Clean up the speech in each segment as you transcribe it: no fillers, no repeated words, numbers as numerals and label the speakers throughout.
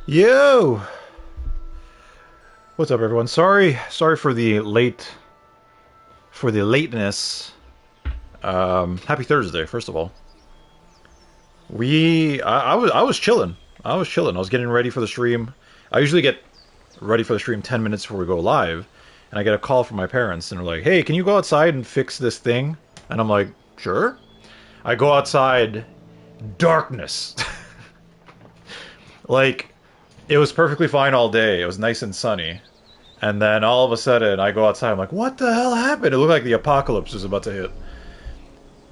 Speaker 1: Yo, what's up, everyone? Sorry for the lateness. Happy Thursday, first of all. I was chilling. I was chilling. I was getting ready for the stream. I usually get ready for the stream 10 minutes before we go live, and I get a call from my parents, and they're like, "Hey, can you go outside and fix this thing?" And I'm like, "Sure." I go outside, darkness. Like, it was perfectly fine all day. It was nice and sunny. And then all of a sudden, I go outside. I'm like, what the hell happened? It looked like the apocalypse was about to hit.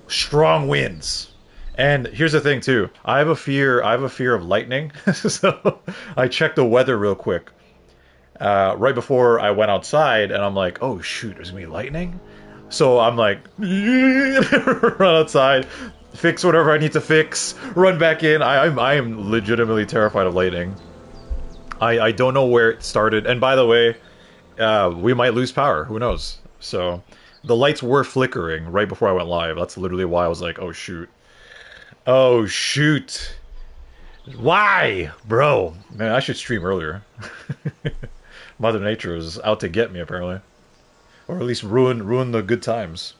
Speaker 1: Strong winds. And here's the thing, too. I have a fear. I have a fear of lightning. So I checked the weather real quick right before I went outside, and I'm like, oh shoot, there's gonna be lightning. So I'm like, run outside, fix whatever I need to fix, run back in. I am legitimately terrified of lightning. I don't know where it started. And by the way, we might lose power. Who knows? So the lights were flickering right before I went live. That's literally why I was like, oh shoot. Oh shoot. Why? Bro. Man, I should stream earlier. Mother Nature is out to get me, apparently. Or at least ruin the good times.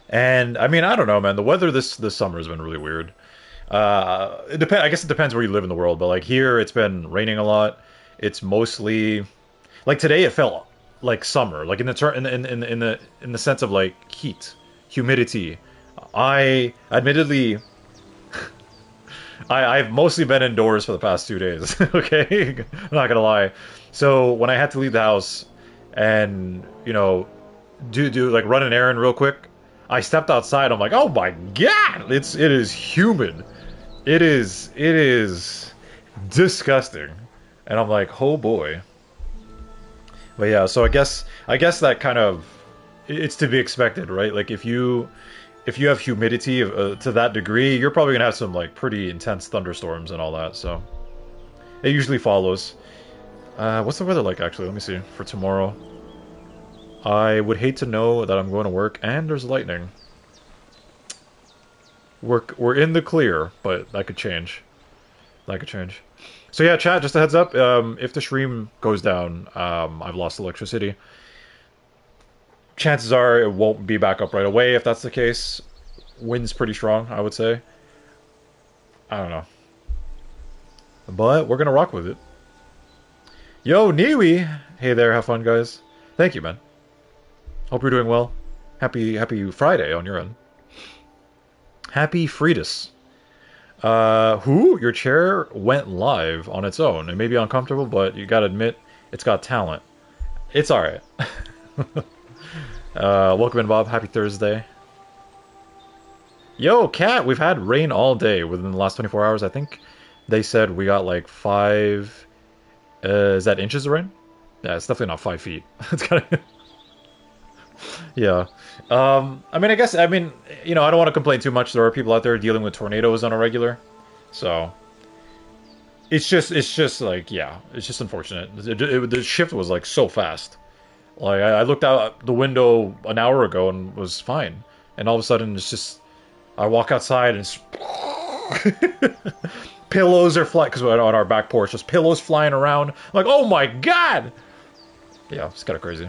Speaker 1: And, I mean, I don't know, man. The weather this summer has been really weird. I guess it depends where you live in the world, but like here, it's been raining a lot. It's mostly like today. It felt like summer, like in the sense of like heat, humidity. I admittedly, I've mostly been indoors for the past 2 days. Okay, I'm not gonna lie. So when I had to leave the house and do like run an errand real quick, I stepped outside. I'm like, oh my god, it is humid. It is disgusting. And I'm like, oh boy. But yeah, so I guess that kind of it's to be expected, right? Like if you have humidity to that degree, you're probably gonna have some like pretty intense thunderstorms and all that. So it usually follows. What's the weather like actually? Let me see for tomorrow. I would hate to know that I'm going to work and there's lightning. We're in the clear, but that could change. That could change. So yeah, chat, just a heads up, if the stream goes down, I've lost electricity. Chances are it won't be back up right away if that's the case. Wind's pretty strong, I would say. I don't know. But we're gonna rock with it. Yo, Niwi! Hey there, have fun, guys. Thank you, man. Hope you're doing well. Happy Friday on your end. Happy Fridas. Who? Your chair went live on its own. It may be uncomfortable, but you gotta admit, it's got talent. It's alright. Welcome in, Bob. Happy Thursday. Yo, Cat, we've had rain all day within the last 24 hours. I think they said we got like 5... is that inches of rain? Yeah, it's definitely not 5 feet. It's kind of... Yeah. I mean, I don't want to complain too much. There are people out there dealing with tornadoes on a regular. So, it's just like, yeah, it's just unfortunate. The shift was like so fast. Like, I looked out the window an hour ago and was fine. And all of a sudden, it's just, I walk outside and it's... pillows are flying, because we're on our back porch, just pillows flying around. I'm like, oh my god! Yeah, it's kind of crazy.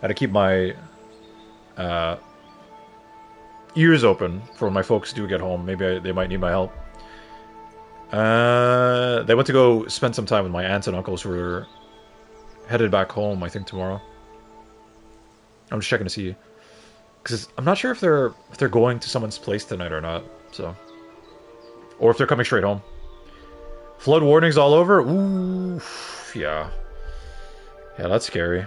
Speaker 1: I had to keep my ears open for when my folks do get home. Maybe they might need my help. They went to go spend some time with my aunts and uncles who are headed back home, I think, tomorrow. I'm just checking to see. Because I'm not sure if they're going to someone's place tonight or not. So, or if they're coming straight home. Flood warnings all over? Ooh, yeah. Yeah, that's scary.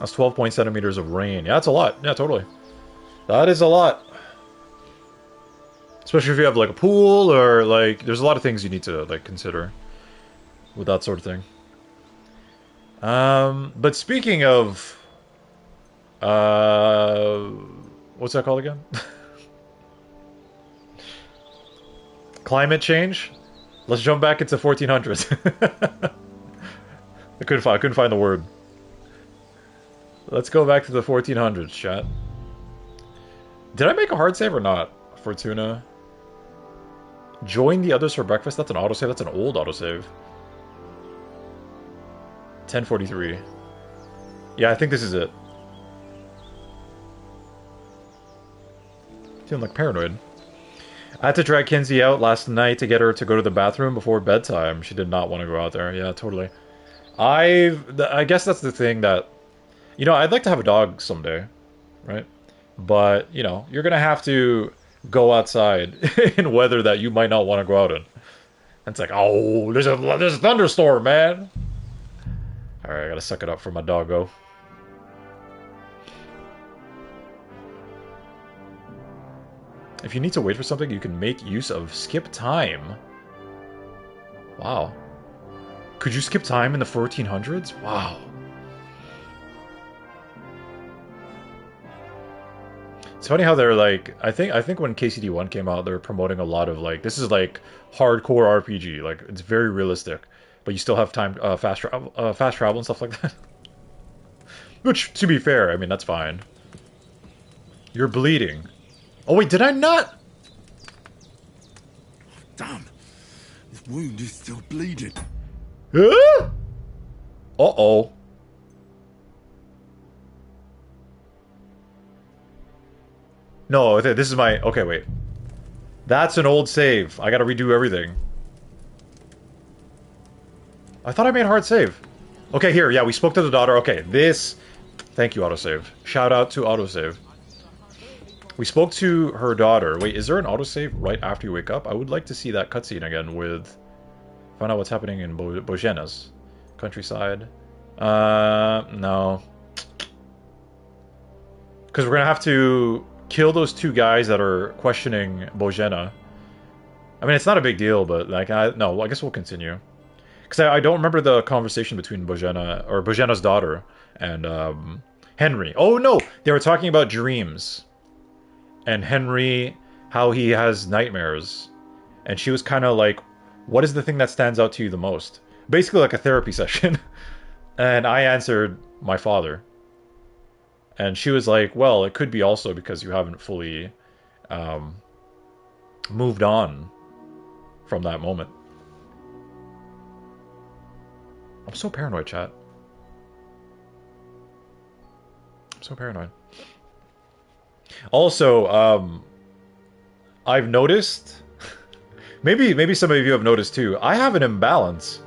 Speaker 1: That's 12 centimeters of rain. Yeah, that's a lot. Yeah, totally. That is a lot. Especially if you have, like, a pool or, like... There's a lot of things you need to, like, consider with that sort of thing. But speaking of... what's that called again? Climate change? Let's jump back into 1400s. I couldn't find the word. Let's go back to the 1400s, chat. Did I make a hard save or not? Fortuna. Join the others for breakfast. That's an autosave. That's an old autosave. 10:43. Yeah, I think this is it. Feeling like paranoid. I had to drag Kinsey out last night to get her to go to the bathroom before bedtime. She did not want to go out there. Yeah, totally. I guess that's the thing that, you know, I'd like to have a dog someday, right? But, you know, you're gonna have to go outside in weather that you might not want to go out in. And it's like, oh, there's a thunderstorm, man. All right, I gotta suck it up for my doggo. If you need to wait for something, you can make use of skip time. Wow. Could you skip time in the 1400s? Wow. It's funny how they're like, I think when KCD1 came out, they were promoting a lot of like, this is like hardcore RPG, like it's very realistic, but you still have time, fast travel and stuff like that. Which, to be fair, I mean that's fine. You're bleeding. Oh wait, did I not?
Speaker 2: Damn, this wound is still bleeding.
Speaker 1: Uh-oh. No, this is my... Okay, wait. That's an old save. I gotta redo everything. I thought I made a hard save. Okay, here. Yeah, we spoke to the daughter. Okay, this... Thank you, autosave. Shout out to autosave. We spoke to her daughter. Wait, is there an autosave right after you wake up? I would like to see that cutscene again with... Find out what's happening in Bojena's countryside. No. Because we're gonna have to kill those two guys that are questioning Bojena. I mean, it's not a big deal, but like, no, I guess we'll continue. Because I don't remember the conversation between Bojena, or Bojena's daughter, and Henry. Oh no, they were talking about dreams. And Henry, how he has nightmares. And she was kind of like, what is the thing that stands out to you the most? Basically like a therapy session. And I answered, my father. And she was like, well, it could be also because you haven't fully moved on from that moment. I'm so paranoid, chat. I'm so paranoid. Also, I've noticed, maybe some of you have noticed too, I have an imbalance.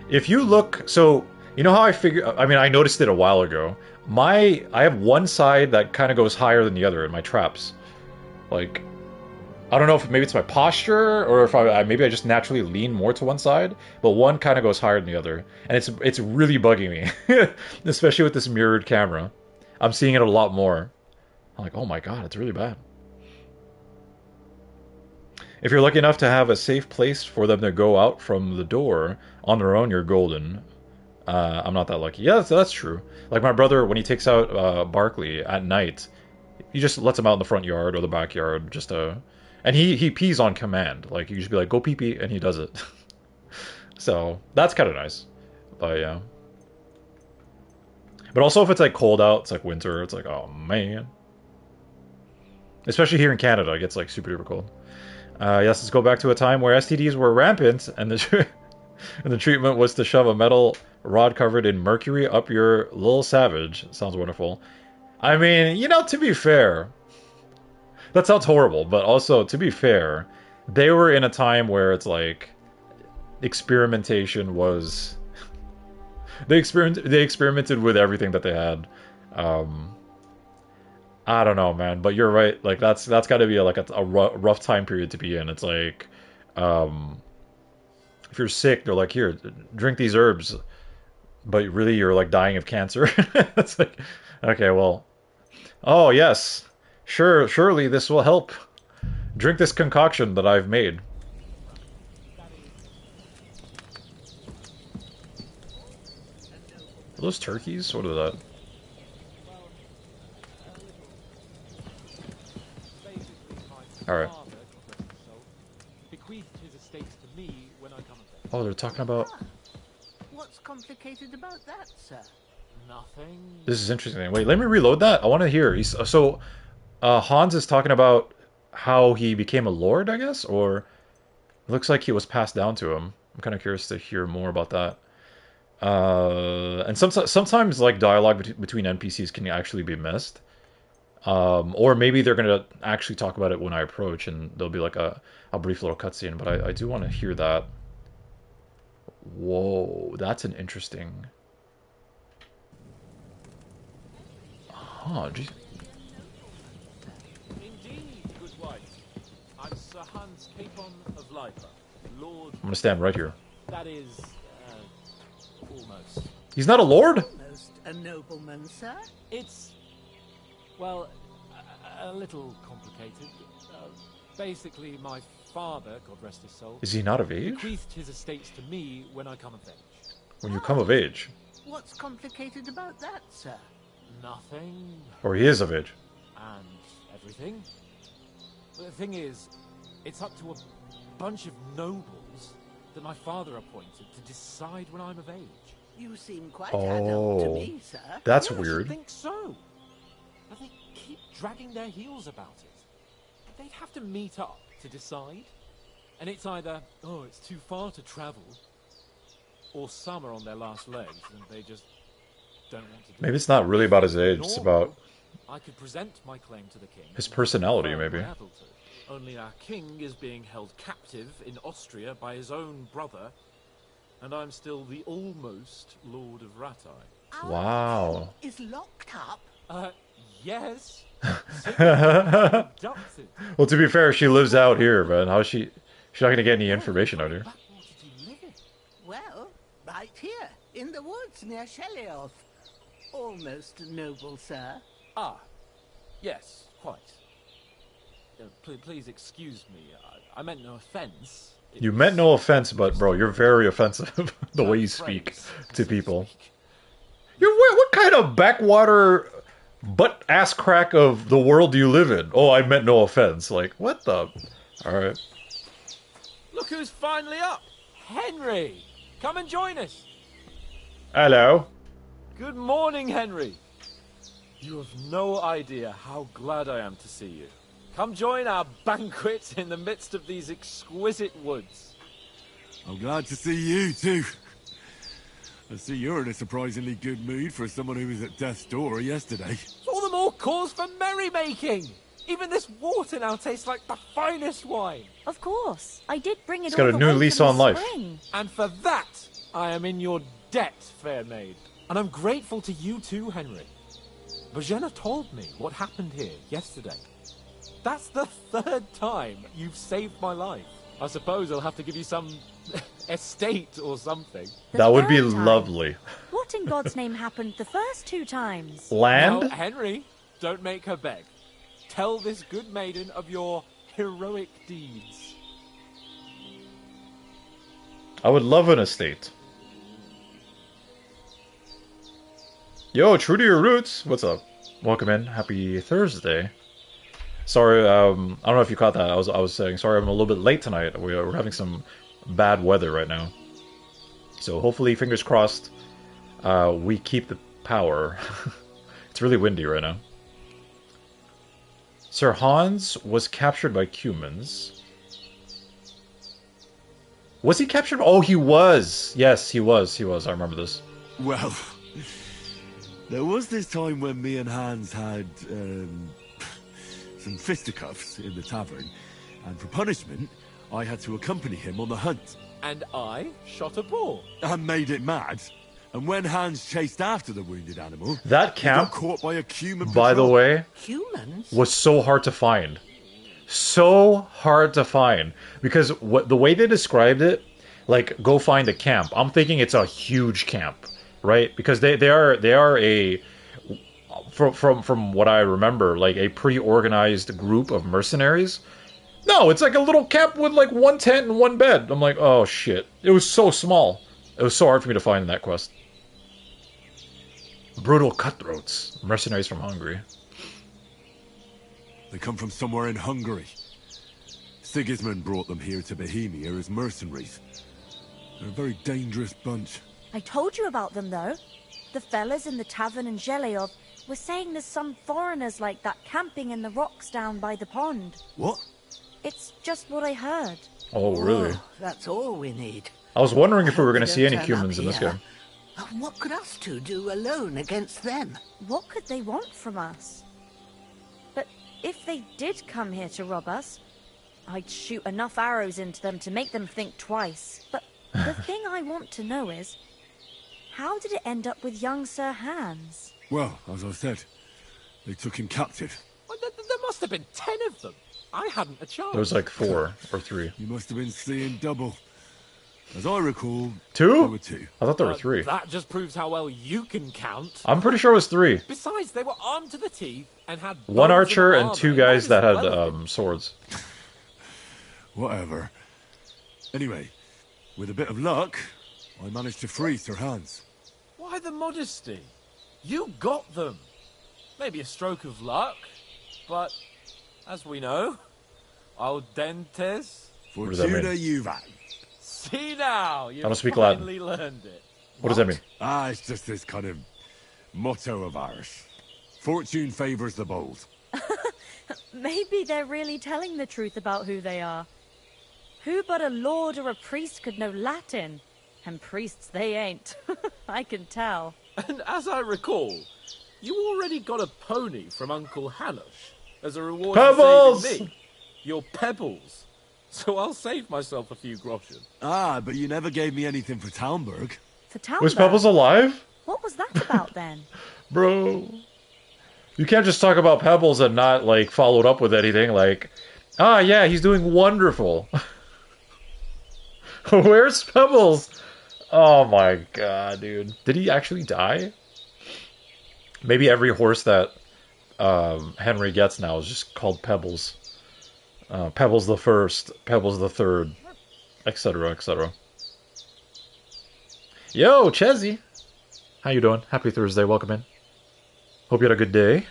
Speaker 1: If you look, so, you know how I noticed it a while ago. I have one side that kind of goes higher than the other in my traps. Like, I don't know if maybe it's my posture, or if maybe I just naturally lean more to one side, but one kind of goes higher than the other. And it's really bugging me, especially with this mirrored camera. I'm seeing it a lot more. I'm like, oh my god, it's really bad. If you're lucky enough to have a safe place for them to go out from the door on their own, you're golden. I'm not that lucky. Yeah, that's true. Like my brother, when he takes out Barkley at night, he just lets him out in the front yard or the backyard, just to... And he pees on command. Like, you just be like, go pee-pee, and he does it. So, that's kind of nice. But, yeah. But also, if it's, like, cold out, it's, like, winter, it's like, oh, man. Especially here in Canada, it gets, like, super duper cold. Yes, let's go back to a time where STDs were rampant, and the treatment was to shove a metal rod covered in mercury up your little savage. Sounds wonderful. I mean, you know, to be fair, that sounds horrible, but also, to be fair, they were in a time where it's like, experimentation was... They experimented with everything that they had. I don't know, man, but you're right. Like, that's got to be a rough time period to be in. It's like, if you're sick, they're like, here, drink these herbs, but really you're like dying of cancer. It's like, okay, well, oh yes, surely this will help. Drink this concoction that I've made. Are those turkeys? What are that? Alright. Oh, they're talking about...
Speaker 3: What's complicated about that, sir?
Speaker 4: Nothing.
Speaker 1: This is interesting. Wait, let me reload that. I want to hear. So, Hans is talking about how he became a lord, I guess? Or... It looks like he was passed down to him. I'm kind of curious to hear more about that. And sometimes like dialogue between NPCs can actually be missed. Or maybe they're gonna actually talk about it when I approach, and there'll be like a brief little cutscene. But I do want to hear that. Whoa, that's an interesting. Huh, geez.
Speaker 4: Indeed, good wife. I'm Sir Hans Capon of Lipa, Lord.
Speaker 1: I'm gonna stand right here.
Speaker 4: That is, almost.
Speaker 1: He's not a lord?
Speaker 3: Almost a nobleman, sir.
Speaker 4: It's, well, a little complicated. Basically, my father, God rest his soul,
Speaker 1: Is he not of age?
Speaker 4: bequeathed his estates to me when I come of age.
Speaker 1: When you come of age.
Speaker 3: What's complicated about that, sir?
Speaker 4: Nothing
Speaker 1: Or he is of age.
Speaker 4: and everything. The thing is, it's up to a bunch of nobles that my father appointed to decide when I'm of age.
Speaker 3: You seem quite adult to
Speaker 1: Oh.
Speaker 3: me, sir.
Speaker 1: That's
Speaker 4: Yes,
Speaker 1: weird.
Speaker 4: I think so. But they keep dragging their heels about it. They'd have to meet up to decide. And it's either, oh, it's too far to travel, or some are on their last legs and they just don't want to do
Speaker 1: Maybe
Speaker 4: it.
Speaker 1: it's not really about his age, it's about
Speaker 4: I could present my claim to the king.
Speaker 1: his
Speaker 4: and
Speaker 1: personality,
Speaker 4: confirm
Speaker 1: maybe.
Speaker 4: my adulthood. Only our king is being held captive in Austria by his own brother, and I'm still the almost Lord of Ratai.
Speaker 3: Our
Speaker 1: Wow.
Speaker 3: king is locked up.
Speaker 4: Yes. Abducted.
Speaker 1: Well, to be fair, she lives out here, man. How's she? She's not gonna get any information out here.
Speaker 4: Backwater do you live in?
Speaker 3: Well, right here, in the woods near Shelioth. Almost noble, sir.
Speaker 4: Ah, yes, quite. Please excuse me. I meant no offense.
Speaker 1: You meant no offense, but bro, you're very offensive the way you speak to people. You're what kind of backwater butt ass crack of the world do you live in? Oh, I meant no offense. Like what the? All right.
Speaker 4: Look who's finally up! Henry! Come and join us!
Speaker 1: Hello.
Speaker 4: Good morning, Henry! You have no idea how glad I am to see you. Come join our banquet in the midst of these exquisite woods.
Speaker 2: I'm glad to see you too. I see you're in a surprisingly good mood for someone who was at death's door yesterday.
Speaker 4: All the more cause for merrymaking! Even this water now tastes like the finest wine.
Speaker 5: Of course. I did bring it
Speaker 1: It's got
Speaker 5: all
Speaker 1: a
Speaker 5: the
Speaker 1: new
Speaker 5: way
Speaker 1: lease
Speaker 5: from
Speaker 1: on
Speaker 5: the
Speaker 1: life.
Speaker 5: spring.
Speaker 4: And for that, I am in your debt, fair maid. And I'm grateful to you too, Henry. Bojena told me what happened here yesterday. That's the third time you've saved my life. I suppose I'll have to give you some estate or something.
Speaker 5: The
Speaker 1: That would be
Speaker 5: third time.
Speaker 1: lovely.
Speaker 5: What in God's name happened the first 2 times?
Speaker 1: Land?
Speaker 4: Now, Henry, don't make her beg. Tell this good maiden of your heroic deeds.
Speaker 1: I would love an estate. Yo, true to your roots. What's up? Welcome in. Happy Thursday. Sorry, I don't know if you caught that. I was saying sorry. I'm a little bit late tonight. We're having some bad weather right now. So hopefully, fingers crossed, we keep the power. It's really windy right now. Sir Hans was captured by Cumans. Was he captured? Oh, he was. Yes, he was. He was. I remember this.
Speaker 2: Well, there was this time when me and Hans had some fisticuffs in the tavern, and for punishment, I had to accompany him on the hunt.
Speaker 4: And I shot a boar.
Speaker 2: And made it mad. And when Hans chased after the wounded animal,
Speaker 1: That
Speaker 2: he got
Speaker 1: camp,
Speaker 2: caught by a Cuman
Speaker 1: by the
Speaker 2: patrol.
Speaker 1: way,
Speaker 3: Humans?
Speaker 1: was so hard to find. So hard to find. Because the way they described it, like, go find a camp. I'm thinking it's a huge camp, right? Because they are a, from what I remember, like a pretty organized group of mercenaries. No, it's like a little camp with like one tent and one bed. I'm like, oh shit. It was so small. It was so hard for me to find in that quest. Brutal cutthroats. Mercenaries from Hungary.
Speaker 2: They come from somewhere in Hungary. Sigismund brought them here to Bohemia as mercenaries. They're a very dangerous bunch.
Speaker 5: I told you about them, though. The fellas in the tavern in Zheleov were saying there's some foreigners like that camping in the rocks down by the pond.
Speaker 2: What?
Speaker 5: It's just what I heard.
Speaker 1: Oh, really?
Speaker 3: Oh, that's all we need.
Speaker 1: I was wondering if we were going to
Speaker 3: They
Speaker 1: see
Speaker 3: don't
Speaker 1: any
Speaker 3: turn up
Speaker 1: humans in this
Speaker 3: here.
Speaker 1: game.
Speaker 3: What could us two do alone against them?
Speaker 5: What could they want from us? But if they did come here to rob us, I'd shoot enough arrows into them to make them think twice. But the thing I want to know is, how did it end up with young Sir Hans?
Speaker 2: Well, as I said, they took him captive.
Speaker 4: Well, there must have been 10 of them. I hadn't a chance.
Speaker 1: There was like 4 or 3.
Speaker 2: You must have been seeing double. As I recall,
Speaker 1: 2?
Speaker 2: there were 2.
Speaker 1: I thought there were 3.
Speaker 4: That just proves how well you can count.
Speaker 1: I'm pretty sure it was 3.
Speaker 4: Besides, they were armed to the teeth and had
Speaker 1: 1
Speaker 4: bows
Speaker 1: archer and
Speaker 4: armor.
Speaker 1: 2
Speaker 4: It
Speaker 1: guys
Speaker 4: might
Speaker 1: that
Speaker 4: as
Speaker 1: had
Speaker 4: well have been.
Speaker 1: swords.
Speaker 2: Whatever. Anyway, with a bit of luck, I managed to free Sir Hans.
Speaker 4: Why the modesty? You got them. Maybe a stroke of luck, but as we know, al dentes.
Speaker 1: does that mean?
Speaker 2: Fortuna Juvat.
Speaker 4: See now, you've
Speaker 1: I don't speak Latin.
Speaker 4: finally learned it.
Speaker 1: What does that mean?
Speaker 2: Ah, it's just this kind of motto of ours. Fortune favors the bold.
Speaker 5: Maybe they're really telling the truth about who they are. Who but a lord or a priest could know Latin? And priests they ain't. I can tell.
Speaker 4: And as I recall, you already got a pony from Uncle Hanosh as a reward
Speaker 1: Pebbles!
Speaker 4: for saving me. Your pebbles. So I'll save myself a few groschen.
Speaker 2: Ah, but you never gave me anything for Talmberg.
Speaker 5: For Talbot.
Speaker 1: Was Pebbles alive?
Speaker 5: What was that about then?
Speaker 1: Bro. You can't just talk about Pebbles and not, like, follow it up with anything. Like, ah, yeah, he's doing wonderful. Where's Pebbles? Oh my god, dude. Did he actually die? Maybe every horse that Henry gets now is just called Pebbles. Pebbles the First, Pebbles the Third, etc., etc. Yo, Chezzy! How you doing? Happy Thursday, welcome in. Hope you had a good day.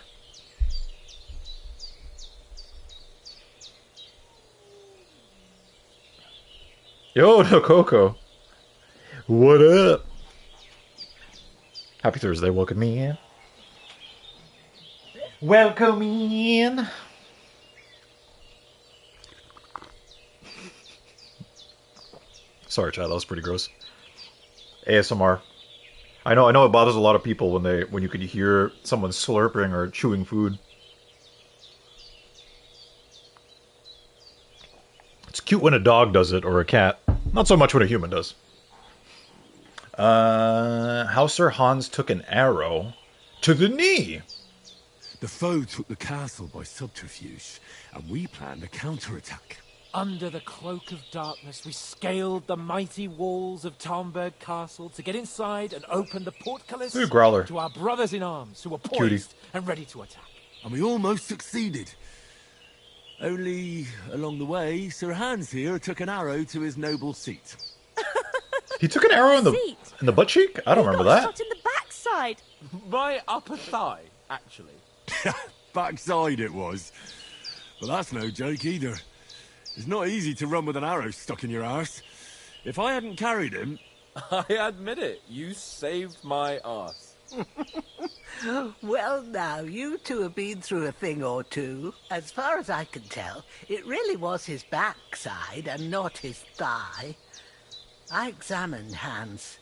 Speaker 1: Yo, no Coco. What up? Happy Thursday, welcome in. Welcome in. Sorry, Chad, that was pretty gross. ASMR. I know it bothers a lot of people when you can hear someone slurping or chewing food. It's cute when a dog does it or a cat. Not so much when a human does. How Sir Hans took an arrow to the knee.
Speaker 2: The foe took the castle by subterfuge, and we planned a counterattack.
Speaker 4: Under the cloak of darkness, we scaled the mighty walls of Talmberg Castle to get inside and open the portcullis
Speaker 1: Ooh, growler.
Speaker 4: to our brothers in arms who were poised
Speaker 1: Cutie.
Speaker 4: and ready to attack.
Speaker 2: And we almost succeeded. Only, along the way, Sir Hans here took an arrow to his noble seat.
Speaker 1: He took an arrow in
Speaker 5: Seat.
Speaker 1: the butt cheek? I don't
Speaker 5: He
Speaker 1: remember
Speaker 5: got
Speaker 1: that.
Speaker 5: shot in the backside.
Speaker 4: My upper thigh, actually.
Speaker 2: Backside it was. But that's no joke either. It's not easy to run with an arrow stuck in your arse. If I hadn't carried him...
Speaker 4: I admit it, you saved my arse.
Speaker 3: Well, now, you two have been through a thing or two. As far as I can tell, it really was his backside and not his thigh. I examined Hans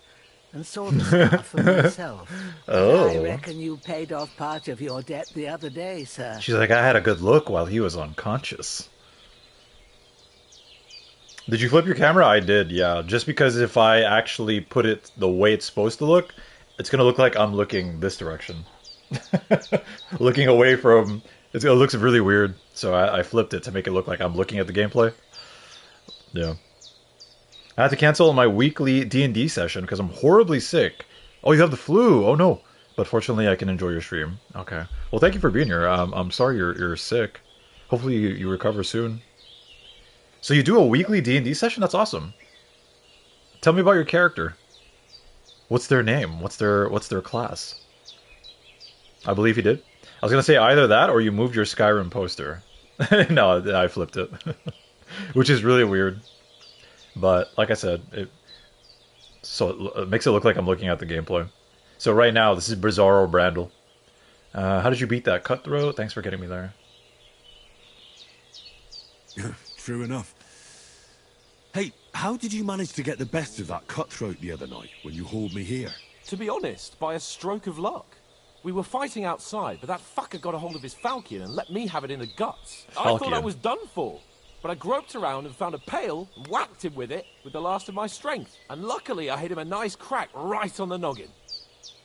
Speaker 3: and saw the scar for myself.
Speaker 1: Oh.
Speaker 3: I reckon you paid off part of your debt the other day, sir.
Speaker 1: She's like, I had a good look while he was unconscious. Did you flip your camera? I did, yeah. Just because if I actually put it the way it's supposed to look, it's going to look like I'm looking this direction. Looking away from... It looks really weird, so I flipped it to make it look like I'm looking at the gameplay. Yeah. I had to cancel my weekly D&D session because I'm horribly sick. Oh, you have the flu! Oh no! But fortunately, I can enjoy your stream. Okay. Well, thank you for being here. I'm sorry you're sick. Hopefully you recover soon. So you do a weekly D&D session? That's awesome. Tell me about your character. What's their name? What's their class? I believe you did. I was going to say either that or you moved your Skyrim poster. No, I flipped it. Which is really weird. But like I said, it makes it look like I'm looking at the gameplay. So right now, this is Bizarro Brandel. How did you beat that cutthroat? Thanks for getting me there.
Speaker 2: True enough. Hey, how did you manage to get the best of that cutthroat the other night when you hauled me here?
Speaker 4: To be honest, by a stroke of luck. We were fighting outside, but that fucker got a hold of his falchion and let me have it in the guts. I thought I
Speaker 1: Falchion.
Speaker 4: was done for. But I groped around and found a pail and whacked him with it with the last of my strength. And luckily I hit him a nice crack right on the noggin.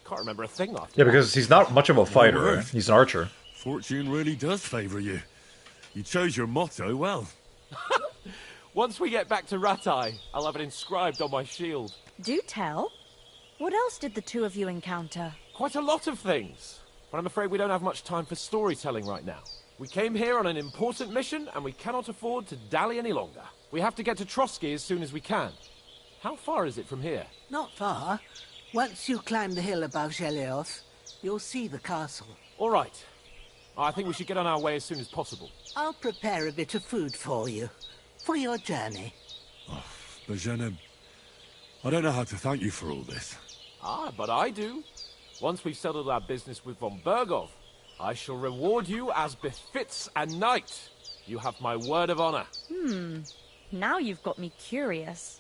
Speaker 4: Can't remember a thing after
Speaker 1: Yeah,
Speaker 4: that.
Speaker 1: because he's not much of a fighter,
Speaker 2: word.
Speaker 1: right? He's an archer.
Speaker 2: Fortune really does favour you. You chose your motto well.
Speaker 4: Once we get back to Ratai, I'll have it inscribed on my shield.
Speaker 5: Do tell. What else did the two of you encounter?
Speaker 4: Quite a lot of things. But I'm afraid we don't have much time for storytelling right now. We came here on an important mission, and we cannot afford to dally any longer. We have to get to Trotsky as soon as we can. How far is it from here?
Speaker 3: Not far. Once you climb the hill above Gelios, you'll see the castle.
Speaker 4: All right. I think we should get on our way as soon as possible.
Speaker 3: I'll prepare a bit of food for you, for your journey.
Speaker 2: Bajena, I don't know how to thank you for all this.
Speaker 4: Ah, but I do. Once we've settled our business with von Bergov, I shall reward you as befits a knight. You have my word of honor.
Speaker 5: Now you've got me curious.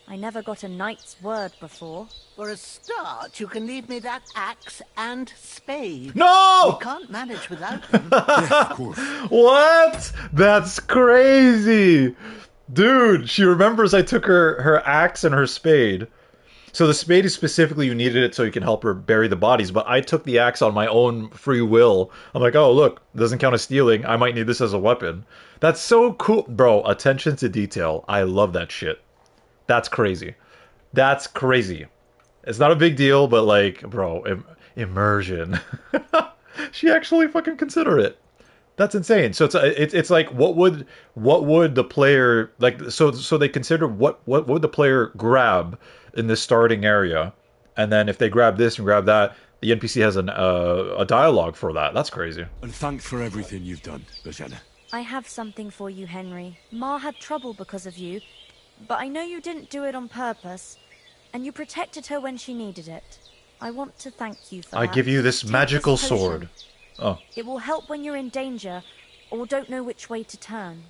Speaker 5: I never got a knight's word before.
Speaker 3: For a start, you can leave me that axe and spade.
Speaker 1: No!
Speaker 3: We can't manage without them.
Speaker 2: Yes, of course.
Speaker 1: What? That's crazy. Dude, she remembers I took her axe and her spade. So the spade is specifically you needed it so you can help her bury the bodies, but I took the axe on my own free will. I'm like, oh, look, doesn't count as stealing. I might need this as a weapon. That's so cool. Bro, attention to detail. I love that shit. That's crazy. That's crazy. It's not a big deal, but like, bro, immersion. She actually fucking consider it. That's insane. So it's like what would the player like? So they consider what would the player grab in this starting area, and then if they grab this and grab that, the NPC has a dialogue for that. That's crazy.
Speaker 2: And thanks for everything you've done, Bajena.
Speaker 5: I have something for you, Henry. Ma had trouble because of you, but I know you didn't do it on purpose, and you protected her when she needed it. I want to thank you for
Speaker 1: I
Speaker 5: that.
Speaker 1: give you this
Speaker 5: Take
Speaker 1: magical
Speaker 5: potion.
Speaker 1: sword. Oh,
Speaker 5: It will help when you're in danger or don't know which way to turn.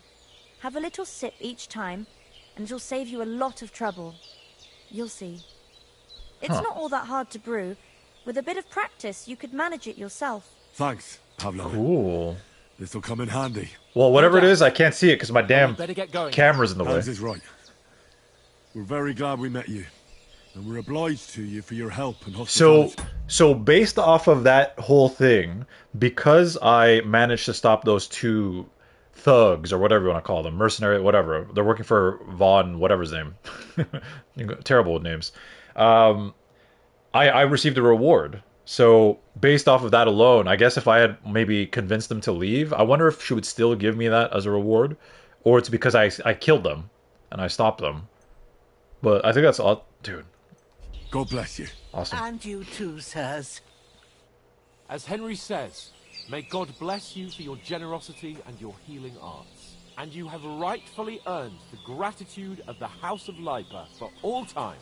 Speaker 5: Have a little sip each time, and it'll save you a lot of trouble. You'll see. It's not all that hard to brew. With a bit of practice, you could manage it yourself.
Speaker 2: Thanks, Pavlo.
Speaker 1: cool.
Speaker 2: This'll come in handy.
Speaker 1: Well, whatever it is, I can't see it because my damn
Speaker 4: Better get going.
Speaker 1: camera's in the way.
Speaker 2: Hans is right. We're very glad we met you. And we're obliged to you for your help and
Speaker 1: So,
Speaker 2: hospitality.
Speaker 1: so based off of that whole thing, because I managed to stop those two thugs or whatever you want to call them, mercenary, whatever. They're working for Vaughn, whatever his name. Terrible with names. I received a reward. So based off of that alone, I guess if I had maybe convinced them to leave, I wonder if she would still give me that as a reward, or it's because I killed them and I stopped them. But I think that's all, dude.
Speaker 2: God bless you.
Speaker 1: Awesome.
Speaker 3: And you too, sirs.
Speaker 4: As Henry says, may God bless you for your generosity and your healing arts. And you have rightfully earned the gratitude of the House of Lipa for all time.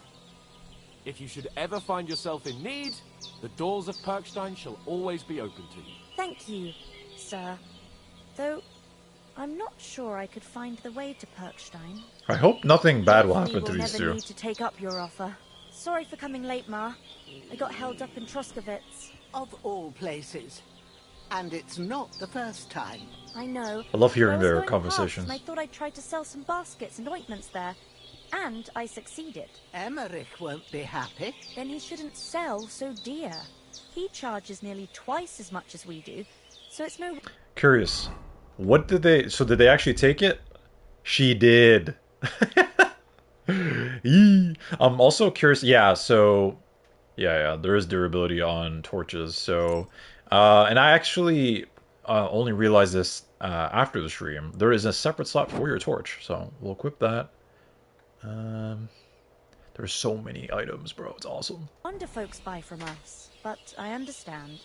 Speaker 4: If you should ever find yourself in need, the doors of Perkstein shall always be open to you.
Speaker 5: Thank you, sir. Though, I'm not sure I could find the way to Perkstein.
Speaker 1: I hope nothing bad will
Speaker 5: Hopefully
Speaker 1: happen to
Speaker 5: we'll
Speaker 1: these
Speaker 5: never
Speaker 1: two.
Speaker 5: need to take up your offer. Sorry for coming late, Ma. I got held up in Troskowitz.
Speaker 3: Of all places. And it's not the first time.
Speaker 5: I know.
Speaker 1: I love hearing
Speaker 5: But I was
Speaker 1: their
Speaker 5: going past
Speaker 1: conversations.
Speaker 5: And I thought I'd try to sell some baskets and ointments there. And I succeeded.
Speaker 3: Emmerich won't be happy.
Speaker 5: Then he shouldn't sell so dear. He charges nearly twice as much as we do, so it's no...
Speaker 1: Curious. What did they... So did they actually take it? She did. Eee. I'm also curious. Yeah, so... Yeah, there is durability on torches. So... and I actually only realized this after the stream. There is a separate slot for your torch. So we'll equip that. There's so many items, bro. It's awesome.
Speaker 5: wonder folks buy from us, but I understand.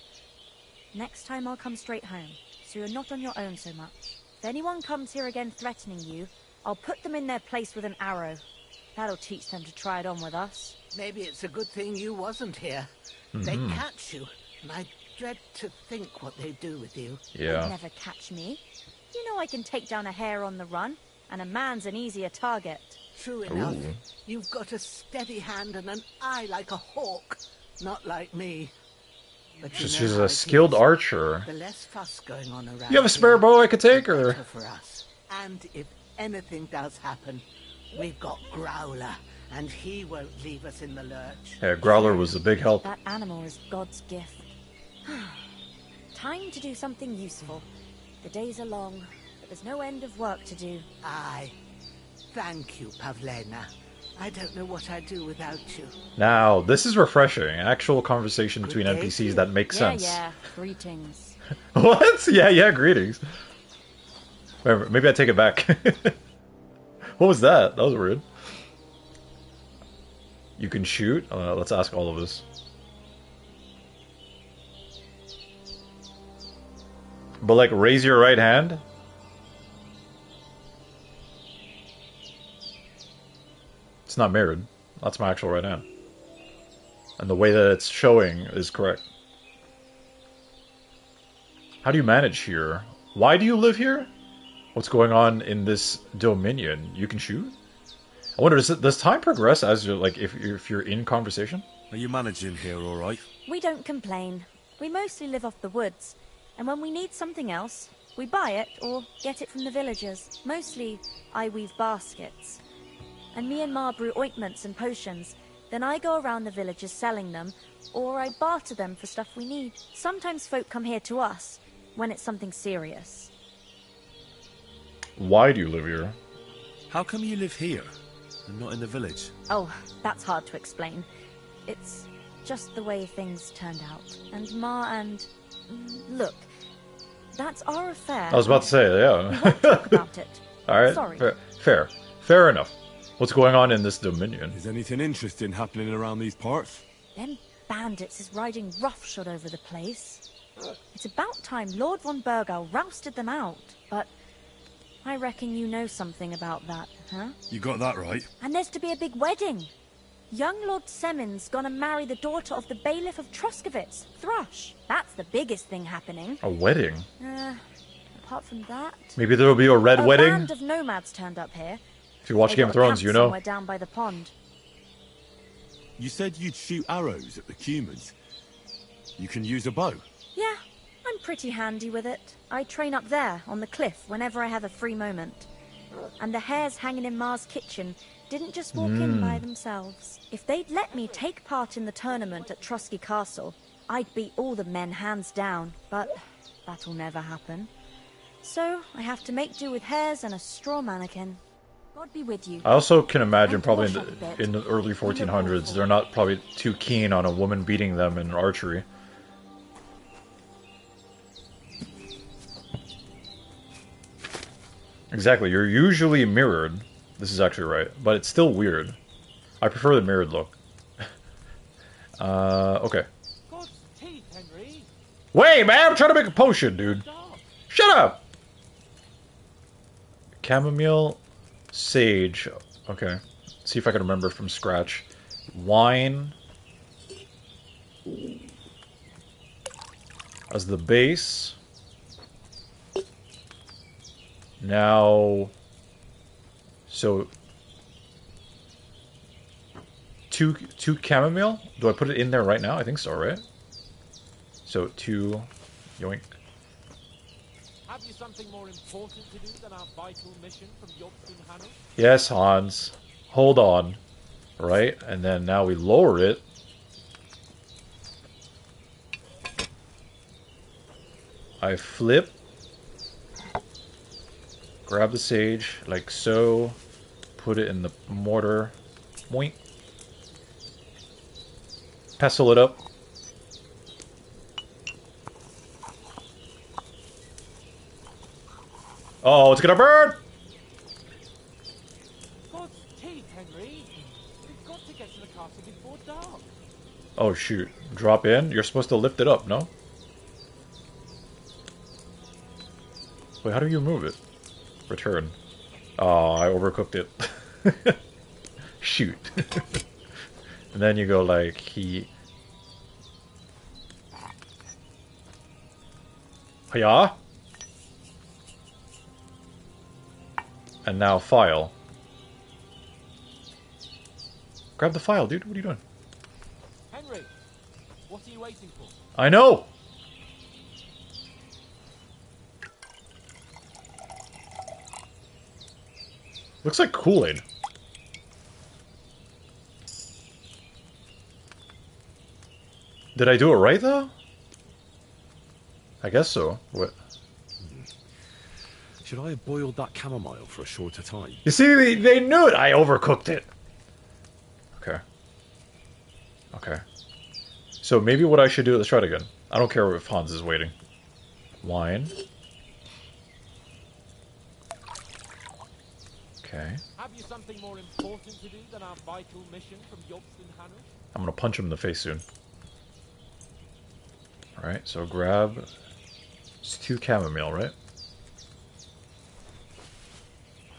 Speaker 5: Next time I'll come straight home, so you're not on your own so much. If anyone comes here again threatening you, I'll put them in their place with an arrow. That'll teach them to try it on with us.
Speaker 3: Maybe it's a good thing you wasn't here. They'd catch you, and I dread to think what they'd do with you.
Speaker 5: They'll
Speaker 1: Yeah.
Speaker 5: never catch me. You know I can take down a hare on the run, and a man's an easier target.
Speaker 3: True enough.
Speaker 1: Ooh.
Speaker 3: You've got a steady hand and an eye like a hawk. Not like me. But you know
Speaker 1: She's
Speaker 3: how
Speaker 1: a
Speaker 3: it
Speaker 1: skilled
Speaker 3: is.
Speaker 1: archer.
Speaker 3: The less fuss going on around
Speaker 1: You have a spare
Speaker 3: here,
Speaker 1: bow I could take,
Speaker 3: the
Speaker 1: or?
Speaker 3: better for us. And if anything does happen, we've got Growler, and he won't leave us in the lurch.
Speaker 1: Yeah, Growler was a big help.
Speaker 5: That animal is God's gift. Time to do something useful. The days are long, but there's no end of work to do.
Speaker 3: Aye. Thank you, Pavlena. I don't know what I'd do without you.
Speaker 1: Now, this is refreshing. Actual conversation between
Speaker 3: Good day
Speaker 1: NPCs
Speaker 3: to you.
Speaker 1: that makes sense.
Speaker 5: Yeah, greetings.
Speaker 1: What? Yeah, greetings. Wait, maybe I take it back. What was that? That was weird. You can shoot? Let's ask all of us. But like, raise your right hand? It's not mirrored. That's my actual right hand. And the way that it's showing is correct. How do you manage here? Why do you live here? What's going on in this dominion? You can shoot? I wonder, does time progress as you're, like, if you're in conversation?
Speaker 2: Are you managing here all right?
Speaker 5: We don't complain. We mostly live off the woods, and when we need something else, we buy it or get it from the villagers. Mostly, I weave baskets. And me and Ma brew ointments and potions. Then I go around the villages selling them, or I barter them for stuff we need. Sometimes folk come here to us, when it's something serious.
Speaker 1: Why do you live here?
Speaker 2: How come you live here and not in the village?
Speaker 5: Oh, that's hard to explain. It's just the way things turned out. And Ma and... Look, that's our affair.
Speaker 1: I was about to say,
Speaker 5: We
Speaker 1: yeah.
Speaker 5: won't talk about it.
Speaker 1: Alright,
Speaker 5: Sorry.
Speaker 1: fair enough. What's going on in this dominion?
Speaker 2: Is anything interesting happening around these parts?
Speaker 5: Them bandits is riding roughshod over the place. It's about time Lord von Burgau rousted them out. But I reckon you know something about that, huh?
Speaker 2: You got that right.
Speaker 5: And there's to be a big wedding. Young Lord Semin's gonna marry the daughter of the bailiff of Troskovitz, Thrush. That's the biggest thing happening.
Speaker 1: A wedding?
Speaker 5: Apart from that...
Speaker 1: Maybe there will be a red
Speaker 5: a
Speaker 1: wedding?
Speaker 5: band of nomads turned up here.
Speaker 1: If you watch
Speaker 5: They
Speaker 1: Game of
Speaker 5: got a
Speaker 1: Thrones,
Speaker 5: camp
Speaker 1: you know.
Speaker 5: somewhere down by the pond.
Speaker 2: You said you'd shoot arrows at the humans. You can use a bow.
Speaker 5: Yeah, I'm pretty handy with it. I train up there, on the cliff, whenever I have a free moment. And the hares hanging in Ma's kitchen didn't just walk in by themselves. If they'd let me take part in the tournament at Trosky Castle, I'd beat all the men hands down, but that'll never happen. So I have to make do with hares and a straw mannequin. God be with you.
Speaker 1: I also can imagine
Speaker 5: And
Speaker 1: probably
Speaker 5: wash up a bit.
Speaker 1: in the early 1400s, they're not probably too keen on a woman beating them in archery. Exactly, you're usually mirrored. This is actually right, but it's still weird. I prefer the mirrored look. Okay.
Speaker 4: God's teeth, Henry.
Speaker 1: Wait, man, I'm trying to make a potion, dude.
Speaker 4: Stop.
Speaker 1: Shut up! Chamomile, sage. Okay. See if I can remember from scratch. Wine. As the base. Now... So... Two chamomile? Do I put it in there right now? I think so, right? So, 2... Yoink.
Speaker 4: Have you something more important to do than our vital mission from Yorkson Hanno?
Speaker 1: Yes, Hans. Hold on. Right? And then now we lower it. I flip. Grab the sage, like so. Put it in the mortar. Boink. Pestle it up. Oh, it's gonna burn!
Speaker 4: God's teeth, Henry. We've got to get to the castle before dark.
Speaker 1: Oh shoot. Drop in? You're supposed to lift it up, no? Wait, how do you move it? Return. Oh, I overcooked it. Shoot. And then you go like, yeah? And now file. Grab the file, dude. What are you doing?
Speaker 4: Henry, what are you waiting for?
Speaker 1: I know! Looks like Kool-Aid. Did I do it right, though? I guess so. What?
Speaker 2: Should I have boiled that chamomile for a shorter time?
Speaker 1: You see, they knew it! I overcooked it! Okay. Okay. So maybe what I should do... Let's try it again. I don't care if Hans is waiting. Wine. Okay.
Speaker 4: Have you something more important to do than our vital mission from Yogston Hannah?
Speaker 1: I'm gonna punch him in the face soon. Alright, so grab... It's 2 chamomile, right?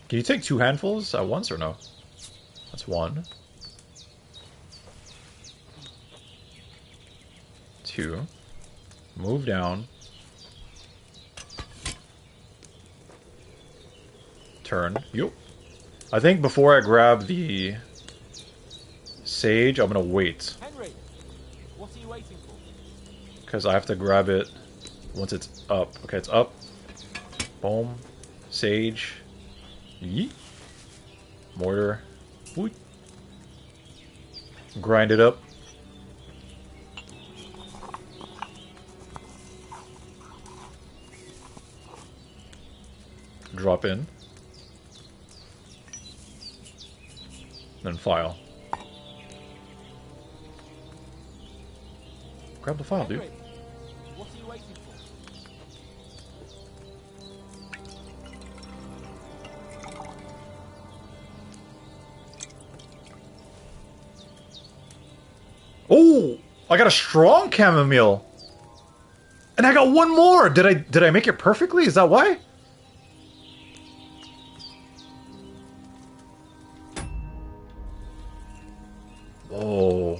Speaker 1: Can you take 2 handfuls at once or no? That's 1. 2. Move down. Turn. Yup. I think before I grab the sage, I'm gonna wait.
Speaker 4: Henry, what are you waiting for?
Speaker 1: Because I have to grab it once it's up. Okay, it's up. Boom. Sage. Yeet. Mortar. Woot. Grind it up. Drop in. Then file. Grab the file, dude.
Speaker 4: Henry, what are you waiting for?
Speaker 1: Oh, I got a strong chamomile. And I got 1 more. Did I make it perfectly? Is that why? Oh.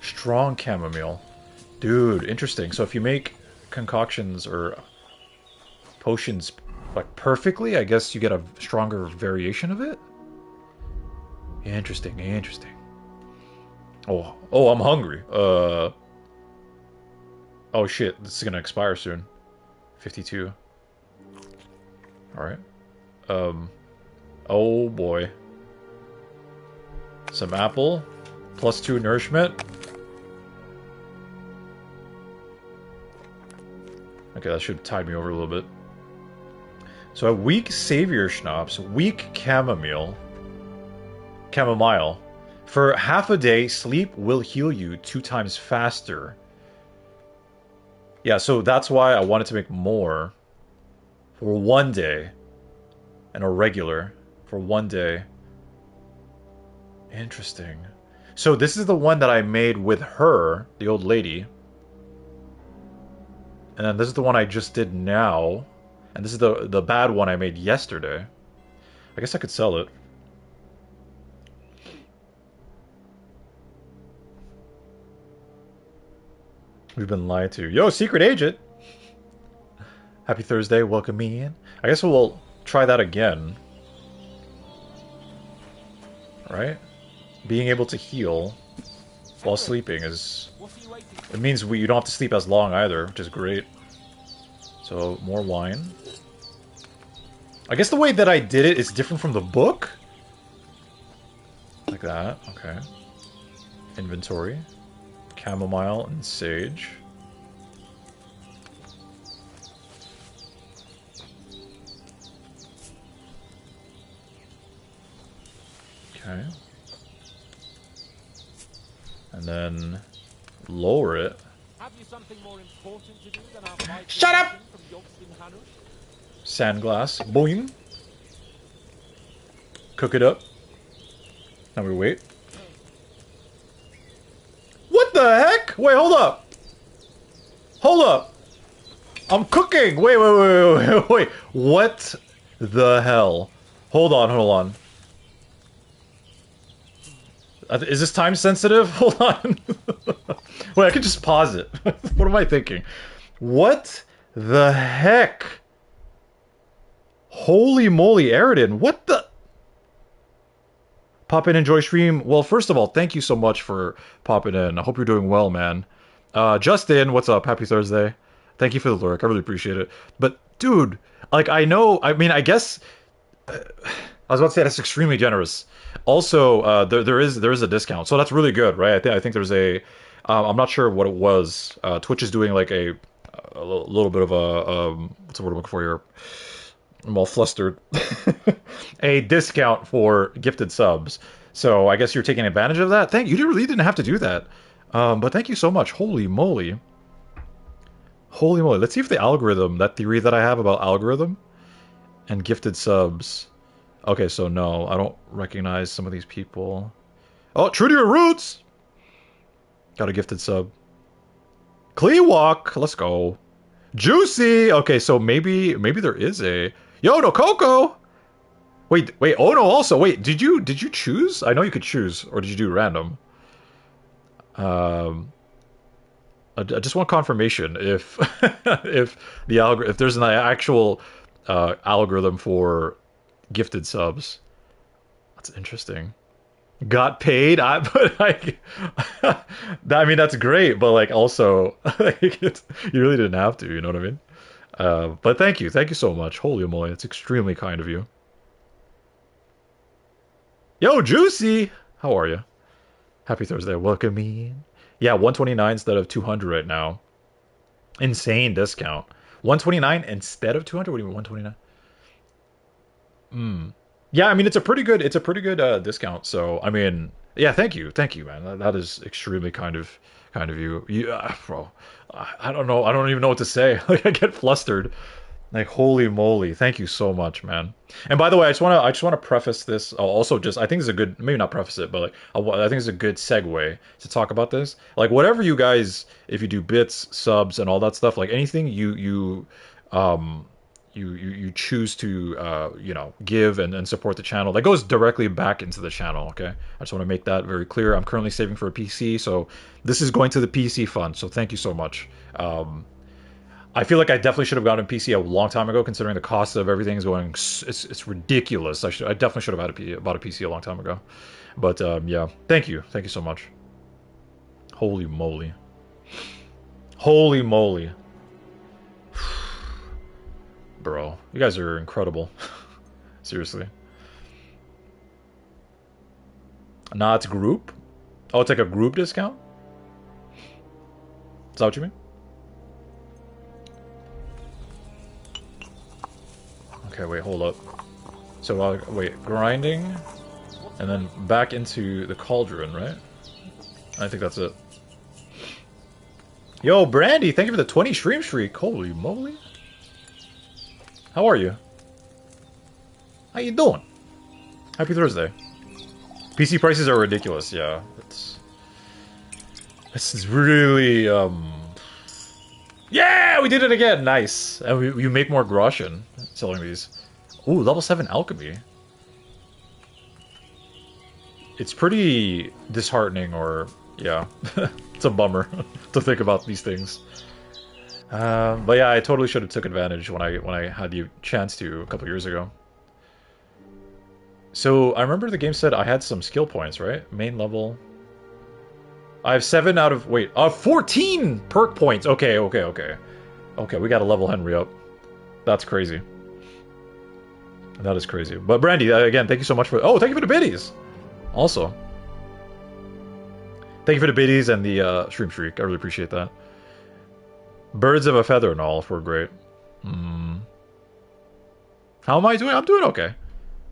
Speaker 1: Strong chamomile. Dude, interesting. So if you make concoctions or potions like perfectly, I guess you get a stronger variation of it? Interesting, interesting. Oh, I'm hungry. Oh shit, this is gonna expire soon. 52. Alright. Oh boy. Some apple. +2 nourishment. Okay, that should tide me over a little bit. So a weak savior schnapps, weak chamomile. For half a day, sleep will heal you 2 times faster. Yeah, so that's why I wanted to make more for 1 day. And a regular for 1 day. Interesting. So this is the one that I made with her, the old lady. And then this is the one I just did now. And this is the bad one I made yesterday. I guess I could sell it. We've been lied to. Yo, secret agent! Happy Thursday, welcome me in. I guess we'll try that again. Right? Being able to heal while sleeping is... It means you don't have to sleep as long either, which is great. So, more wine. I guess the way that I did it is different from the book? Like that, okay. Inventory. Chamomile and sage. Okay. And then lower it.
Speaker 4: Have you something more important to do than our vital
Speaker 1: Shut up!
Speaker 4: mission from Yogston Hannah?
Speaker 1: Sandglass. Boing. Cook it up. Now we wait. What the heck? Wait, hold up. Hold up. I'm cooking. Wait. What the hell? Hold on. Is this time sensitive? Hold on. Wait, I could just pause it. What am I thinking? What the heck? Holy moly, Aridin. What the... Pop in, enjoy stream. Well, first of all, thank you so much for popping in. I hope you're doing well, man. Justin, what's up? Happy Thursday. Thank you for the lurk. I really appreciate it. But dude, like I know, I mean, I guess I was about to say that's extremely generous. Also, there is a discount, so that's really good, right? I think there's a. I'm not sure what it was. Twitch is doing like a little bit of a what's the word I'm looking for here? I'm all flustered. A discount for gifted subs. So I guess you're taking advantage of that. Thank you. You really didn't have to do that. But thank you so much. Holy moly. Holy moly. Let's see if the algorithm, that theory that I have about algorithm and gifted subs. Okay, so no, I don't recognize some of these people. Oh, true to your roots! Got a gifted sub. Kleewalk, let's go. Juicy! Okay, so maybe there is a... Yo, no Coco! Wait, oh no, also, wait, did you choose? I know you could choose, or did you do random? I just want confirmation if if there's an actual algorithm for gifted subs. That's interesting. Got paid, I mean that's great, but like also like you really didn't have to, you know what I mean? But thank you so much. Holy moly, it's extremely kind of you. Yo, Juicy, how are you? Happy Thursday, welcome in. Yeah, 129 instead of 200 right now. Insane discount. 129 instead of 200. What do you mean 129? Yeah, I mean it's a pretty good discount. So I mean, yeah, thank you, man. That is extremely kind of you. Bro, I don't know. I don't even know what to say. Like I get flustered. Like holy moly, thank you so much, man. And by the way, I just want to preface this. Also, just I think it's a good, maybe not preface it, but like I think it's a good segue to talk about this. Like whatever you guys, if you do bits, subs, and all that stuff, like anything you choose to give and support the channel, that goes directly back into the channel. Okay, I just want to make that very clear. I'm currently saving for a PC, so this is going to the PC fund. So thank you so much. I feel like I definitely should have gotten a PC a long time ago, considering the cost of everything is going. It's ridiculous. I definitely should have bought a PC a long time ago. But yeah, thank you so much. Holy moly, holy moly, bro, you guys are incredible. Seriously. Nah, it's group. Oh, it's like a group discount. Is that what you mean? Okay, wait, hold up. So, wait, grinding, and then back into the cauldron, right? I think that's it. Yo, Brandy, thank you for the 20 stream streak. Holy moly. How are you? How you doing? Happy Thursday. PC prices are ridiculous, yeah. It's really, Yeah, we did it again. Nice. And we make more groschen selling these. Ooh, level 7 alchemy. It's pretty disheartening, or yeah, it's a bummer to think about these things. But yeah, I totally should have took advantage when I had the chance to a couple years ago. So I remember the game said I had some skill points, right? Main level. I have 7 out of 14 perk points. Okay, we got to level Henry up. That's crazy. That is crazy. But Brandy, again, thank you so much for... Oh, thank you for the biddies! Also. Thank you for the biddies and the stream streak. I really appreciate that. Birds of a feather and all, if we're great. How am I doing? I'm doing okay.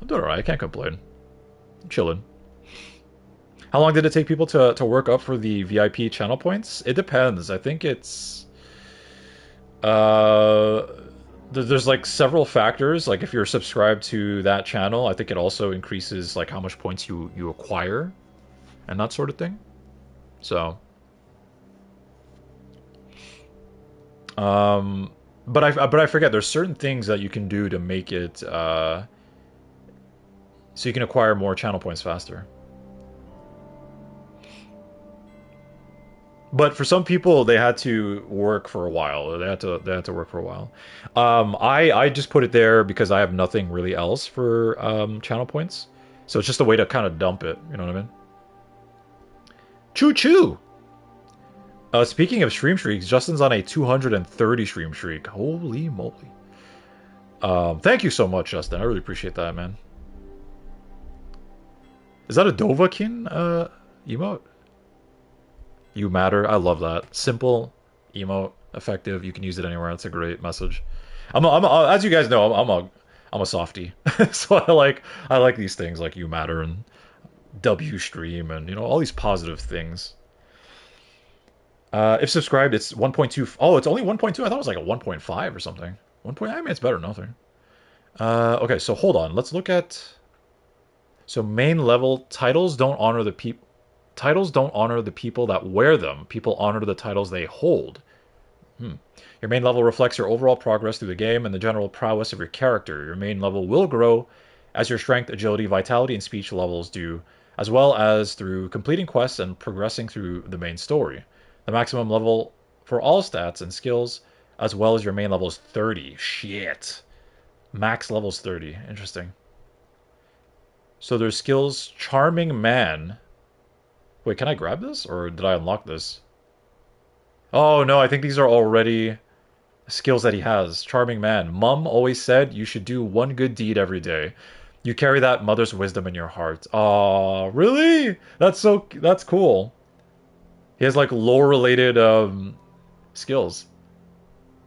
Speaker 1: I'm doing alright. I can't complain. I'm chilling. How long did it take people to work up for the VIP channel points? It depends. I think it's... there's like several factors. Like if you're subscribed to that channel, I think it also increases like how much points you acquire and that sort of thing. So... but I forget, there's certain things that you can do to make it, so you can acquire more channel points faster. But for some people, they had to work for a while. They had to work for a while. I just put it there because I have nothing really else for channel points. So it's just a way to kind of dump it. You know what I mean? Choo choo. Speaking of stream streaks, Justin's on a 230 stream streak. Holy moly! Thank you so much, Justin. I really appreciate that, man. Is that a Dovahkiin emote? You matter. I love that. Simple emote, effective. You can use it anywhere. That's a great message. As you guys know, I'm a softie, so I like these things like you matter and W stream and all these positive things. If subscribed, it's 1.2. Oh, it's only 1.2. I thought it was like a 1.5 or something. 1. I mean, it's better than nothing. Okay, so hold on. Let's look at. So main level titles don't honor the people. Titles don't honor the people that wear them. People honor the titles they hold. Your main level reflects your overall progress through the game and the general prowess of your character. Your main level will grow as your strength, agility, vitality, and speech levels do, as well as through completing quests and progressing through the main story. The maximum level for all stats and skills, as well as your main level, is 30. Shit. Max level's 30. Interesting. So there's skills. Charming Man. Wait, can I grab this? Or did I unlock this? Oh, no, I think these are already skills that he has. Charming Man. Mum always said you should do one good deed every day. You carry that mother's wisdom in your heart. Oh, really? That's cool. He has like lore-related skills.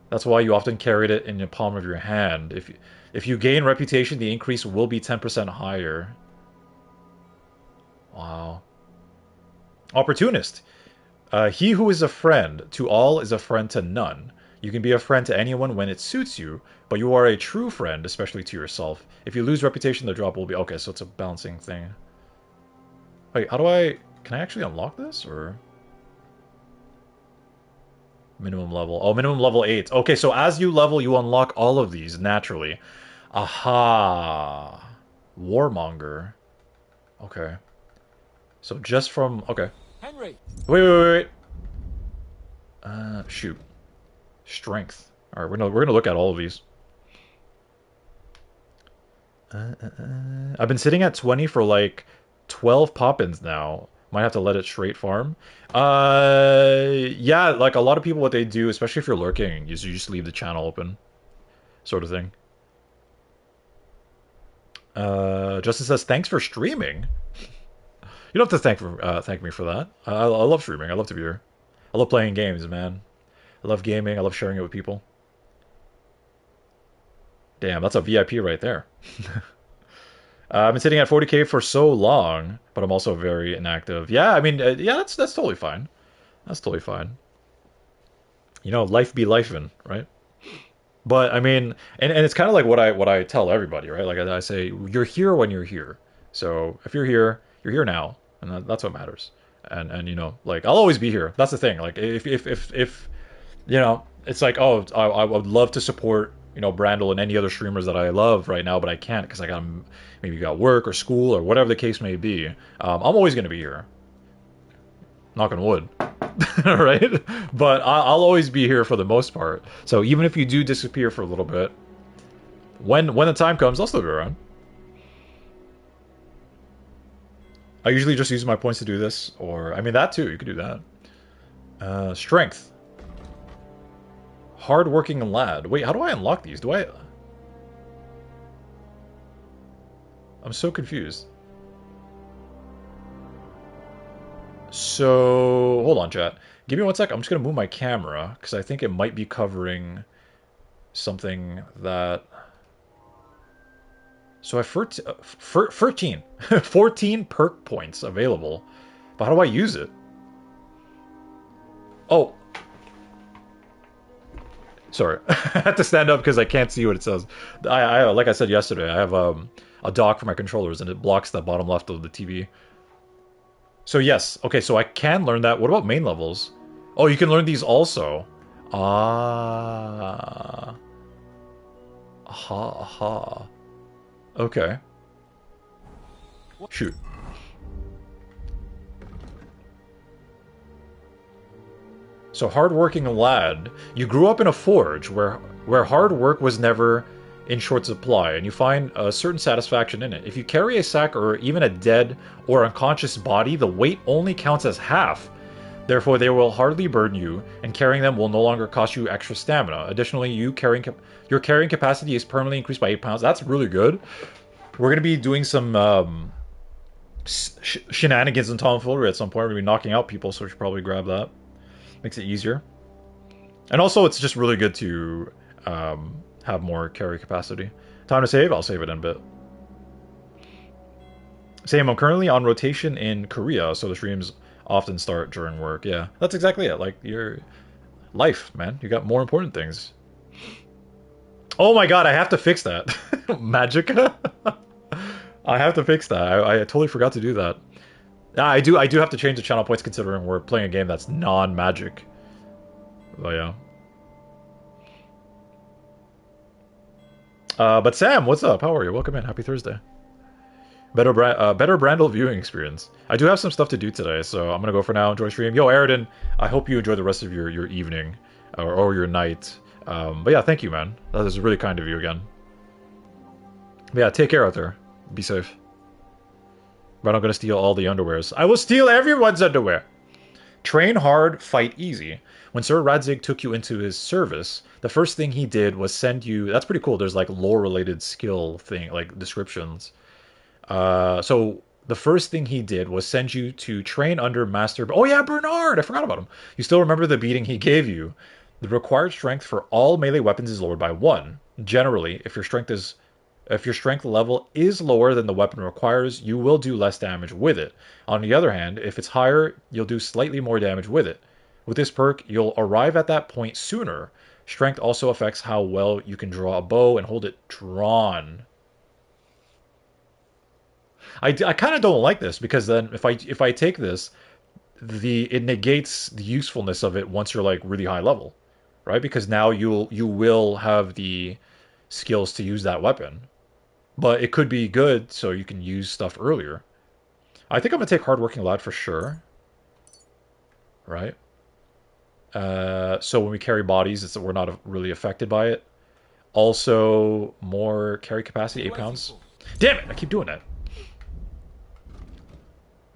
Speaker 1: That's why you often carried it in the palm of your hand. If you gain reputation, the increase will be 10% higher. Wow. Opportunist. He who is a friend to all is a friend to none. You can be a friend to anyone when it suits you, but you are a true friend, especially to yourself. If you lose reputation, the drop will be... Okay, so it's a balancing thing. Wait, how do I... Can I actually unlock this, or... Minimum level. Oh, minimum level 8. Okay, so as you level, you unlock all of these naturally. Aha. Warmonger. Okay. So just from... Okay.
Speaker 4: Henry!
Speaker 1: Wait. Shoot. Strength. Alright, we're gonna look at all of these. I've been sitting at 20 for like 12 pop-ins now. Might have to let it straight farm. Yeah, like a lot of people, what they do, especially if you're lurking, is you just leave the channel open, sort of thing. Justin says, thanks for streaming. You don't have to thank me for that. I love streaming. I love to be here. I love playing games, man. I love gaming. I love sharing it with people. Damn, that's a VIP right there. I've been sitting at 40k for so long, but I'm also very inactive. Yeah, I mean, yeah, that's totally fine. That's totally fine. Life be lifing, right? But I mean, and it's kind of like what I tell everybody, right? Like I say, you're here when you're here. So if you're here now, and that's what matters. And like I'll always be here. That's the thing. Like if it's like, oh, I would love to support Brandel and any other streamers that I love right now, but I can't because I maybe got work or school or whatever the case may be. I'm always going to be here. Knock on wood. Right? But I'll always be here for the most part. So even if you do disappear for a little bit, when the time comes, I'll still be around. I usually just use my points to do this, or I mean that too. You could do that. Strength. Hardworking lad. Wait, how do I unlock these? I'm so confused. So, hold on, chat. Give me 1 sec. I'm just going to move my camera, because I think it might be covering something that... So I have 14 perk points available. But how do I use it? Oh. Sorry. I had to stand up because I can't see what it says. I like I said yesterday, I have a dock for my controllers, and it blocks the bottom left of the TV. So yes. Okay, so I can learn that. What about main levels? Oh, you can learn these also. Ah. Aha. Okay. Shoot. So hardworking lad. You grew up in a forge where hard work was never in short supply, and you find a certain satisfaction in it. If you carry a sack or even a dead or unconscious body, the weight only counts as half. Therefore, they will hardly burden you, and carrying them will no longer cost you extra stamina. Additionally, your carrying capacity is permanently increased by 8 pounds. That's really good. We're going to be doing some shenanigans in tomfoolery at some point. We're going to be knocking out people, so we should probably grab that. Makes it easier. And also, it's just really good to have more carry capacity. Time to save? I'll save it in a bit. Same, I'm currently on rotation in Korea, so the streams often start during work. Yeah, that's exactly it. Like, your life, man. You got more important things. Oh my god, I have to fix that. Magica? I have to fix that. I totally forgot to do that. I do have to change the channel points considering we're playing a game that's non-magic. Oh yeah. But Sam, what's up? How are you? Welcome in. Happy Thursday. Better Brandle viewing experience. I do have some stuff to do today, so I'm gonna go for now. Enjoy stream. Yo, Aridin, I hope you enjoy the rest of your evening or your night. But yeah, thank you, man. That is really kind of you again. But yeah, take care out there. Be safe. But I'm gonna steal all the underwears. I will steal everyone's underwear. Train hard, fight easy. When Sir Radzig took you into his service, the first thing he did was send you... That's pretty cool. There's like lore-related skill thing, like descriptions. So the first thing he did was send you to train under Master... Oh yeah, Bernard! I forgot about him. You still remember the beating he gave you. The required strength for all melee weapons is lowered by 1. Generally, if your strength level is lower than the weapon requires, you will do less damage with it. On the other hand, if it's higher, you'll do slightly more damage with it. With this perk, you'll arrive at that point sooner. Strength also affects how well you can draw a bow and hold it drawn. I kind of don't like this, because then if I take this, it negates the usefulness of it once you're like really high level, right? Because now you will have the skills to use that weapon. But it could be good, so you can use stuff earlier. I think I'm going to take Hardworking Lad for sure. Right? So when we carry bodies, we're not really affected by it. Also, more carry capacity, 8 pounds. Damn it! I keep doing that.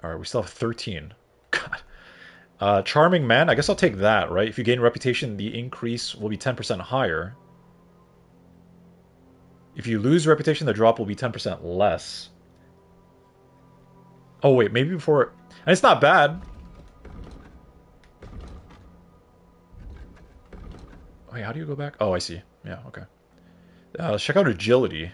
Speaker 1: Alright, we still have 13. God. Charming Man, I guess I'll take that, right? If you gain reputation, the increase will be 10% higher. If you lose reputation, the drop will be 10% less. Oh, wait, maybe before... And it's not bad. Wait, how do you go back? Oh, I see. Yeah, okay. Let's check out Agility.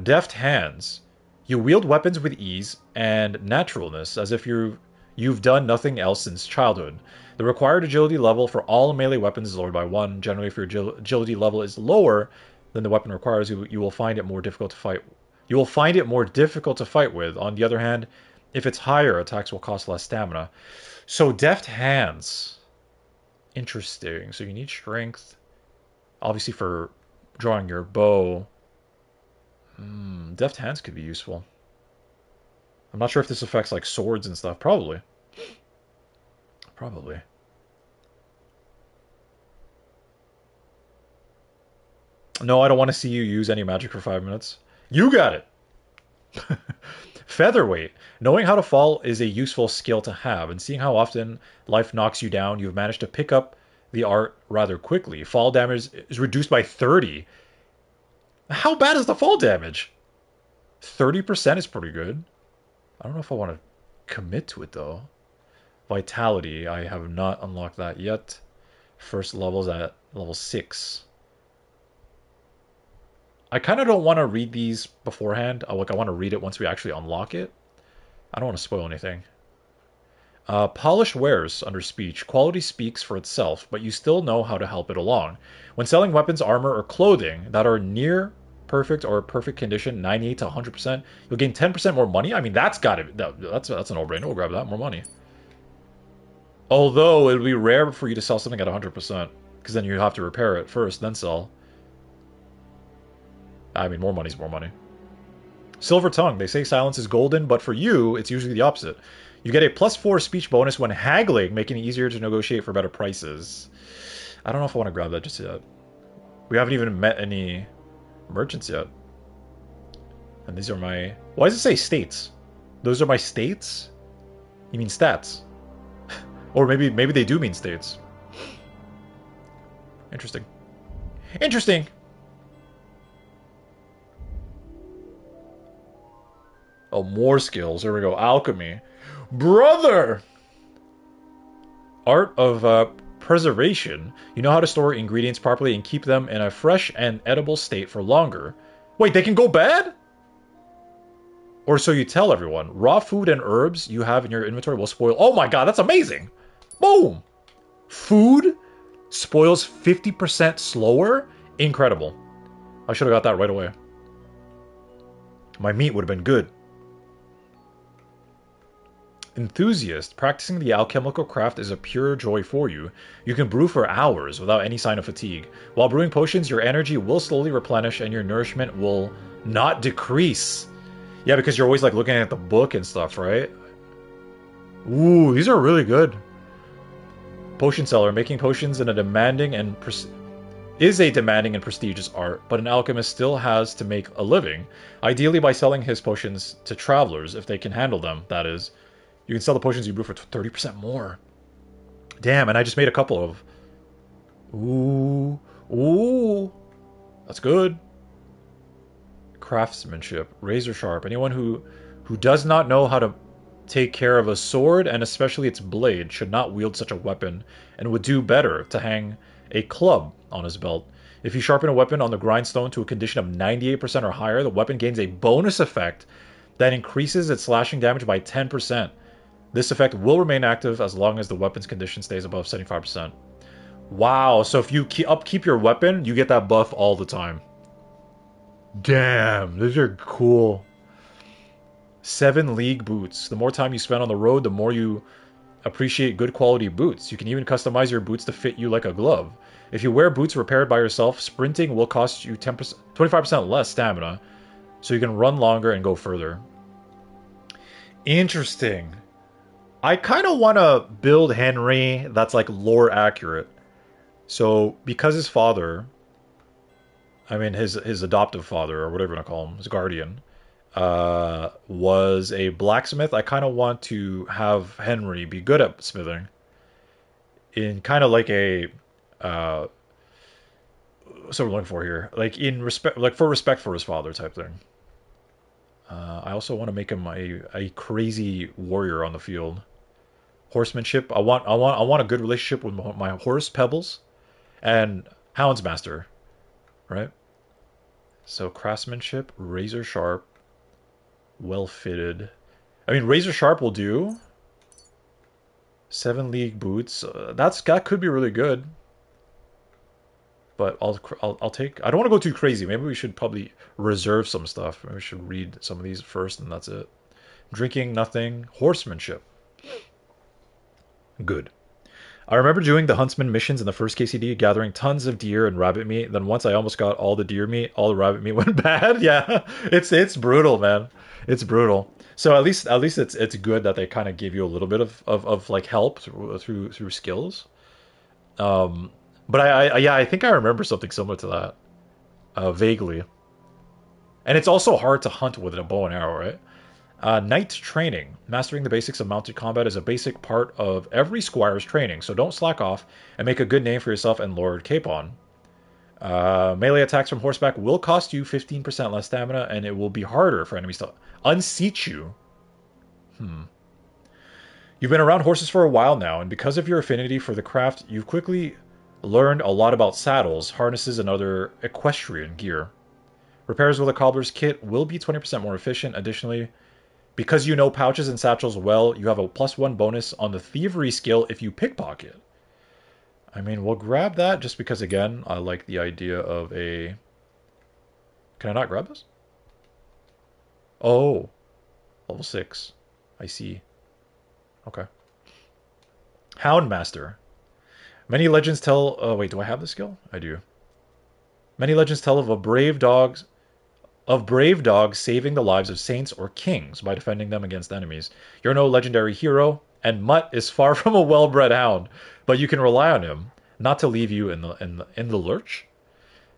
Speaker 1: Deft Hands. You wield weapons with ease and naturalness, as if you've done nothing else since childhood. The required agility level for all melee weapons is lowered by 1. Generally, if your agility level is lower than the weapon requires, you will find it more difficult to fight. You will find it more difficult to fight with. On the other hand, if it's higher, attacks will cost less stamina. So Deft Hands. Interesting. So you need strength, obviously, for drawing your bow. Deft Hands could be useful. I'm not sure if this affects like swords and stuff. Probably. Probably. No, I don't want to see you use any magic for 5 minutes. You got it! Featherweight. Knowing how to fall is a useful skill to have, and seeing how often life knocks you down, you've managed to pick up the art rather quickly. Fall damage is reduced by 30. How bad is the fall damage? 30% is pretty good. I don't know if I want to commit to it, though. Vitality. I have not unlocked that yet. First level's at level 6. I kind of don't want to read these beforehand. I want to read it once we actually unlock it. I don't want to spoil anything. Polished wares under speech. Quality speaks for itself, but you still know how to help it along. When selling weapons, armor, or clothing that are near perfect or perfect condition, 98 to 100%, you'll gain 10% more money. I mean, that's a no-brainer. We'll grab that. More money. Although, it would be rare for you to sell something at 100%, because then you have to repair it first, then sell. I mean, more money's more money. Silver Tongue. They say silence is golden, but for you, it's usually the opposite. You get a +4 speech bonus when haggling, making it easier to negotiate for better prices. I don't know if I want to grab that just yet. We haven't even met any merchants yet. And these are my... Why does it say states? Those are my states? You mean stats? Or maybe they do mean states. Interesting. Interesting! Oh, more skills. There we go. Alchemy. Brother! Art of preservation. You know how to store ingredients properly and keep them in a fresh and edible state for longer. Wait, they can go bad? Or so you tell everyone. Raw food and herbs you have in your inventory will spoil. Oh my god, that's amazing! Boom! Food spoils 50% slower? Incredible. I should have got that right away. My meat would have been good. Enthusiast. Practicing the alchemical craft is a pure joy for you. You can brew for hours without any sign of fatigue. While brewing potions, your energy will slowly replenish and your nourishment will not decrease. Yeah, because you're always like looking at the book and stuff, right? Ooh, these are really good. Potion seller. Making potions is a demanding and prestigious art, but an alchemist still has to make a living. Ideally by selling his potions to travelers, if they can handle them, that is. You can sell the potions you brew for 30% more. Damn, and I just made a couple of... Ooh. That's good. Craftsmanship. Razor sharp. Anyone who does not know how to take care of a sword, and especially its blade, should not wield such a weapon, and would do better to hang a club on his belt. If you sharpen a weapon on the grindstone to a condition of 98% or higher, the weapon gains a bonus effect that increases its slashing damage by 10%. This effect will remain active as long as the weapon's condition stays above 75%. Wow, so if you upkeep your weapon, you get that buff all the time. Damn, these are cool. 7 league boots. The more time you spend on the road, the more you appreciate good quality boots. You can even customize your boots to fit you like a glove. If you wear boots repaired by yourself, sprinting will cost you 25% less stamina, so you can run longer and go further. Interesting. I kind of want to build Henry that's like lore accurate. So, because his father, I mean his adoptive father, or whatever you want to call him, his guardian, was a blacksmith, I kind of want to have Henry be good at smithing. In kind of like a, what's what we're looking for here? Like in respect, like for respect for his father type thing. I also want to make him a crazy warrior on the field. Horsemanship. I want a good relationship with my horse Pebbles, and Houndsmaster, right? So craftsmanship, razor sharp, well fitted. I mean, razor sharp will do. 7 league boots. That could be really good. But I'll take. I don't want to go too crazy. Maybe we should probably reserve some stuff. Maybe we should read some of these first, and that's it. Drinking nothing. Horsemanship. Good. I remember doing the huntsman missions in the first KCD, gathering tons of deer and rabbit meat. Then once I almost got all the deer meat, all the rabbit meat went bad. Yeah, it's brutal, man. It's brutal. So at least it's good that they kind of give you a little bit of like help through skills. But I think I remember something similar to that, vaguely. And it's also hard to hunt with a bow and arrow, right? Knight training. Mastering the basics of mounted combat is a basic part of every squire's training, so don't slack off and make a good name for yourself and Lord Capon. Melee attacks from horseback will cost you 15% less stamina, and it will be harder for enemies to unseat you. You've been around horses for a while now, and because of your affinity for the craft, you've quickly learned a lot about saddles, harnesses, and other equestrian gear. Repairs with a cobbler's kit will be 20% more efficient. Additionally, because you know pouches and satchels well, you have a +1 bonus on the thievery skill if you pickpocket. I mean, we'll grab that just because, again, I like the idea of a... Can I not grab this? Oh. Level 6. I see. Okay. Houndmaster. Many legends tell... Oh, wait, do I have this skill? I do. Many legends tell of brave dogs saving the lives of saints or kings by defending them against enemies. You're no legendary hero, and Mutt is far from a well-bred hound, but you can rely on him not to leave you in the lurch.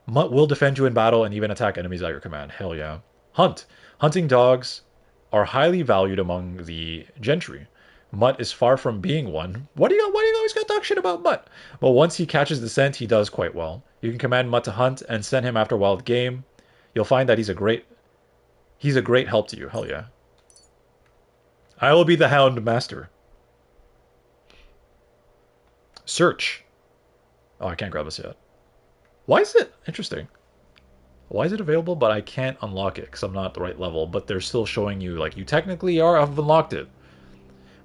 Speaker 1: Mutt will defend you in battle and even attack enemies at your command. Hell yeah. Hunt. Hunting dogs are highly valued among the gentry. Mutt is far from being one. Why do you always got to talk shit about Mutt? But once he catches the scent, he does quite well. You can command Mutt to hunt and send him after wild game. You'll find that he's a great help to you. Hell yeah. I will be the Hound Master. Search. Oh, I can't grab this yet. Why is it interesting? Why is it available, but I can't unlock it because I'm not at the right level, but they're still showing you, like, you technically have unlocked it.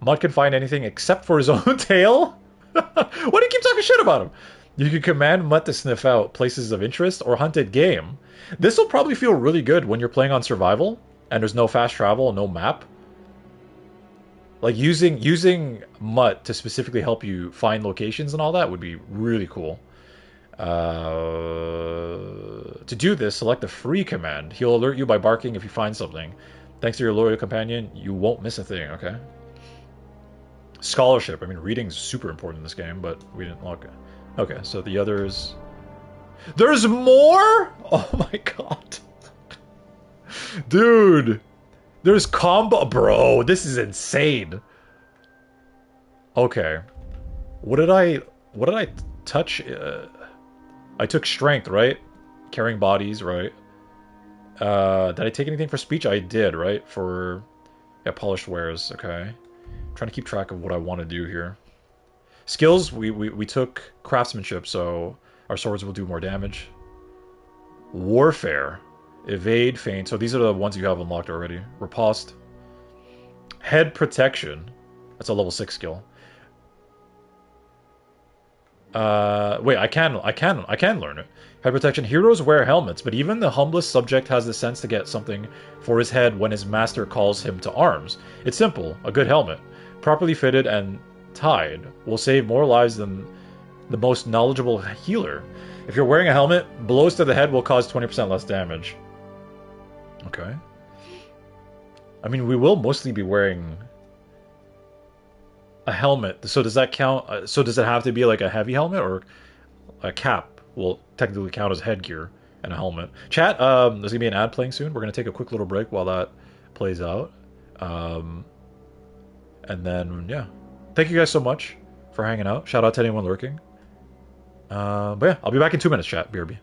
Speaker 1: Mutt can find anything except for his own tail? Why do you keep talking shit about him? You can command Mutt to sniff out places of interest or hunted game. This will probably feel really good when you're playing on survival and there's no fast travel, no map. Like using Mutt to specifically help you find locations and all that would be really cool. To do this, select the free command. He'll alert you by barking if you find something. Thanks to your loyal companion, you won't miss a thing, okay? Scholarship. I mean, reading's super important in this game, but we didn't look. Okay, so the others... There's more?! Oh my god. Dude! There's combo... Bro, this is insane. Okay. What did I touch? I took strength, right? Carrying bodies, right? Did I take anything for speech? I did, right? For polished wares, okay. I'm trying to keep track of what I want to do here. Skills, we took craftsmanship, so our swords will do more damage. Warfare. Evade, feint. So these are the ones you have unlocked already. Riposte. Head protection. That's a level 6 skill. Wait, I can learn it. Head protection. Heroes wear helmets, but even the humblest subject has the sense to get something for his head when his master calls him to arms. It's simple. A good helmet, properly fitted and tied, will save more lives than the most knowledgeable healer. If you're wearing a helmet, blows to the head will cause 20% less damage. Okay. I mean, we will mostly be wearing a helmet. So does that count? So does it have to be like a heavy helmet, or a cap will technically count as headgear and a helmet? Chat, there's gonna be an ad playing soon. We're gonna take a quick little break while that plays out. And then, yeah. Thank you guys so much for hanging out. Shout out to anyone lurking. But yeah, I'll be back in 2 minutes, chat. BRB.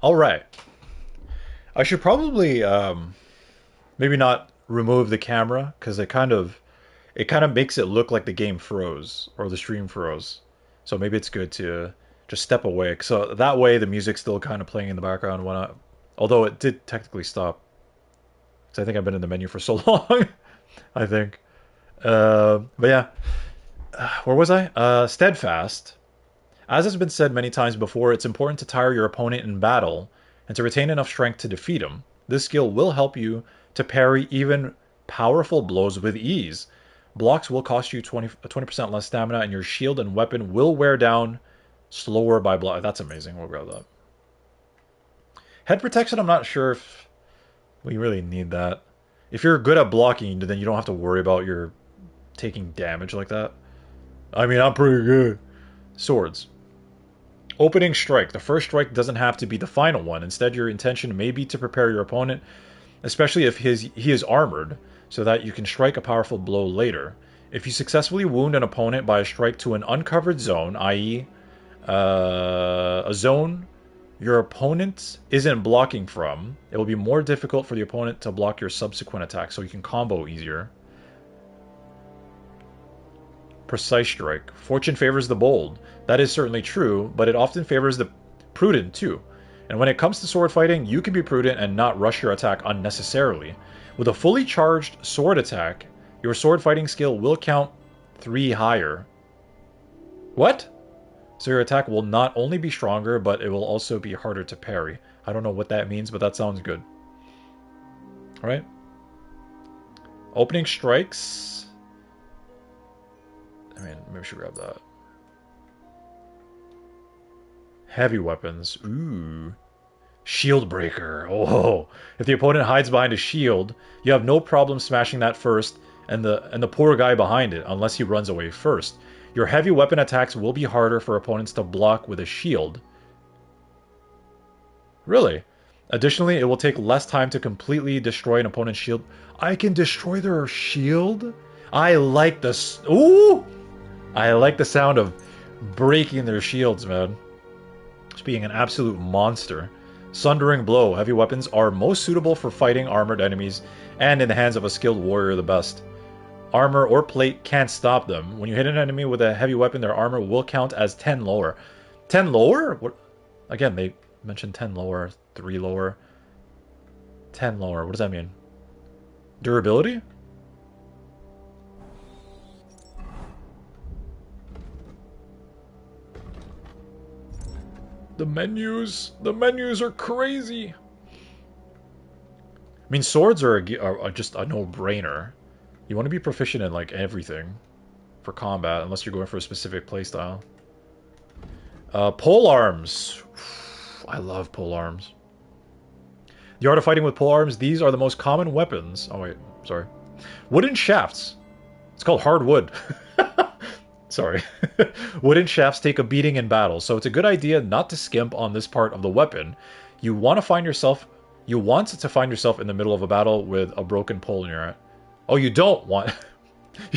Speaker 1: All right. I should probably maybe not remove the camera because it kind of makes it look like the game froze or the stream froze. So maybe it's good to just step away. So that way the music's still kind of playing in the background when although it did technically stop. Because I think I've been in the menu for so long. I think. But yeah, where was I? Steadfast. As has been said many times before, it's important to tire your opponent in battle and to retain enough strength to defeat him. This skill will help you to parry even powerful blows with ease. Blocks will cost you 20% less stamina, and your shield and weapon will wear down slower by block. That's amazing. We'll grab that. Head protection, I'm not sure if we really need that. If you're good at blocking, then you don't have to worry about your taking damage like that. I mean, I'm pretty good. Swords. Opening strike. The first strike doesn't have to be the final one. Instead, your intention may be to prepare your opponent, especially if he is armored, so that you can strike a powerful blow later. If you successfully wound an opponent by a strike to an uncovered zone, i.e., a zone your opponent isn't blocking from, it will be more difficult for the opponent to block your subsequent attack, so you can combo easier. Precise strike. Fortune favors the bold. That is certainly true, but it often favors the prudent too. And when it comes to sword fighting, you can be prudent and not rush your attack unnecessarily. With a fully charged sword attack, your sword fighting skill will count 3 higher. What? So your attack will not only be stronger, but it will also be harder to parry. I don't know what that means, but that sounds good. Alright. Opening strikes. I mean, maybe we should grab that. Heavy weapons. Ooh. Shield breaker. Oh. If the opponent hides behind a shield, you have no problem smashing that first and the poor guy behind it, unless he runs away first. Your heavy weapon attacks will be harder for opponents to block with a shield. Really? Additionally, it will take less time to completely destroy an opponent's shield. I can destroy their shield? I like this. Ooh! I like the sound of breaking their shields, man. Just being an absolute monster. Sundering Blow. Heavy weapons are most suitable for fighting armored enemies, and in the hands of a skilled warrior the best. Armor or plate can't stop them. When you hit an enemy with a heavy weapon, their armor will count as 10 lower. 10 lower? What? Again, they mentioned 10 lower, 3 lower. 10 lower. What does that mean? Durability? The menus are crazy. I mean, swords are just a no-brainer. You want to be proficient in like everything for combat, unless you're going for a specific playstyle. Pole arms. I love pole arms. The art of fighting with pole arms. These are the most common weapons. Oh wait, sorry. Wooden shafts. It's called hardwood. Sorry. Wooden shafts take a beating in battle, so it's a good idea not to skimp on this part of the weapon. You want to find yourself in the middle of a battle with a broken pole in your hand. Oh, you don't want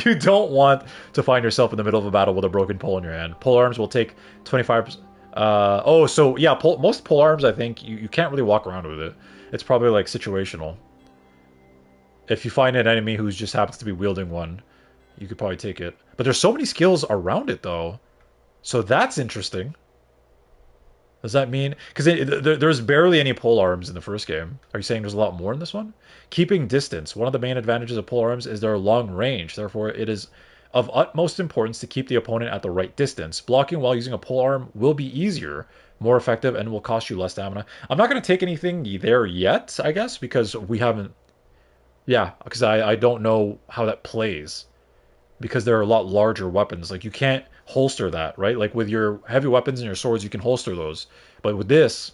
Speaker 1: you don't want to find yourself in the middle of a battle with a broken pole in your hand. Pole arms will take 25%. Oh, so yeah, most pole arms, I think you can't really walk around with it. It's probably like situational. If you find an enemy who just happens to be wielding one, you could probably take it. But there's so many skills around it, though. So that's interesting. Does that mean... Because there's barely any pole arms in the first game. Are you saying there's a lot more in this one? Keeping distance. One of the main advantages of pole arms is their long range. Therefore, it is of utmost importance to keep the opponent at the right distance. Blocking while using a pole arm will be easier, more effective, and will cost you less stamina. I'm not going to take anything there yet, I guess, because we haven't... Yeah, because I don't know how that plays. Because there are a lot larger weapons. Like, you can't holster that, right? Like, with your heavy weapons and your swords, you can holster those. But with this,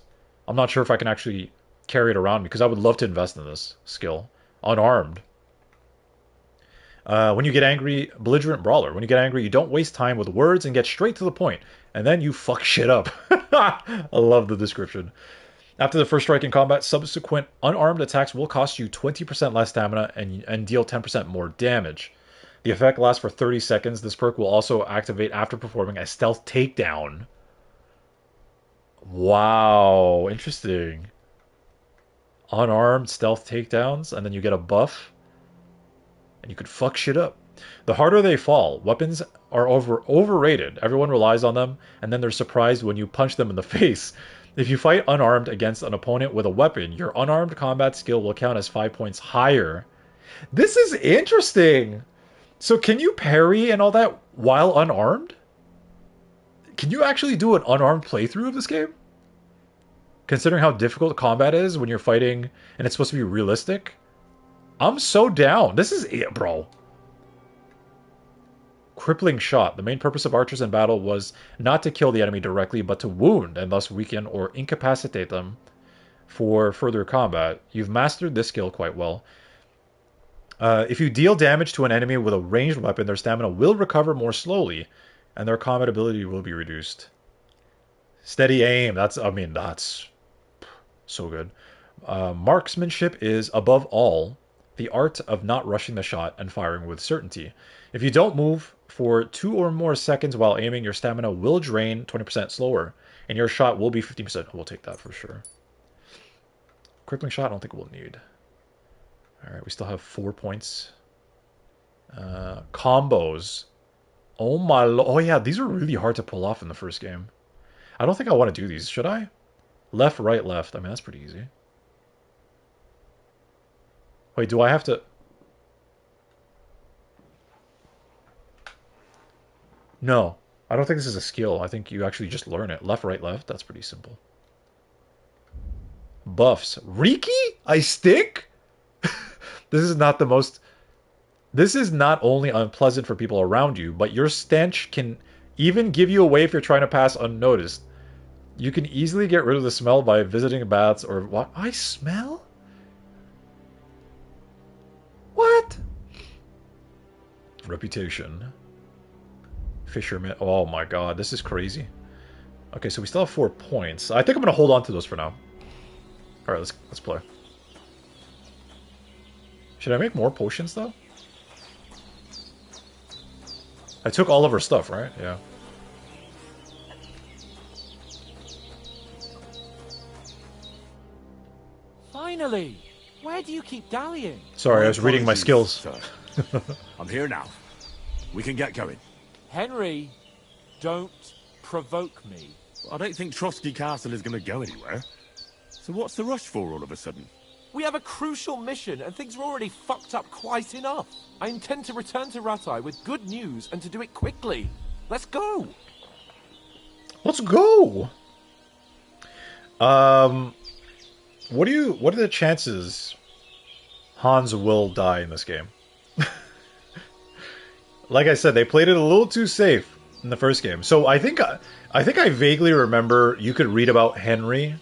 Speaker 1: I'm not sure if I can actually carry it around, because I would love to invest in this skill. Unarmed. When you get angry, belligerent brawler. When you get angry, you don't waste time with words and get straight to the point. And then you fuck shit up. I love the description. After the first strike in combat, subsequent unarmed attacks will cost you 20% less stamina and deal 10% more damage. The effect lasts for 30 seconds. This perk will also activate after performing a stealth takedown. Wow, interesting. Unarmed stealth takedowns, and then you get a buff, and you could fuck shit up. The harder they fall, weapons are overrated. Everyone relies on them, and then they're surprised when you punch them in the face. If you fight unarmed against an opponent with a weapon, your unarmed combat skill will count as 5 points higher. This is interesting. So can you parry and all that while unarmed? Can you actually do an unarmed playthrough of this game? Considering how difficult combat is when you're fighting and it's supposed to be realistic? I'm so down. This is it, bro. Crippling shot. The main purpose of archers in battle was not to kill the enemy directly, but to wound and thus weaken or incapacitate them for further combat. You've mastered this skill quite well. If you deal damage to an enemy with a ranged weapon, their stamina will recover more slowly, and their combat ability will be reduced. Steady aim. That's so good. Marksmanship is, above all, the art of not rushing the shot and firing with certainty. If you don't move for 2 or more seconds while aiming, your stamina will drain 20% slower, and your shot will be 50%. We'll take that for sure. Crippling shot, I don't think we'll need. Alright, we still have 4 points. Combos. Oh my oh yeah, these are really hard to pull off in the first game. I don't think I want to do these, should I? Left, right, left. I mean, that's pretty easy. Wait, do I have to... No, I don't think this is a skill. I think you actually just learn it. Left, right, left. That's pretty simple. Buffs. Riki? I stink? This is not the most... This is not only unpleasant for people around you, but your stench can even give you away if you're trying to pass unnoticed. You can easily get rid of the smell by visiting baths or... What? I smell? What? Reputation. Fisherman. Oh my god, this is crazy. Okay, so we still have 4 points. I think I'm going to hold on to those for now. Alright, let's play. Should I make more potions, though? I took all of her stuff, right? Yeah.
Speaker 4: Finally! Where do you keep dallying?
Speaker 1: Sorry, I was reading my skills.
Speaker 2: Sir. I'm here now. We can get going.
Speaker 4: Henry, don't provoke me.
Speaker 2: I don't think Trotsky Castle is going to go anywhere. So what's the rush for all of a sudden?
Speaker 4: We have a crucial mission, and things are already fucked up quite enough. I intend to return to Rattay with good news, and to do it quickly. Let's go!
Speaker 1: Let's go! What are the chances Hans will die in this game? Like I said, they played it a little too safe in the first game. So I think I vaguely remember you could read about Henry,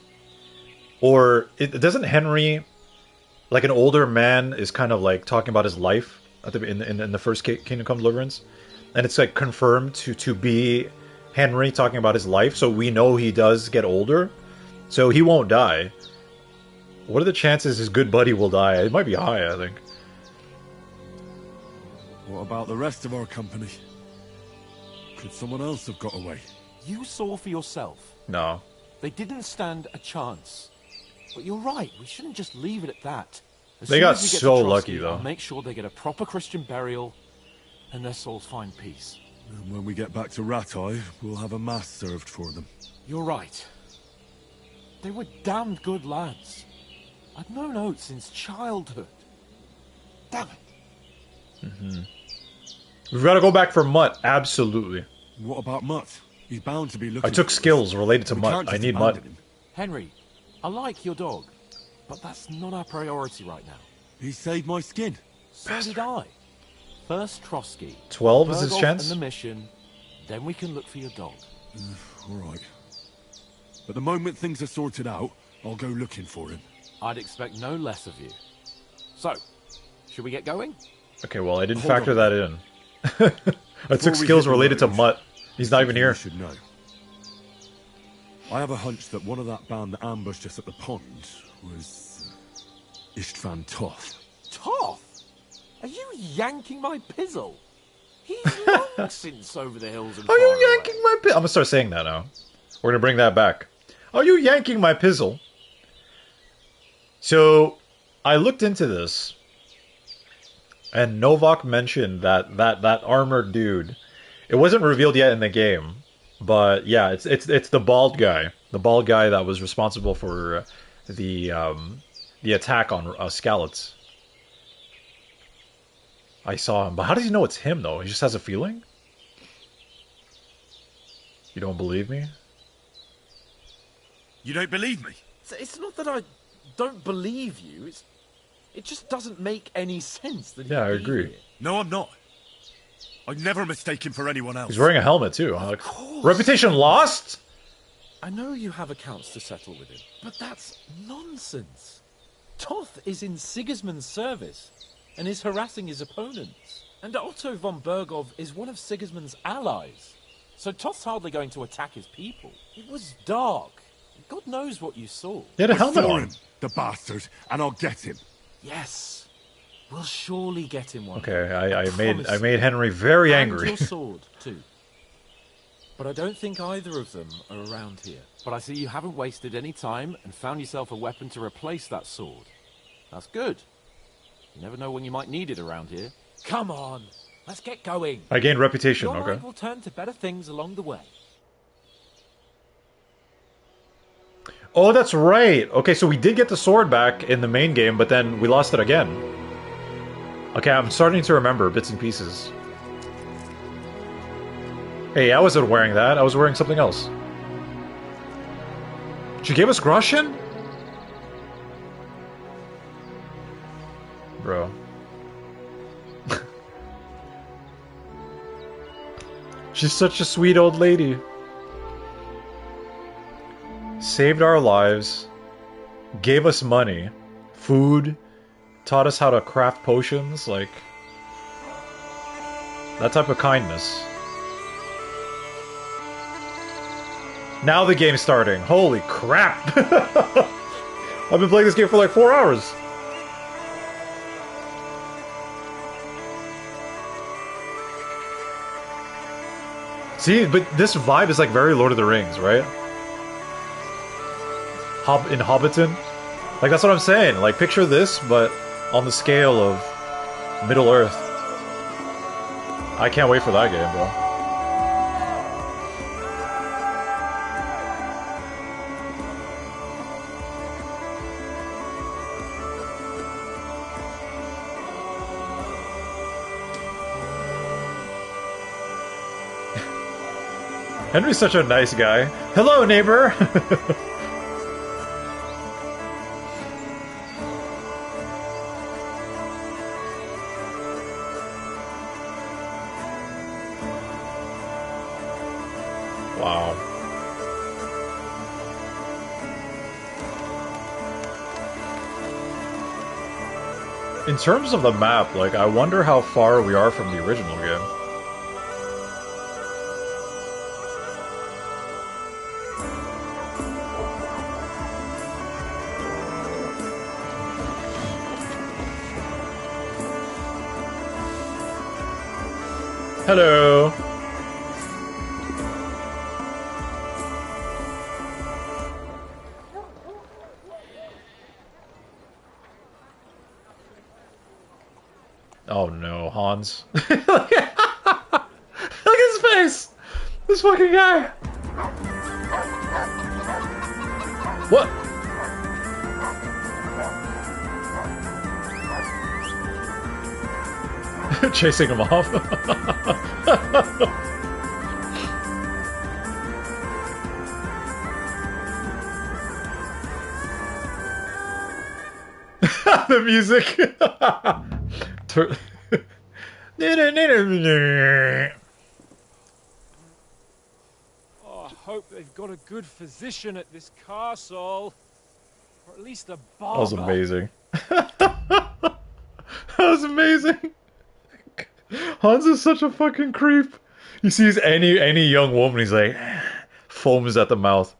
Speaker 1: or doesn't Henry, like an older man, is kind of like talking about his life at in the first Kingdom Come Deliverance, and it's like confirmed to be Henry talking about his life. So we know he does get older, so he won't die. What are the chances his good buddy will die? It might be high, I think.
Speaker 2: What about the rest of our company? Could someone else have got away?
Speaker 4: You saw for yourself.
Speaker 1: No.
Speaker 4: They didn't stand a chance. But you're right, we shouldn't just leave it at that.
Speaker 1: They got so lucky, though.
Speaker 4: I'll make sure they get a proper Christian burial, and their souls find peace.
Speaker 2: And when we get back to Rattay, we'll have a mass served for them.
Speaker 4: You're right. They were damned good lads. I've known Oates since childhood. Damn it.
Speaker 1: Mm-hmm. We've got to go back for Mutt, absolutely.
Speaker 2: What about Mutt? He's bound to be looking.
Speaker 1: I took skills related to Mutt. I need Mutt.
Speaker 4: Henry, I like your dog, but that's not our priority right now.
Speaker 2: He saved my skin.
Speaker 4: So did I. First Trotsky.
Speaker 1: 12 is his chance?
Speaker 4: And the mission, then we can look for your dog.
Speaker 2: All right. But the moment things are sorted out, I'll go looking for him.
Speaker 4: I'd expect no less of you. So, should we get going?
Speaker 1: Okay, well, I didn't factor that in. I took skills related to Mutt. He's not even here.
Speaker 2: You should know. I have a hunch that one of that band that ambushed us at the pond was Istvan Toth.
Speaker 4: Toth? Are you yanking my pizzle? He's long since over the hills and
Speaker 1: Are you yanking my pizzle? I'm gonna start saying that now. We're gonna bring that back. Are you yanking my pizzle? So, I looked into this, and Novak mentioned that armored dude. It wasn't revealed yet in the game, but yeah, it's the bald guy that was responsible for the attack on Skalitz. I saw him, but how does he know it's him though? He just has a feeling. You don't believe me?
Speaker 2: You don't believe me?
Speaker 4: It's not that I don't believe you. It just doesn't make any sense that
Speaker 1: Yeah, I
Speaker 4: he'd be
Speaker 1: agree.
Speaker 4: here.
Speaker 2: No, I'm not. I'd never mistake him for anyone else.
Speaker 1: He's wearing a helmet too.
Speaker 4: Of course.
Speaker 1: Reputation lost?
Speaker 4: I know you have accounts to settle with him, but that's nonsense. Toth is in Sigismund's service and is harassing his opponents. And Otto von Bergov is one of Sigismund's allies. So Toth's hardly going to attack his people. It was dark. God knows what you saw.
Speaker 1: He had a
Speaker 2: I
Speaker 1: helmet
Speaker 2: saw
Speaker 1: on.
Speaker 2: him, the bastard, and I'll get him.
Speaker 4: Yes. We'll surely get him one.
Speaker 1: Okay, I
Speaker 4: promise
Speaker 1: made Henry very
Speaker 4: And
Speaker 1: angry.
Speaker 4: your sword, too. But I don't think either of them are around here. But I see you haven't wasted any time and found yourself a weapon to replace that sword. That's good. You never know when you might need it around here. Come on, let's get going.
Speaker 1: I gained reputation,
Speaker 4: Your
Speaker 1: okay.
Speaker 4: mind will turn to better things along the way.
Speaker 1: Oh, that's right. Okay, so we did get the sword back in the main game, but then we lost it again. Okay, I'm starting to remember bits and pieces. Hey, I wasn't wearing that. I was wearing something else. She gave us Groshin? Bro. She's such a sweet old lady. Saved our lives, gave us money, food, taught us how to craft potions, like that type of kindness. Now the game's starting. Holy crap! I've been playing this game for like 4 hours. See, but this vibe is like very Lord of the Rings, right? In Hobbiton. Like, that's what I'm saying. Like, picture this, but on the scale of Middle Earth. I can't wait for that game, bro. Henry's such a nice guy. Hello, neighbor! Wow. In terms of the map, like, I wonder how far we are from the original game. Hello. Oh no, Hans. Look at his face! This fucking guy! What? Chasing him off? The music!
Speaker 4: Oh, I hope they've got a good physician at this castle. Or at least a barber.
Speaker 1: That was amazing. That was amazing. Hans is such a fucking creep. He sees any young woman, he's like, foams at the mouth.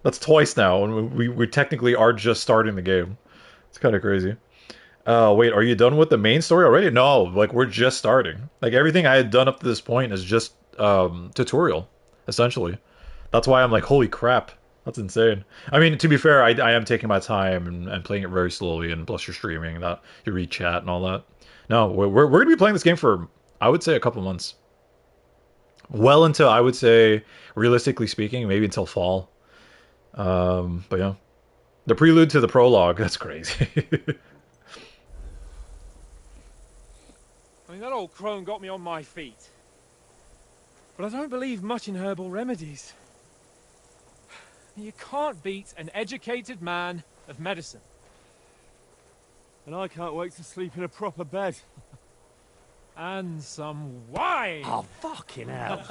Speaker 1: That's twice now, and we technically are just starting the game. It's kind of crazy. Wait, are you done with the main story already? No, like, we're just starting. Like, everything I had done up to this point is just tutorial, essentially. That's why I'm like, holy crap. That's insane. I mean, to be fair, I am taking my time and playing it very slowly, and plus you're streaming that, you read chat and all that. No, we're going to be playing this game for, I would say, a couple months. Well until, I would say, realistically speaking, maybe until fall. But yeah. The prelude to the prologue, that's crazy.
Speaker 6: I mean, that old crone got me on my feet. But I don't believe much in herbal remedies. You can't beat an educated man of medicine.
Speaker 2: And I can't wait to sleep in a proper bed.
Speaker 6: And some wine!
Speaker 2: Oh, fucking hell.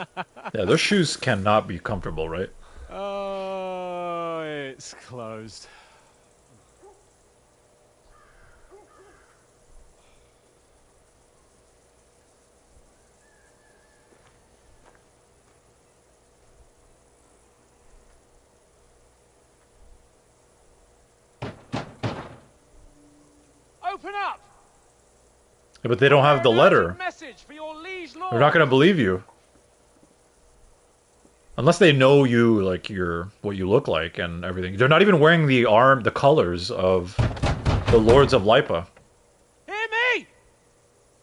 Speaker 1: Yeah, those shoes cannot be comfortable, right?
Speaker 6: Oh, it's closed. Open up!
Speaker 1: Yeah, but they don't have the letter.
Speaker 6: Message for your liege lord.
Speaker 1: They're not going to believe you. Unless they know you, like, what you look like and everything. They're not even wearing the colors of the Lords of Lipa.
Speaker 6: Hear me!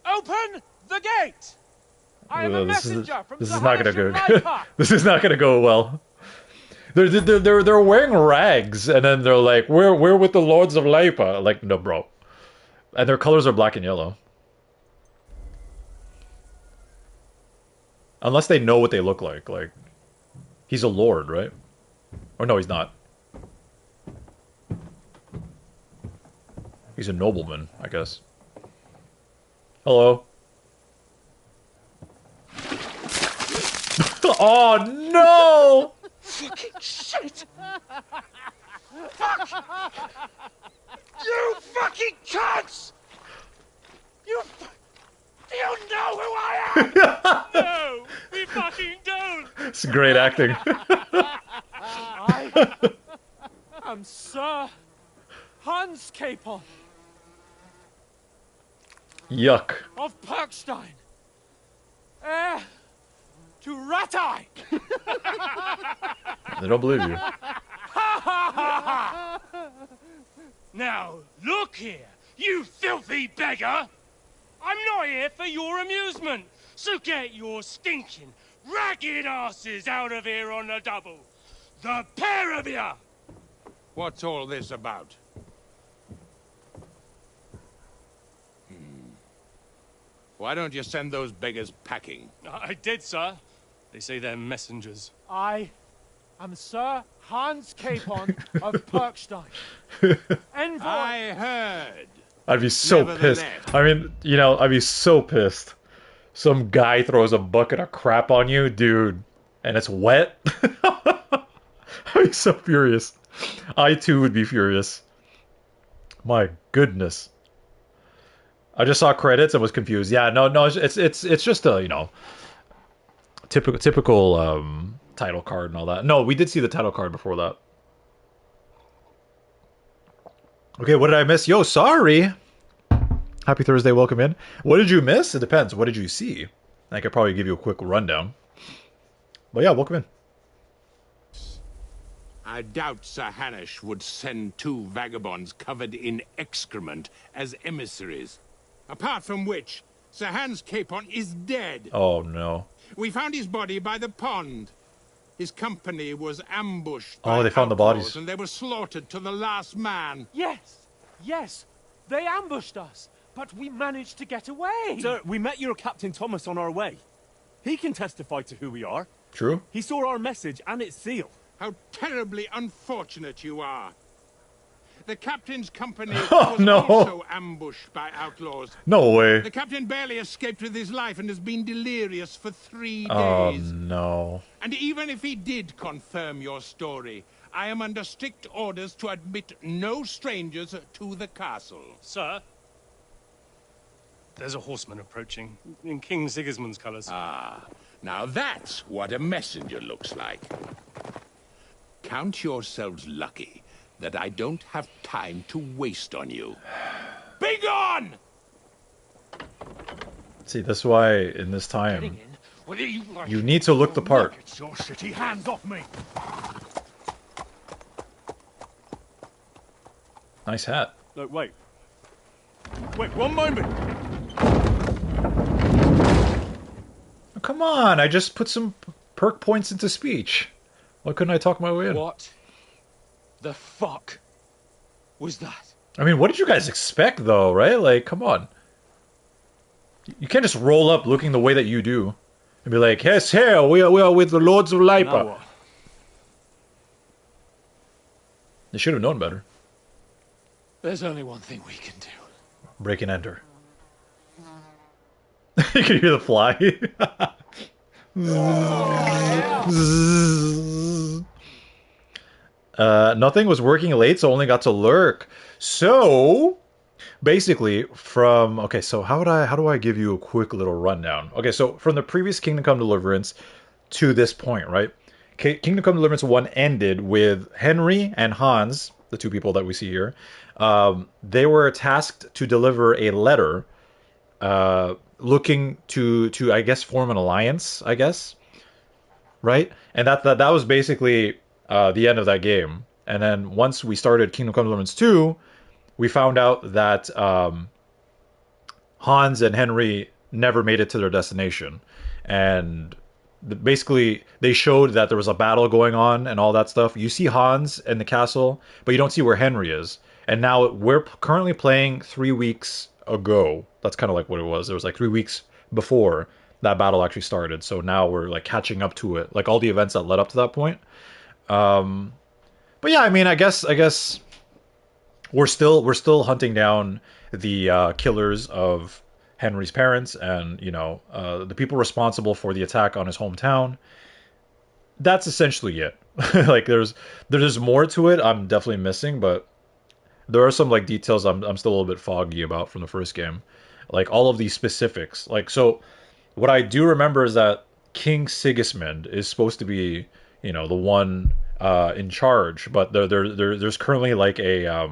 Speaker 6: Open the gate! I am a messenger from
Speaker 1: this
Speaker 6: the
Speaker 1: is not going to
Speaker 6: High
Speaker 1: go.
Speaker 6: of Lipa.
Speaker 1: This is not going to go well. They're wearing rags, and then they're like, we're with the Lords of Lipa. Like, no, bro. And their colors are black and yellow. Unless they know what they look like. Like, he's a lord, right? Or no, he's not. He's a nobleman, I guess. Hello. Oh, no!
Speaker 7: Fucking shit! Fuck! You fucking cunts! You know who I am?
Speaker 6: No, we fucking don't!
Speaker 1: It's great acting.
Speaker 6: I am Sir Hans Capon
Speaker 1: Yuck.
Speaker 6: of Perkstein, heir to Ratai.
Speaker 1: They don't believe you.
Speaker 7: Now, look here, you filthy beggar! I'm not here for your amusement, so get your stinking, ragged asses out of here on the double. The pair of you!
Speaker 8: What's all this about? Why don't you send those beggars packing?
Speaker 7: I did, sir. They say they're messengers.
Speaker 6: I am Sir Hans Capon of Perkstein. Envoy.
Speaker 8: I heard.
Speaker 1: I'd be so pissed. I mean, you know, I'd be so pissed. Some guy throws a bucket of crap on you, dude, and it's wet. I'd be so furious. I too would be furious. My goodness. I just saw credits and was confused. Yeah, no, it's just a, you know, typical title card and all that. No, we did see the title card before that. Okay, what did I miss? Yo, sorry. Happy Thursday, welcome in. What did you miss? It depends. What did you see? I could probably give you a quick rundown. But yeah, welcome in.
Speaker 8: I doubt Sir Hanush would send two vagabonds covered in excrement as emissaries. Apart from which, Sir Hans Capon is dead.
Speaker 1: Oh no.
Speaker 8: We found his body by the pond. His company was ambushed
Speaker 1: Oh,
Speaker 8: by
Speaker 1: they found the
Speaker 8: outlaws,
Speaker 1: bodies.
Speaker 8: and they were slaughtered to the last man.
Speaker 6: Yes, they ambushed us, but we managed to get away.
Speaker 2: Sir, we met your Captain Thomas on our way. He can testify to who we are.
Speaker 1: True?
Speaker 2: He saw our message and its seal.
Speaker 8: How terribly unfortunate you are. The captain's company
Speaker 1: Oh,
Speaker 8: was
Speaker 1: no.
Speaker 8: also ambushed by outlaws.
Speaker 1: No way.
Speaker 8: The captain barely escaped with his life and has been delirious for 3
Speaker 1: Oh
Speaker 8: days.
Speaker 1: no.
Speaker 8: And even if he did confirm your story, I am under strict orders to admit no strangers to the castle.
Speaker 7: Sir, there's a horseman approaching in King Sigismund's colours.
Speaker 8: Now that's what a messenger looks like. Count yourselves lucky that I don't have time to waste on you. Be gone!
Speaker 1: See, that's why in this time
Speaker 7: Well,
Speaker 1: you need to look the part.
Speaker 7: It's your city, hands off me!
Speaker 1: Nice hat.
Speaker 2: Look, wait. Wait, one moment!
Speaker 1: Oh, come on, I just put some perk points into speech. Why couldn't I talk my way in?
Speaker 6: What the fuck was that?
Speaker 1: I mean, what did you guys expect, though, right? Like, come on. You can't just roll up looking the way that you do and be like, yes, here, we are with the Lords of
Speaker 2: Now
Speaker 1: Lipa.
Speaker 2: what?
Speaker 1: They should have known better.
Speaker 6: There's only one thing we can do.
Speaker 1: Break and enter. You can hear the fly. Nothing was working late, so only got to lurk. So, basically, so how do I give you a quick little rundown? Okay, so from the previous Kingdom Come Deliverance to this point, right? Kingdom Come Deliverance 1 ended with Henry and Hans, the two people that we see here. They were tasked to deliver a letter looking to I guess form an alliance, I guess. Right? And that was basically the end of that game. And then once we started Kingdom Come Deliverance 2, we found out that Hans and Henry never made it to their destination. And basically, they showed that there was a battle going on and all that stuff. You see Hans in the castle, but you don't see where Henry is. And now we're currently playing 3 weeks ago. That's kind of like what it was. It was like 3 weeks before that battle actually started. So now we're like catching up to it, like all the events that led up to that point. But yeah, I mean, I guess we're still hunting down the killers of Henry's parents and the people responsible for the attack on his hometown. That's essentially it. Like there's more to it. I'm definitely missing, but there are some like details I'm still a little bit foggy about from the first game. Like all of these specifics. Like so, what I do remember is that King Sigismund is supposed to be the one in charge, but there's currently like a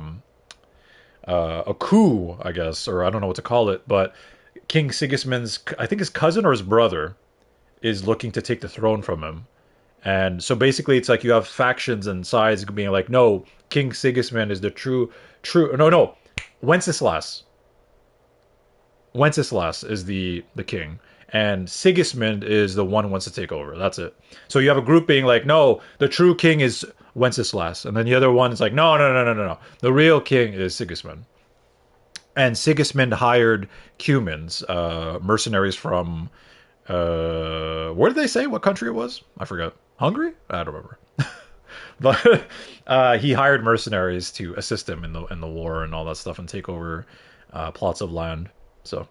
Speaker 1: coup, I guess, or I don't know what to call it, but King Sigismund's, I think his cousin or his brother, is looking to take the throne from him. And so basically it's like you have factions and sides being like, no, King Sigismund is the true, no, Wenceslas. Wenceslas is the king. And Sigismund is the one who wants to take over. That's it. So you have a group being like, no, the true king is Wenceslas. And then the other one is like, no. The real king is Sigismund. And Sigismund hired Cumans, mercenaries from, where did they say what country it was? I forgot. Hungary? I don't remember. But he hired mercenaries to assist him in the war and all that stuff and take over plots of land. So,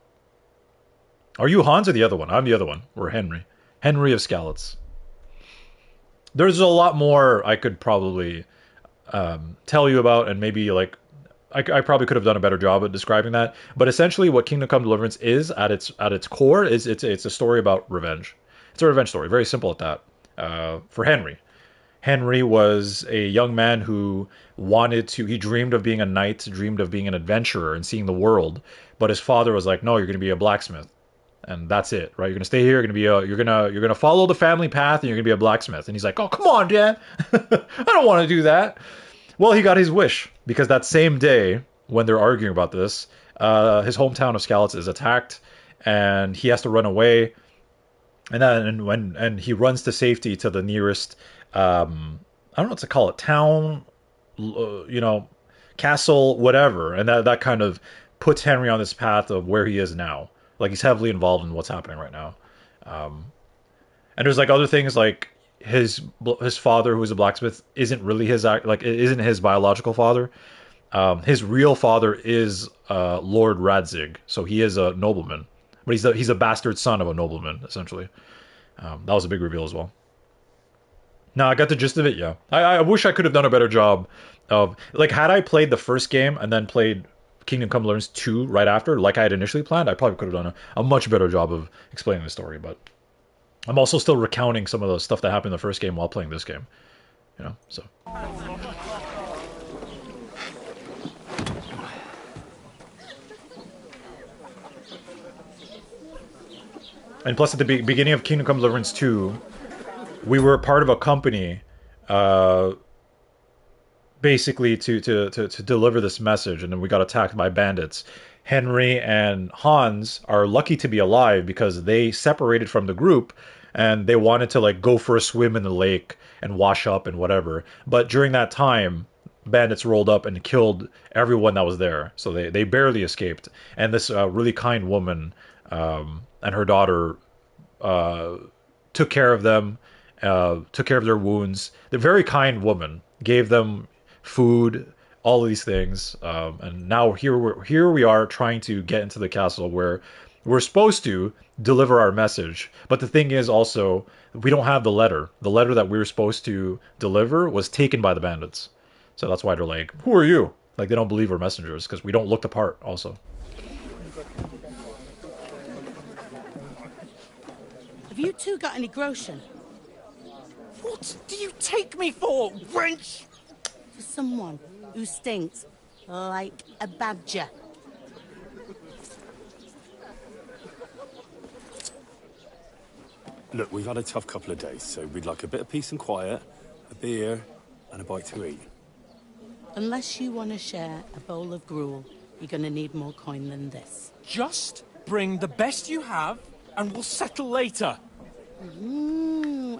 Speaker 1: are you Hans or the other one? I'm the other one. We're Henry. Henry of Skalitz. There's a lot more I could probably tell you about, and maybe like I probably could have done a better job at describing that. But essentially, what Kingdom Come Deliverance is at its core is it's a story about revenge. It's a revenge story. Very simple at that. For Henry. Henry was a young man who he dreamed of being a knight, dreamed of being an adventurer and seeing the world. But his father was like, no, you're going to be a blacksmith. And that's it, right? You're going to stay here. You're going to follow the family path and you're going to be a blacksmith. And he's like, oh, come on, Dad. I don't want to do that. Well, he got his wish because that same day when they're arguing about this, his hometown of Skalitz is attacked and he has to run away. And then and he runs to safety to the nearest, I don't know what to call it, town, castle, whatever. And that kind of puts Henry on this path of where he is now. Like he's heavily involved in what's happening right now. And there's like other things like his father, who is a blacksmith, isn't really isn't his biological father. His real father is Lord Radzig, so he is a nobleman. But he's a bastard son of a nobleman, essentially. That was a big reveal as well. No, I got the gist of it, yeah. I wish I could have done a better job of... Like, had I played the first game and then played Kingdom Come Deliverance 2 right after, like I had initially planned, I probably could have done a much better job of explaining the story, but... I'm also still recounting some of the stuff that happened in the first game while playing this game. So... And plus, at the beginning of Kingdom Come Deliverance 2, we were part of a company basically to deliver this message, and then we got attacked by bandits. Henry and Hans are lucky to be alive because they separated from the group and they wanted to like go for a swim in the lake and wash up and whatever. But during that time, bandits rolled up and killed everyone that was there. So they barely escaped. And this really kind woman and her daughter took care of them, took care of their wounds. The very kind woman gave them food, all of these things, and now here we are trying to get into the castle where we're supposed to deliver our message. But the thing is also we don't have the letter. The letter that we were supposed to deliver was taken by the bandits, so that's why they're like, "Who are you?" Like they don't believe we're messengers because we don't look the part. Also,
Speaker 9: Have you two got any groschen?
Speaker 10: What do you take me for, wench?
Speaker 9: For someone who stinks like a badger.
Speaker 2: Look, we've had a tough couple of days, so we'd like a bit of peace and quiet, a beer, and a bite to eat.
Speaker 9: Unless you want to share a bowl of gruel, you're going to need more coin than this.
Speaker 10: Just bring the best you have, and we'll settle later.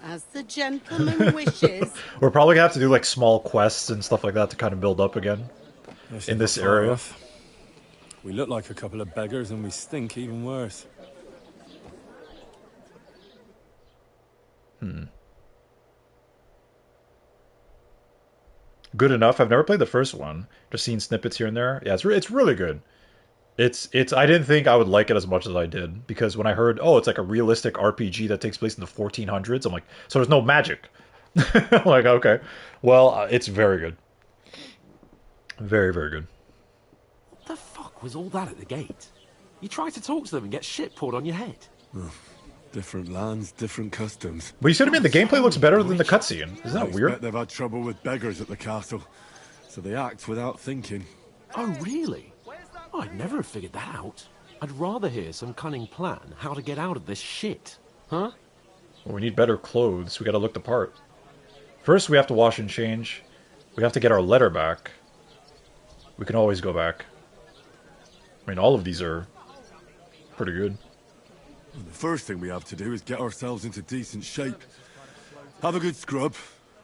Speaker 9: As the gentleman wishes.
Speaker 1: we're probably gonna have to do like small quests and stuff like that to kind of build up again in this area.
Speaker 2: We look like a couple of beggars, and we stink even worse.
Speaker 1: Good enough. I've never played the first one. Just seen snippets here and there. Yeah, it's really good. It's I didn't think I would like it as much as I did because when I heard, oh, it's like a realistic RPG that takes place in the 1400s, I'm like, so there's no magic. I'm like, okay, well, it's very good. Very, very good.
Speaker 4: What the fuck was all that at the gate? You try to talk to them and get shit poured on your head.
Speaker 2: Different lands, different customs.
Speaker 1: But you said to me the gameplay looks better than the cutscene. Isn't that weird?
Speaker 2: They've had trouble with beggars at the castle, so they act without thinking.
Speaker 4: Oh, really? I'd never have figured that out. I'd rather hear some cunning plan how to get out of this shit. Huh?
Speaker 1: Well, we need better clothes. We gotta look the part. First, we have to wash and change. We have to get our letter back. We can always go back. I mean, all of these are pretty good.
Speaker 2: The first thing we have to do is get ourselves into decent shape. Have a good scrub,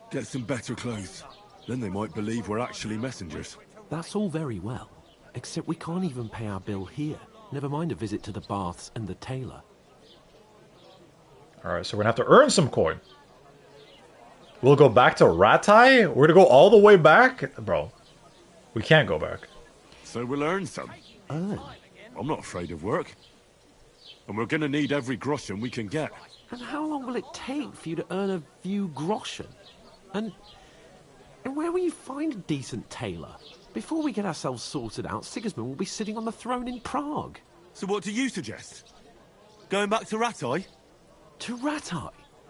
Speaker 2: get some better clothes. Then they might believe we're actually messengers.
Speaker 4: That's all very well. Except we can't even pay our bill here. Never mind a visit to the baths and the tailor.
Speaker 1: Alright, so we're gonna have to earn some coin. We'll go back to Ratai? We're gonna go all the way back? Bro, we can't go back.
Speaker 2: So we'll earn some.
Speaker 4: Earn?
Speaker 2: I'm not afraid of work. And we're gonna need every groschen we can get.
Speaker 4: And how long will it take for you to earn a few groschen? And where will you find a decent tailor? Before we get ourselves sorted out, Sigismund will be sitting on the throne in Prague.
Speaker 2: So what do you suggest? Going back to Ratai?
Speaker 4: To Ratai?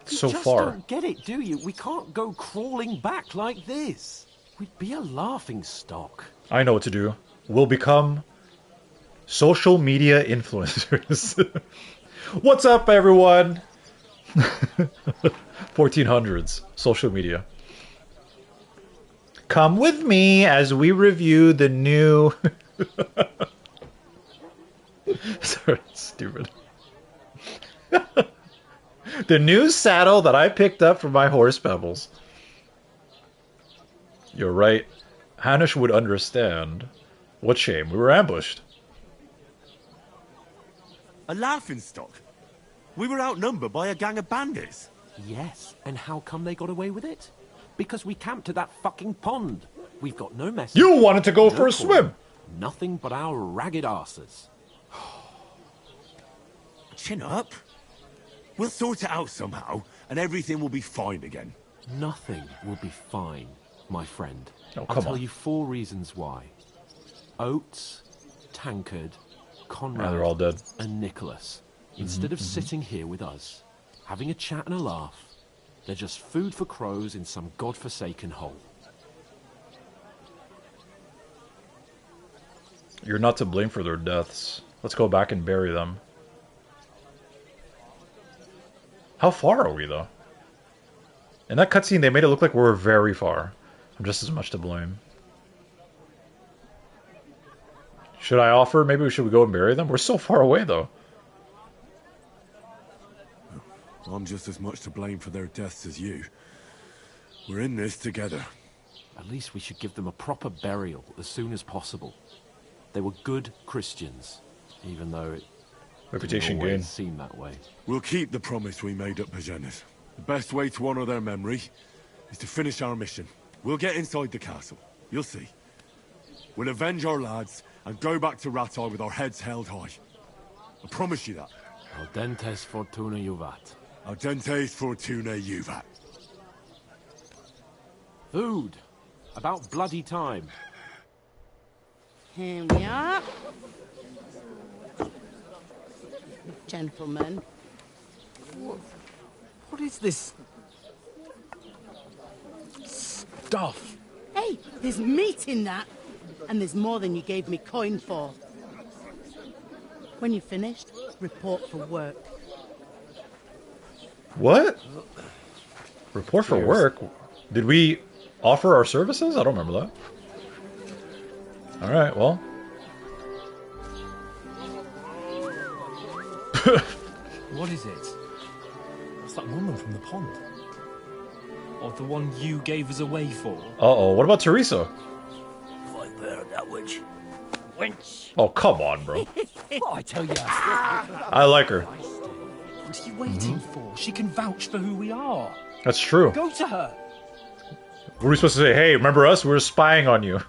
Speaker 4: You
Speaker 1: So
Speaker 4: just
Speaker 1: far.
Speaker 4: don't get it, do you? We can't go crawling back like this. We'd be a laughing stock.
Speaker 1: I know what to do. We'll become social media influencers. What's up, everyone? 1400s. Social media. Come with me as we review the new... Sorry, stupid. The new saddle that I picked up for my horse pebbles. You're right. Hanush would understand. What shame. We were ambushed.
Speaker 2: A laughing stock? We were outnumbered by a gang of bandits.
Speaker 4: Yes, and how come they got away with it? Because we camped at that fucking pond. We've got no message.
Speaker 1: You wanted to go
Speaker 4: no
Speaker 1: for a
Speaker 4: call,
Speaker 1: swim.
Speaker 4: Nothing but our ragged arses.
Speaker 2: Chin up. We'll sort it out somehow, and everything will be fine again.
Speaker 4: Nothing will be fine, my friend.
Speaker 1: Oh,
Speaker 4: I'll
Speaker 1: come
Speaker 4: tell
Speaker 1: on.
Speaker 4: you 4 reasons why. Oates, Tankard, Conrad,
Speaker 1: they're all dead.
Speaker 4: and Nicholas. Instead of sitting here with us, having a chat and a laugh, they're just food for crows in some godforsaken hole.
Speaker 1: You're not to blame for their deaths. Let's go back and bury them. How far are we, though? In that cutscene, they made it look like we were very far. I'm just as much to blame. Should I offer? Maybe we should go and bury them? We're so far away, though.
Speaker 2: I'm just as much to blame for their deaths as you. We're in this together.
Speaker 4: At least we should give them a proper burial as soon as possible. They were good Christians, even though it
Speaker 1: Reputation
Speaker 4: didn't always
Speaker 1: gain.
Speaker 4: seem that way.
Speaker 2: We'll keep the promise we made at Bajenas. The best way to honor their memory is to finish our mission. We'll get inside the castle. You'll see. We'll avenge our lads and go back to Ratai with our heads held high. I promise you that.
Speaker 4: Audentes fortuna juvat.
Speaker 2: Audentes fortuna juvat.
Speaker 4: Food! About bloody time.
Speaker 9: Here we are. Gentlemen.
Speaker 10: What is this stuff?
Speaker 9: Hey, there's meat in that. And there's more than you gave me coin for. When you're finished, report for work.
Speaker 1: What? Report for
Speaker 4: Cheers.
Speaker 1: work? Did we offer our services? I don't remember that. Alright, well.
Speaker 6: What is it? It's that woman from the pond. Or the one you gave us away for.
Speaker 1: Uh-oh, what about Teresa?
Speaker 7: I've heard that witch. Wench.
Speaker 1: Oh, come on, bro.
Speaker 10: What I tell you?
Speaker 1: I like her.
Speaker 10: What are you waiting for? She can vouch for who we are.
Speaker 1: That's true.
Speaker 10: Go to her.
Speaker 1: What are we supposed to say? Hey, remember us? We were spying on you.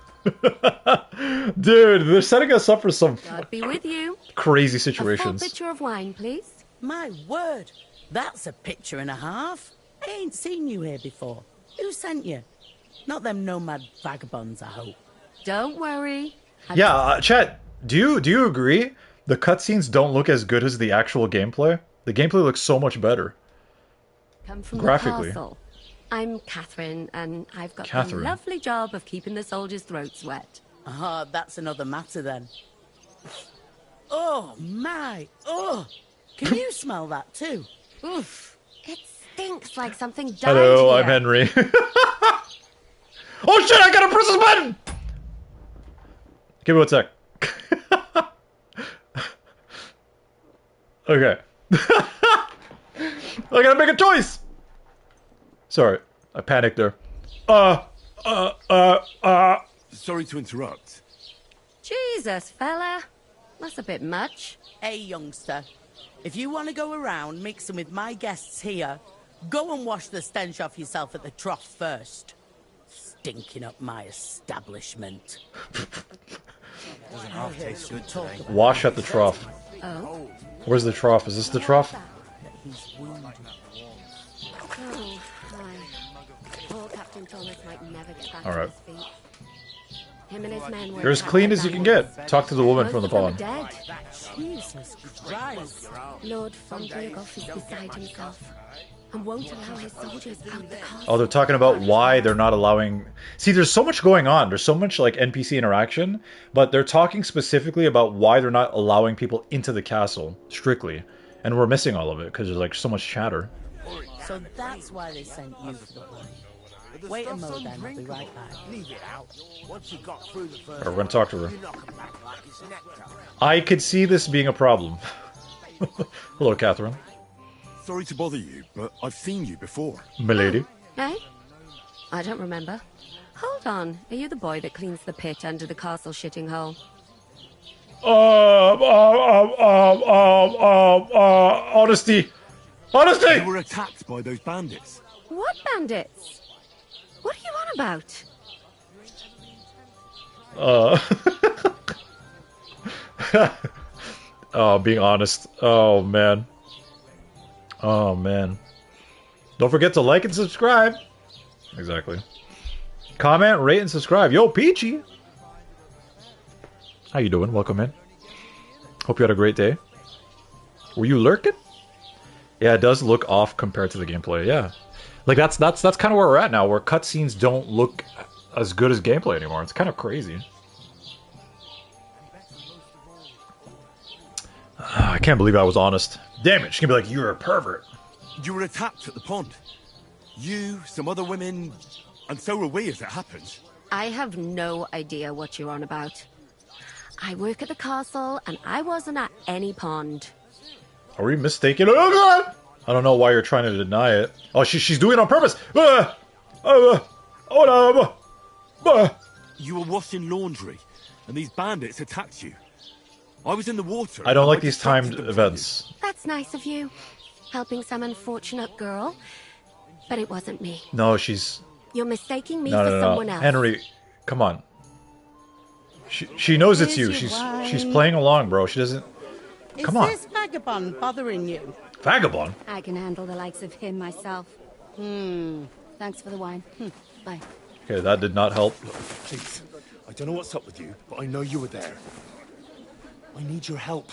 Speaker 1: Dude, they're setting us up for some
Speaker 11: God be with you.
Speaker 1: crazy
Speaker 11: A full
Speaker 1: situations.
Speaker 11: pitcher of wine, please.
Speaker 9: My word, that's a picture and a half. I ain't seen you here before. Who sent you? Not them nomad vagabonds, I hope.
Speaker 11: Don't worry.
Speaker 1: Yeah, Chet, do you agree? The cutscenes don't look as good as the actual gameplay. The gameplay looks so much better.
Speaker 11: Come from
Speaker 1: Graphically.
Speaker 11: the castle. I'm Catherine, and I've got
Speaker 1: Catherine.
Speaker 11: the lovely job of keeping the soldiers' throats wet.
Speaker 9: Ah, that's another matter then. Oh, my. Oh, can you smell that too?
Speaker 11: Oof. It stinks like something died
Speaker 1: Hello,
Speaker 11: here.
Speaker 1: I'm Henry. Oh shit, I gotta press this button! Give me 1 sec. Okay. I gotta make a choice! Sorry, I panicked there.
Speaker 2: Sorry to interrupt.
Speaker 11: Jesus, fella. That's a bit much.
Speaker 9: Hey, youngster. If you want to go around mixing with my guests here, go and wash the stench off yourself at the trough first. Stinking up my establishment.
Speaker 7: Doesn't half taste good today.
Speaker 1: Wash at the trough.
Speaker 11: Oh.
Speaker 1: Where's the trough? Is this the trough?
Speaker 11: Oh, hi. Poor Captain Thomas might never get back
Speaker 1: All right.
Speaker 11: on his feet. Him and his men were
Speaker 1: You're as
Speaker 11: attacked
Speaker 1: clean
Speaker 11: by
Speaker 1: as you can
Speaker 11: bandits.
Speaker 1: get. Talk to the woman
Speaker 11: Most
Speaker 1: from the
Speaker 11: of them are
Speaker 1: pond.
Speaker 11: dead.
Speaker 9: Jesus Christ.
Speaker 11: Lord Fondriagoff is beside himself and won't allow his soldiers out the castle.
Speaker 1: Oh, they're talking about why they're not allowing... See, there's so much going on. There's so much, like, NPC interaction, but they're talking specifically about why they're not allowing people into the castle, strictly. And we're missing all of it, because there's, like, so much chatter.
Speaker 9: So that's why they sent you for the wine. Wait a moment, then. I'll be right back.
Speaker 7: Leave it out. Once you got through the first
Speaker 1: Alright, we're gonna talk to her.
Speaker 7: you knock 'em back like it's nectar.
Speaker 1: I could see this being a problem. Hello, Catherine.
Speaker 2: Sorry to bother you, but I've seen you before.
Speaker 1: Milady.
Speaker 11: Eh? I don't remember. Hold on. Are you the boy that cleans the pit under the castle shitting hole?
Speaker 1: Honesty. Honesty!
Speaker 2: You were attacked by those bandits.
Speaker 11: What bandits? What are you on about?
Speaker 1: Oh, being honest. Oh, man. Oh, man. Don't forget to like and subscribe. Exactly. Comment, rate, and subscribe. Yo, Peachy! How you doing? Welcome in. Hope you had a great day. Were you lurking? Yeah, it does look off compared to the gameplay, yeah. Like, that's kind of where we're at now, where cutscenes don't look as good as gameplay anymore. It's kind of crazy. I can't believe I was honest. Damn it, she's gonna be like, you're a pervert.
Speaker 2: You were attacked at the pond. You, some other women, And so are we, as it happens.
Speaker 11: I have no idea what you're on about. I work at the castle, and I wasn't at any pond.
Speaker 1: Are we mistaken? Oh god! I don't know why you're trying to deny it. Oh, she's doing it on purpose!
Speaker 2: You were washing laundry, and these bandits attacked you. I was in the water.
Speaker 1: I don't like these timed events.
Speaker 11: That's nice of you. Helping some unfortunate girl. But it wasn't me.
Speaker 1: No, she's...
Speaker 11: You're mistaking me
Speaker 1: No,
Speaker 11: for
Speaker 1: no, no.
Speaker 11: someone else.
Speaker 1: Henry, come on. She knows it's you. She's playing along, bro. She doesn't... Come on.
Speaker 9: Is this vagabond bothering you?
Speaker 1: Vagabond?
Speaker 11: I can handle the likes of him myself. Thanks for the wine. Bye.
Speaker 1: Okay, that did not help.
Speaker 12: Please, I don't know what's up with you, but I know you were there. I need your help.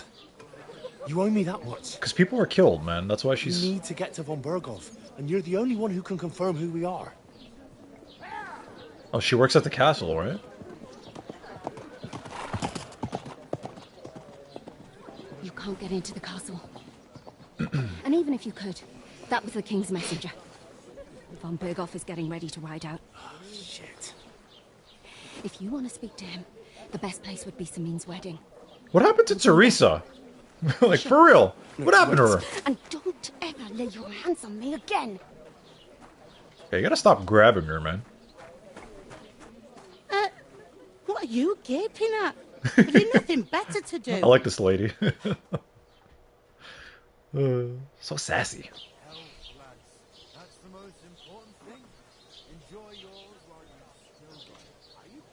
Speaker 12: You owe me that much.
Speaker 1: Because people were killed, man. That's why she's...
Speaker 12: We need to get to von Berghoff, and you're the only one who can confirm who we are.
Speaker 1: Oh, she works at the castle, right?
Speaker 11: You can't get into the castle. And even if you could, that was the king's messenger. Von Berghoff is getting ready to ride out.
Speaker 12: Oh, shit.
Speaker 11: If you want to speak to him, the best place would be Samin's wedding.
Speaker 1: What happened to Teresa? Like, for real? What happened to her?
Speaker 11: And don't ever lay your hands on me again.
Speaker 1: Okay, you gotta stop grabbing her, man.
Speaker 9: What are you gaping at? Have you nothing better to do?
Speaker 1: I like this lady. So sassy.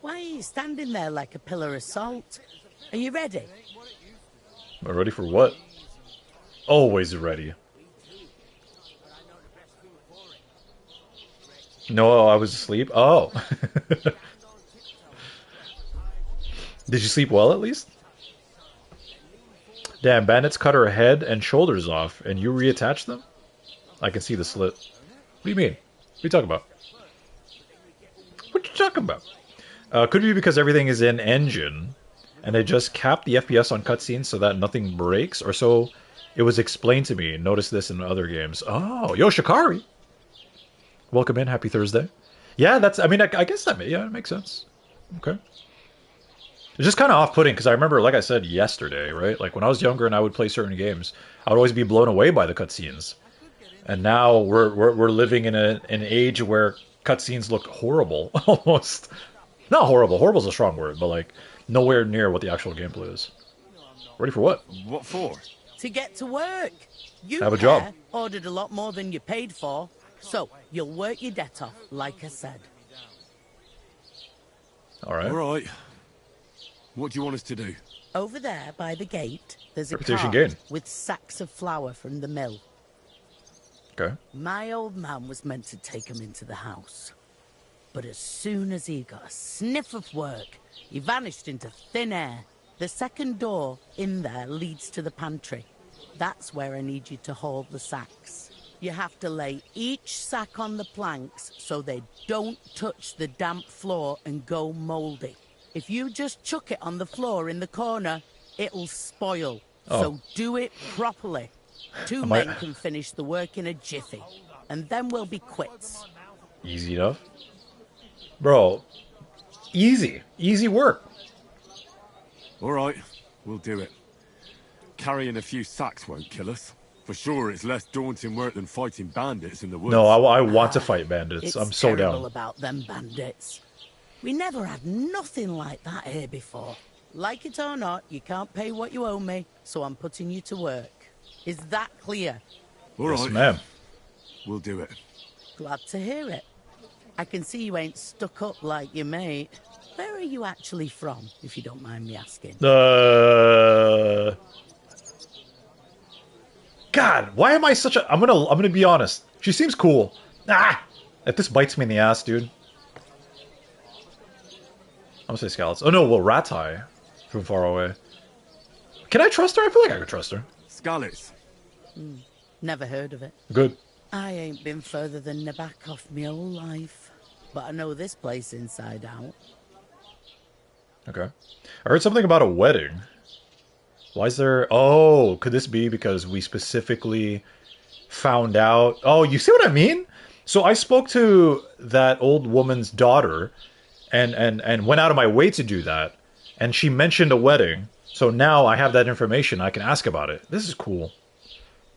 Speaker 9: Why are you standing there like a pillar of salt? Are you ready?
Speaker 1: Am I ready for what? Always ready. No, I was asleep. Oh. Did you sleep well, at least? Damn, bandits cut her head and shoulders off, and you reattach them? I can see the slit. What do you mean? What are you talking about? What you talking about? Could be because everything is in engine, and they just capped the FPS on cutscenes so that nothing breaks, or so it was explained to me. Notice this in other games. Oh, yo, Shikari! Welcome in, happy Thursday. Yeah, that's, I mean, I guess that, yeah, it makes sense. Okay. It's just kind of off-putting, because I remember, like I said yesterday, right? Like, when I was younger and I would play certain games, I would always be blown away by the cutscenes. And now we're living in an age where cutscenes look horrible, almost. Not horrible. Horrible is a strong word, but, like, nowhere near what the actual gameplay is. Ready for what?
Speaker 2: What for?
Speaker 9: To get to work. You
Speaker 1: have a job.
Speaker 9: Ordered a lot more than you paid for, so you'll work your debt off, like I said.
Speaker 1: All right.
Speaker 2: All right. What do you want us to do?
Speaker 9: Over there, by the gate, there's a
Speaker 1: Reputation
Speaker 9: cart
Speaker 1: gain.
Speaker 9: with sacks of flour from the mill.
Speaker 1: Okay.
Speaker 9: My old man was meant to take 'em into the house. But as soon as he got a sniff of work, he vanished into thin air. The second door in there leads to the pantry. That's where I need you to haul the sacks. You have to lay each sack on the planks so they don't touch the damp floor and go mouldy. If you just chuck it on the floor in the corner, it'll spoil.
Speaker 1: Oh.
Speaker 9: So do it properly. Two men can finish the work in a jiffy, and then we'll be quits.
Speaker 1: Easy enough. Bro, easy. Easy work.
Speaker 2: All right, we'll do it. Carrying a few sacks won't kill us. For sure, it's less daunting work than fighting bandits in the woods.
Speaker 1: No, I want to fight bandits.
Speaker 9: It's
Speaker 1: I'm so
Speaker 9: terrible
Speaker 1: down.
Speaker 9: about them bandits. We never had nothing like that here before. Like it or not, you can't pay what you owe me, so I'm putting you to work. Is that clear?
Speaker 2: All right,
Speaker 1: Yes, ma'am.
Speaker 2: we'll do it.
Speaker 9: Glad to hear it. I can see you ain't stuck up like your mate. Where are you actually from, if you don't mind me asking?
Speaker 1: God, why am I such a... I'm gonna be honest. She seems cool. If this bites me in the ass, dude. I'm gonna say Scallops. Oh no, well, Ratai from far away. Can I trust her? I feel like I could trust her.
Speaker 2: Skalitz.
Speaker 9: Never heard of it.
Speaker 1: Good.
Speaker 9: I ain't been further than Nabakov my whole life. But I know this place inside out.
Speaker 1: Okay. I heard something about a wedding. Why is there... Oh, could this be because we specifically found out... Oh, you see what I mean? So I spoke to that old woman's daughter, and went out of my way to do that, and she mentioned a wedding. So now I have that information. I can ask about it. This is cool.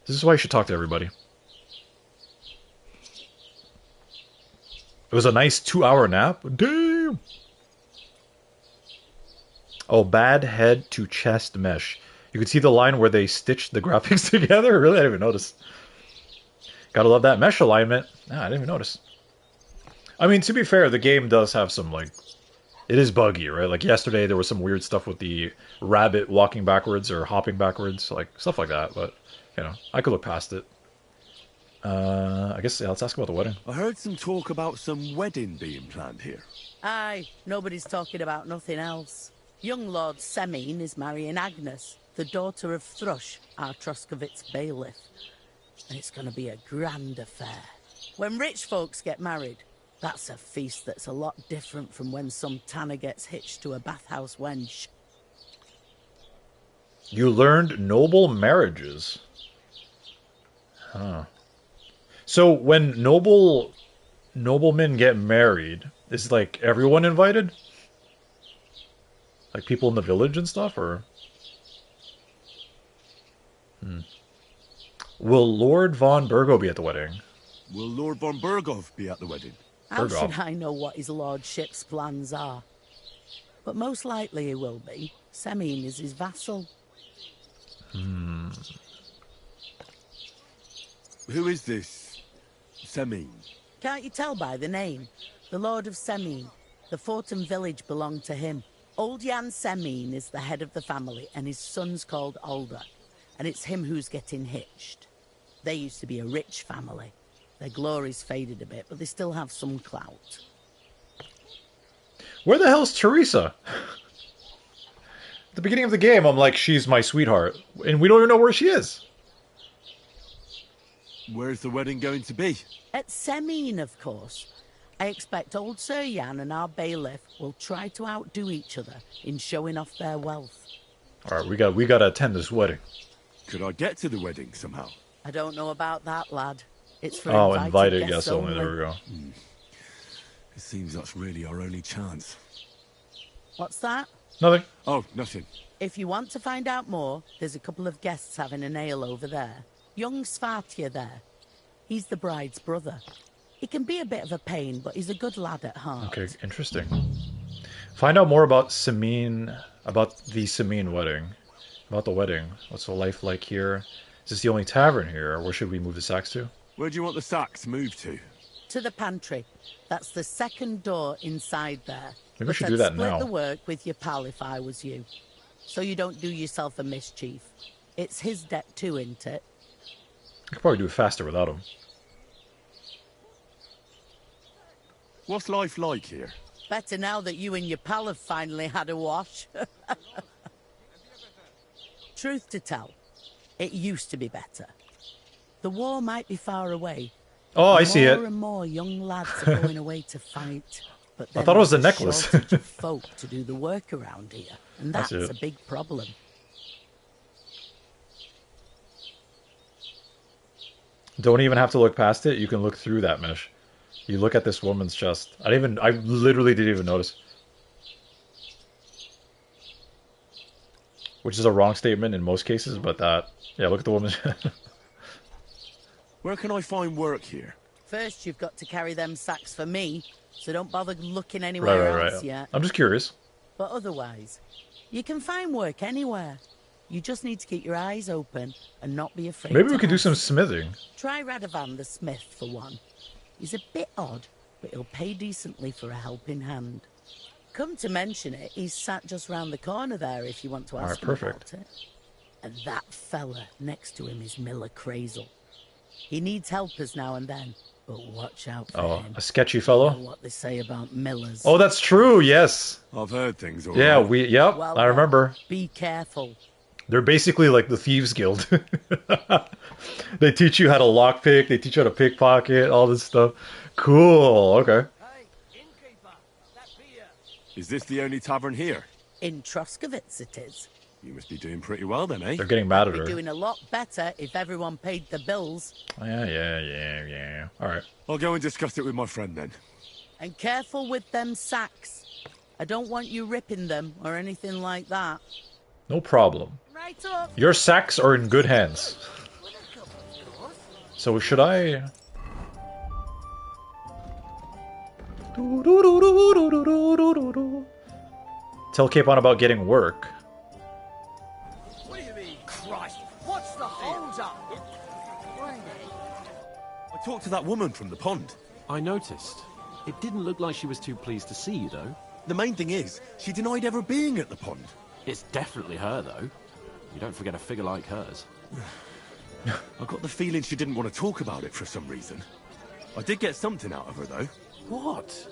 Speaker 1: This is why you should talk to everybody. It was a nice 2-hour nap. Damn. Oh, bad head to chest mesh. You can see the line where they stitched the graphics together. Really, I didn't even notice. Gotta love that mesh alignment. Nah, I didn't even notice. I mean, to be fair, the game does have some, like... It is buggy, right? Like, yesterday there was some weird stuff with the rabbit walking backwards or hopping backwards. Like, stuff like that, but, you know, I could look past it. I guess, yeah, let's ask about the wedding.
Speaker 2: I heard some talk about some wedding being planned here.
Speaker 9: Aye, nobody's talking about nothing else. Young Lord Semine is marrying Agnes, the daughter of Thrush, our Troskovitz bailiff. And it's going to be a grand affair. When rich folks get married, that's a feast that's a lot different from when some tanner gets hitched to a bathhouse wench.
Speaker 1: You learned noble marriages. Huh. So when noblemen get married, is like everyone invited? Like people in the village and stuff, or? Will Lord von Burgo be at the wedding?
Speaker 2: Will Lord von Burgov be at the wedding?
Speaker 9: How should I know what his lordship's plans are? But most likely he will be. Semine is his vassal.
Speaker 2: Who is this Semine?
Speaker 9: Can't you tell by the name? The Lord of Semine. The fort and village belong to him. Old Jan Semine is the head of the family, and his son's called Alder. And it's him who's getting hitched. They used to be a rich family. Their glory's faded a bit, but they still have some clout.
Speaker 1: Where the hell's Teresa? At the beginning of the game, I'm like, she's my sweetheart. And we don't even know where she is.
Speaker 2: Where's the wedding going to be?
Speaker 9: At Semine, of course. I expect old Sir Jan and our bailiff will try to outdo each other in showing off their wealth.
Speaker 1: Alright, we gotta attend this wedding.
Speaker 2: Could I get to the wedding somehow?
Speaker 9: I don't know about that, lad. It's for
Speaker 1: invited guests only. There we go.
Speaker 2: It seems that's really our only chance.
Speaker 9: What's that?
Speaker 1: Nothing.
Speaker 2: Oh, nothing.
Speaker 9: If you want to find out more, there's a couple of guests having a ale over there. Young Svartje there. He's the bride's brother. He can be a bit of a pain, but he's a good lad at heart.
Speaker 1: Okay, interesting. Find out more about Semine, about the Semine wedding. About the wedding. What's the life like here? Is this the only tavern here? Where should we move the sacks to?
Speaker 2: Where do you want the sacks moved to?
Speaker 9: To the pantry. That's the second door inside there.
Speaker 1: Maybe we should do that now.
Speaker 9: I'd split the work with your pal if I was you. So you don't do yourself a mischief. It's his debt too, isn't it?
Speaker 1: I could probably do it faster without him.
Speaker 2: What's life like here?
Speaker 9: Better now that you and your pal have finally had a wash. Truth to tell, it used to be better. The war might be far away.
Speaker 1: Oh, I see it.
Speaker 9: More and more young lads are going away to fight. But
Speaker 1: I thought it was the necklace.
Speaker 9: Shortage of folk to do the work around here, and that's a big problem.
Speaker 1: Don't even have to look past it. You can look through that mesh. You look at this woman's chest. I literally didn't even notice. Which is a wrong statement in most cases, but yeah, look at the woman's chest.
Speaker 2: Where can I find work here?
Speaker 9: First, you've got to carry them sacks for me, so don't bother looking anywhere else yet.
Speaker 1: I'm just curious.
Speaker 9: But otherwise, you can find work anywhere. You just need to keep your eyes open and not be afraid.
Speaker 1: Maybe we could do some smithing.
Speaker 9: Try Radovan the smith for one. He's a bit odd, but he'll pay decently for a helping hand. Come to mention it, he's sat just round the corner there if you want to ask him about it. And that fella next to him is Miller Crazel. He needs helpers now and then, but watch out for him.
Speaker 1: A sketchy fellow?
Speaker 9: You know what they say about Millers.
Speaker 1: Oh, that's true, yes.
Speaker 2: I've heard things
Speaker 1: already. Yeah,
Speaker 9: well,
Speaker 1: I remember.
Speaker 9: Be careful.
Speaker 1: They're basically like the Thieves Guild. They teach you how to lockpick, they teach you how to pickpocket, all this stuff. Cool, okay.
Speaker 2: Is this the only tavern here?
Speaker 9: In Troskovitz it is.
Speaker 2: You must be doing pretty well then, eh?
Speaker 1: They're getting mad at
Speaker 9: We're
Speaker 1: her.
Speaker 9: doing a lot better if everyone paid the bills.
Speaker 1: Yeah. Alright.
Speaker 2: I'll go and discuss it with my friend then.
Speaker 9: And careful with them sacks. I don't want you ripping them or anything like that.
Speaker 1: No problem.
Speaker 9: Right up.
Speaker 1: Your sacks are in good hands. So should I... Tell Capon about getting work.
Speaker 10: What do you mean, Christ? What's the hold up?
Speaker 12: I talked to that woman from the pond.
Speaker 13: I noticed. It didn't look like she was too pleased to see you, though.
Speaker 12: The main thing is, she denied ever being at the pond.
Speaker 13: It's definitely her, though. You don't forget a figure like hers.
Speaker 12: I got the feeling she didn't want to talk about it for some reason. I did get something out of her, though.
Speaker 13: What?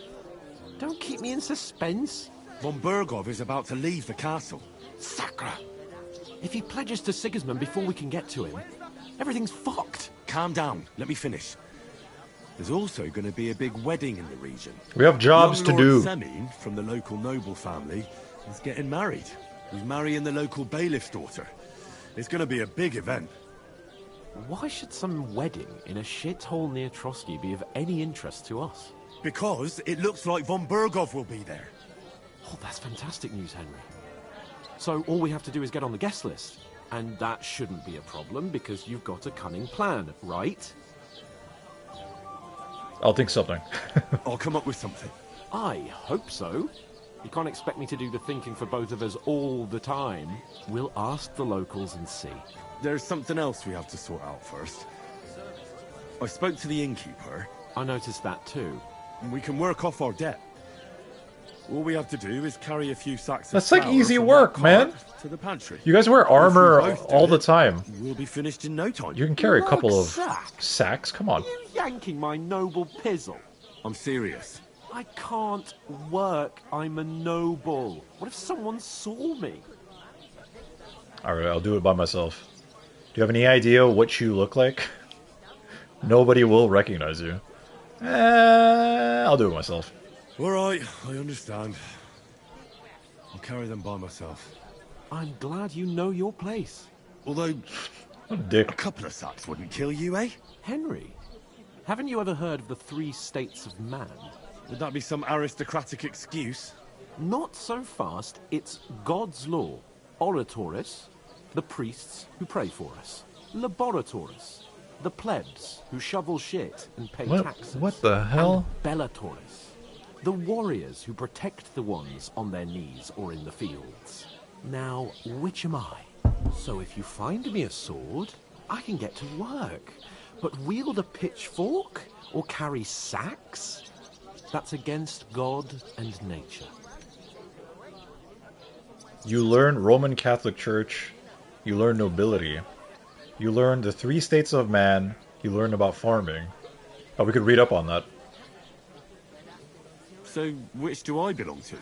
Speaker 13: Don't keep me in suspense.
Speaker 2: Von Bergov is about to leave the castle.
Speaker 13: Sacre! If he pledges to Sigismund before we can get to him, everything's fucked.
Speaker 2: Calm down. Let me finish. There's also going to be a big wedding in the region.
Speaker 1: We have jobs
Speaker 2: Young
Speaker 1: to do.
Speaker 2: Lord Semin, from the local noble family, is getting married. He's marrying the local bailiff's daughter. It's going to be a big event.
Speaker 13: Why should some wedding in a shithole near Trotsky be of any interest to us?
Speaker 2: Because it looks like Von Bergov will be there.
Speaker 13: Oh, that's fantastic news, Henry. So all we have to do is get on the guest list. And that shouldn't be a problem because you've got a cunning plan, right?
Speaker 1: I'll think something.
Speaker 2: I'll come up with something.
Speaker 13: I hope so. You can't expect me to do the thinking for both of us all the time. We'll ask the locals and see.
Speaker 2: There's something else we have to sort out first. I spoke to the innkeeper.
Speaker 13: I noticed that too.
Speaker 2: And we can work off our debt. All we have to do is carry a few sacks of
Speaker 1: That's like
Speaker 2: flour
Speaker 1: easy
Speaker 2: from
Speaker 1: work,
Speaker 2: that
Speaker 1: man.
Speaker 2: cart to the pantry.
Speaker 1: You guys wear armor
Speaker 2: If we both do
Speaker 1: all the
Speaker 2: it,
Speaker 1: time.
Speaker 2: We'll be finished in no time.
Speaker 1: You can carry a couple of
Speaker 13: Rucksack?
Speaker 1: sacks. Come on.
Speaker 13: You yanking my noble pizzle.
Speaker 2: I'm serious.
Speaker 13: I can't work. I'm a noble. What if someone saw me?
Speaker 1: Alright, I'll do it by myself. Do you have any idea what you look like? Nobody will recognize you. I'll do it myself.
Speaker 2: All right, I understand. I'll carry them by myself.
Speaker 13: I'm glad you know your place.
Speaker 2: Although,
Speaker 1: What a dick.
Speaker 2: a couple of sacks wouldn't kill you, eh?
Speaker 13: Henry, haven't you ever heard of the 3 states of man?
Speaker 2: Would that be some aristocratic excuse?
Speaker 13: Not so fast. It's God's law. Oratoris, the priests who pray for us. Laboratoris, the plebs who shovel shit and pay taxes.
Speaker 1: What the hell?
Speaker 13: And Bellatoris, the warriors who protect the ones on their knees or in the fields. Now, which am I? So if you find me a sword, I can get to work. But wield a pitchfork or carry sacks? That's against God and nature.
Speaker 1: You learn Roman Catholic Church. You learn nobility. You learn the 3 states of man. You learn about farming. Oh, we could read up on that.
Speaker 2: So, which do I belong to?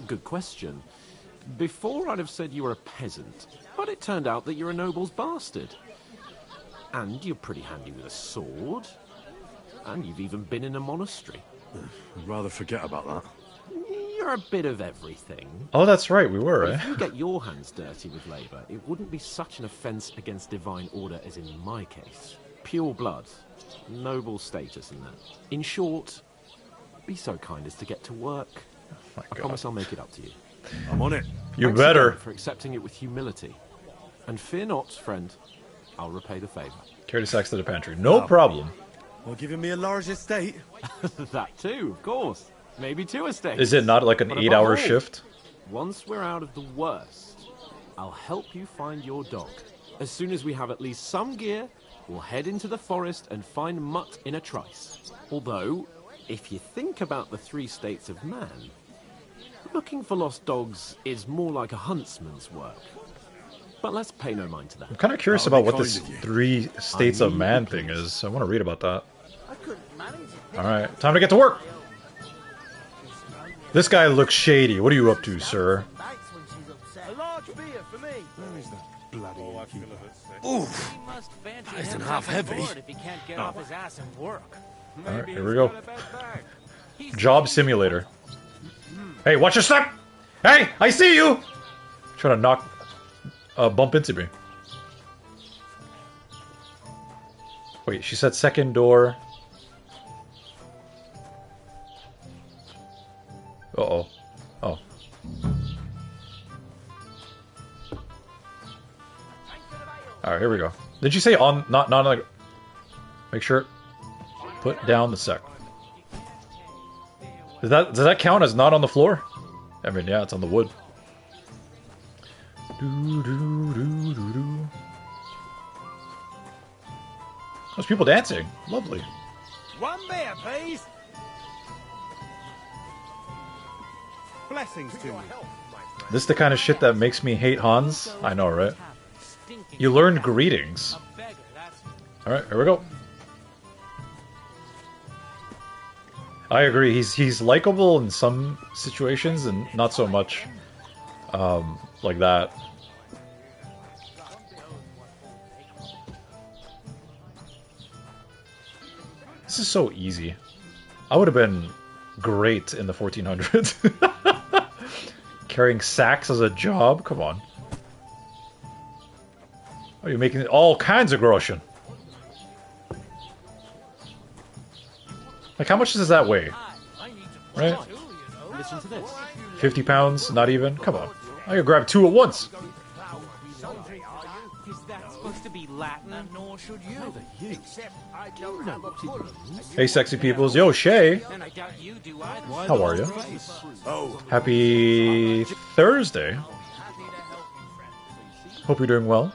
Speaker 13: Good question. Before I'd have said you were a peasant, but it turned out that you're a noble's bastard. And you're pretty handy with a sword. And you've even been in a monastery.
Speaker 2: I'd rather forget about that.
Speaker 13: You're a bit of everything.
Speaker 1: Oh, that's right, we were, eh?
Speaker 13: If you get your hands dirty with labour, it wouldn't be such an offence against divine order as in my case. Pure blood, noble status and that. In short, be so kind as to get to work. I promise I'll make it up to you.
Speaker 2: I'm on it.
Speaker 1: You
Speaker 13: Thanks
Speaker 1: better.
Speaker 13: again for accepting it with humility. And fear not, friend, I'll repay the favour.
Speaker 1: Carry the sacks to the pantry. No problem.
Speaker 2: Well, giving me a large estate.
Speaker 13: That too, of course. Maybe 2 estates.
Speaker 1: Is it not like an
Speaker 13: But
Speaker 1: 8-hour
Speaker 13: above all,
Speaker 1: shift?
Speaker 13: Once we're out of the worst, I'll help you find your dog. As soon as we have at least some gear, we'll head into the forest and find Mutt in a trice. Although, if you think about the 3 states of man, looking for lost dogs is more like a huntsman's work. But let's pay no mind to that.
Speaker 1: I'm kind of curious
Speaker 2: That'll
Speaker 1: about
Speaker 2: be
Speaker 1: what this
Speaker 2: kind of you.
Speaker 1: 3 states
Speaker 13: I
Speaker 1: of
Speaker 13: need
Speaker 1: man
Speaker 13: the
Speaker 1: thing
Speaker 13: police.
Speaker 1: is. I want to read about that.
Speaker 10: I couldn't manage it.
Speaker 1: Alright, time to get to work! This guy looks shady. What are you up to, sir?
Speaker 10: Bites when she's upset. A large beer for me.
Speaker 2: Where is that bloody innkeeper?
Speaker 10: He must fancy
Speaker 2: Isn't
Speaker 10: himself
Speaker 2: half heavy.
Speaker 10: bored if he can't get off his ass and work.
Speaker 1: Alright, here we go. Job simulator. Hey, watch your step! Hey, I see you! Trying to knock, bump into me. Wait, she said second door. Uh-oh. Oh. Alright, here we go. Did you say on, not like... Make sure... Put down the sec. Does that count as not on the floor? I mean, yeah, it's on the wood. There's people dancing. Lovely.
Speaker 10: One beer, please. Blessings to you.
Speaker 1: This is the kind of shit that makes me hate Hans. I know, right? You learned greetings. Alright, here we go. I agree. He's likable in some situations and not so much like that. This is so easy. I would have been great in the 1400s. Carrying sacks as a job? Come on. Oh, you're making all kinds of groschen. Like, how much does that weigh? Right?
Speaker 13: Listen to this.
Speaker 1: 50 pounds? Not even? Come on. I could grab two at once.
Speaker 10: Is that supposed to be Latin? Nor should you. Except I don't have a pull.
Speaker 1: Hey, sexy peoples. Yo, Shay.
Speaker 10: And I doubt you do either.
Speaker 1: How are you?
Speaker 10: Oh.
Speaker 1: Happy Thursday. Hope you're doing well.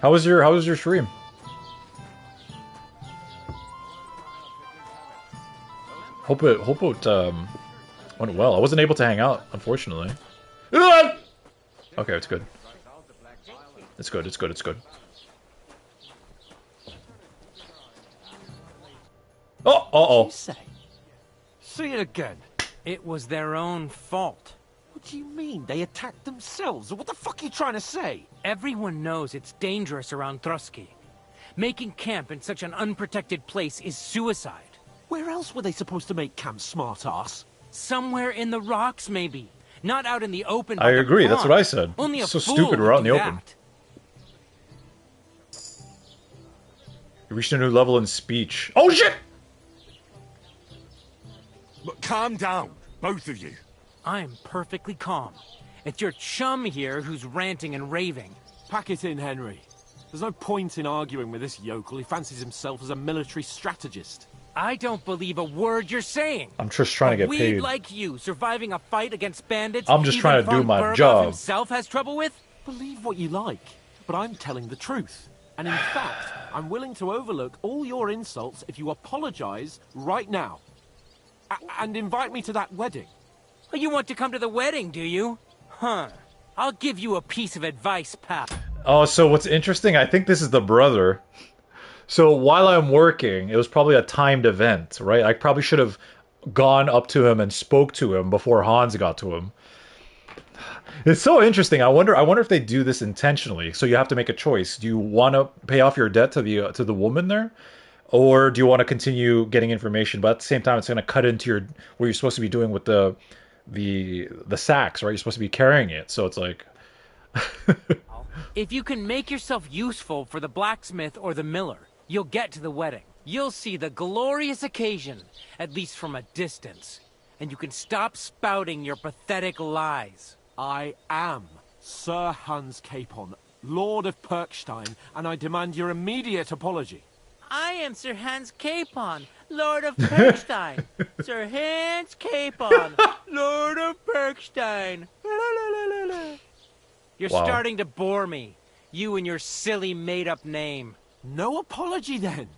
Speaker 1: How was your stream? Hope it went well. I wasn't able to hang out, unfortunately. Okay, it's good. It's good, it's good, it's good. Oh, uh-oh.
Speaker 13: Say it again.
Speaker 6: It was their own fault.
Speaker 13: What do you mean? They attacked themselves? What the fuck are you trying to say?
Speaker 6: Everyone knows it's dangerous around Trotsky. Making camp in such an unprotected place is suicide.
Speaker 13: Where else were they supposed to make camp, smart-ass?
Speaker 6: Somewhere in the rocks, maybe. Not out in the open.
Speaker 1: I agree, that's what I said.
Speaker 6: Only a
Speaker 1: so
Speaker 6: fool
Speaker 1: stupid we're
Speaker 6: would
Speaker 1: out in the
Speaker 6: do
Speaker 1: open.
Speaker 6: that.
Speaker 1: You reached a new level in speech. Oh shit!
Speaker 2: But calm down, both of you.
Speaker 6: I'm perfectly calm. It's your chum here who's ranting and raving.
Speaker 13: Pack it in, Henry. There's no point in arguing with this yokel. He fancies himself as a military strategist.
Speaker 6: I don't believe a word you're saying.
Speaker 1: I'm just trying to get
Speaker 6: weed
Speaker 1: paid.
Speaker 6: like you, surviving a fight against bandits.
Speaker 1: I'm just trying to do my job.
Speaker 6: Himself has trouble with.
Speaker 13: Believe what you like, but I'm telling the truth. And in fact, I'm willing to overlook all your insults if you apologize right now. And invite me to that wedding.
Speaker 6: Oh, you want to come to the wedding, do you? Huh. I'll give you a piece of advice, pal.
Speaker 1: Oh, so what's interesting, I think this is the brother. So while I'm working, it was probably a timed event, right? I probably should have gone up to him and spoke to him before Hans got to him. It's so interesting. I wonder if they do this intentionally. So you have to make a choice. Do you want to pay off your debt to the woman there? Or do you want to continue getting information, but at the same time it's going to cut into what you're supposed to be doing with the sacks, right? You're supposed to be carrying it. So it's like
Speaker 6: if you can make yourself useful for the blacksmith or the miller, you'll get to the wedding. You'll see the glorious occasion, at least from a distance. And you can stop spouting your pathetic lies.
Speaker 13: I am Sir Hans Capon, Lord of Perkstein, and I demand your immediate apology.
Speaker 6: I am Sir Hans Capon, Lord of Perkstein. Sir Hans Capon, Lord of Perkstein. You're starting to bore me. You and your silly made-up name.
Speaker 13: No apology, then.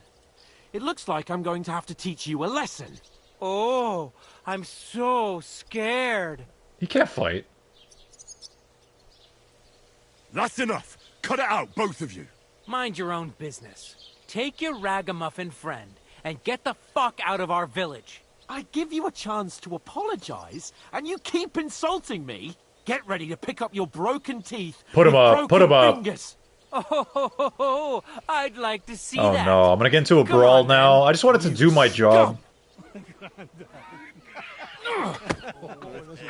Speaker 13: It looks like I'm going to have to teach you a lesson.
Speaker 6: Oh, I'm so scared.
Speaker 1: He can't fight.
Speaker 2: That's enough. Cut it out, both of you.
Speaker 6: Mind your own business. Take your ragamuffin friend and get the fuck out of our village.
Speaker 13: I give you a chance to apologize, and you keep insulting me. Get ready to pick up your broken teeth.
Speaker 1: Put him up. Put him up.
Speaker 13: Fingers.
Speaker 6: Oh, I'd like to see
Speaker 1: Oh
Speaker 6: that.
Speaker 1: no, I'm gonna get into a brawl now. I just wanted to do my job.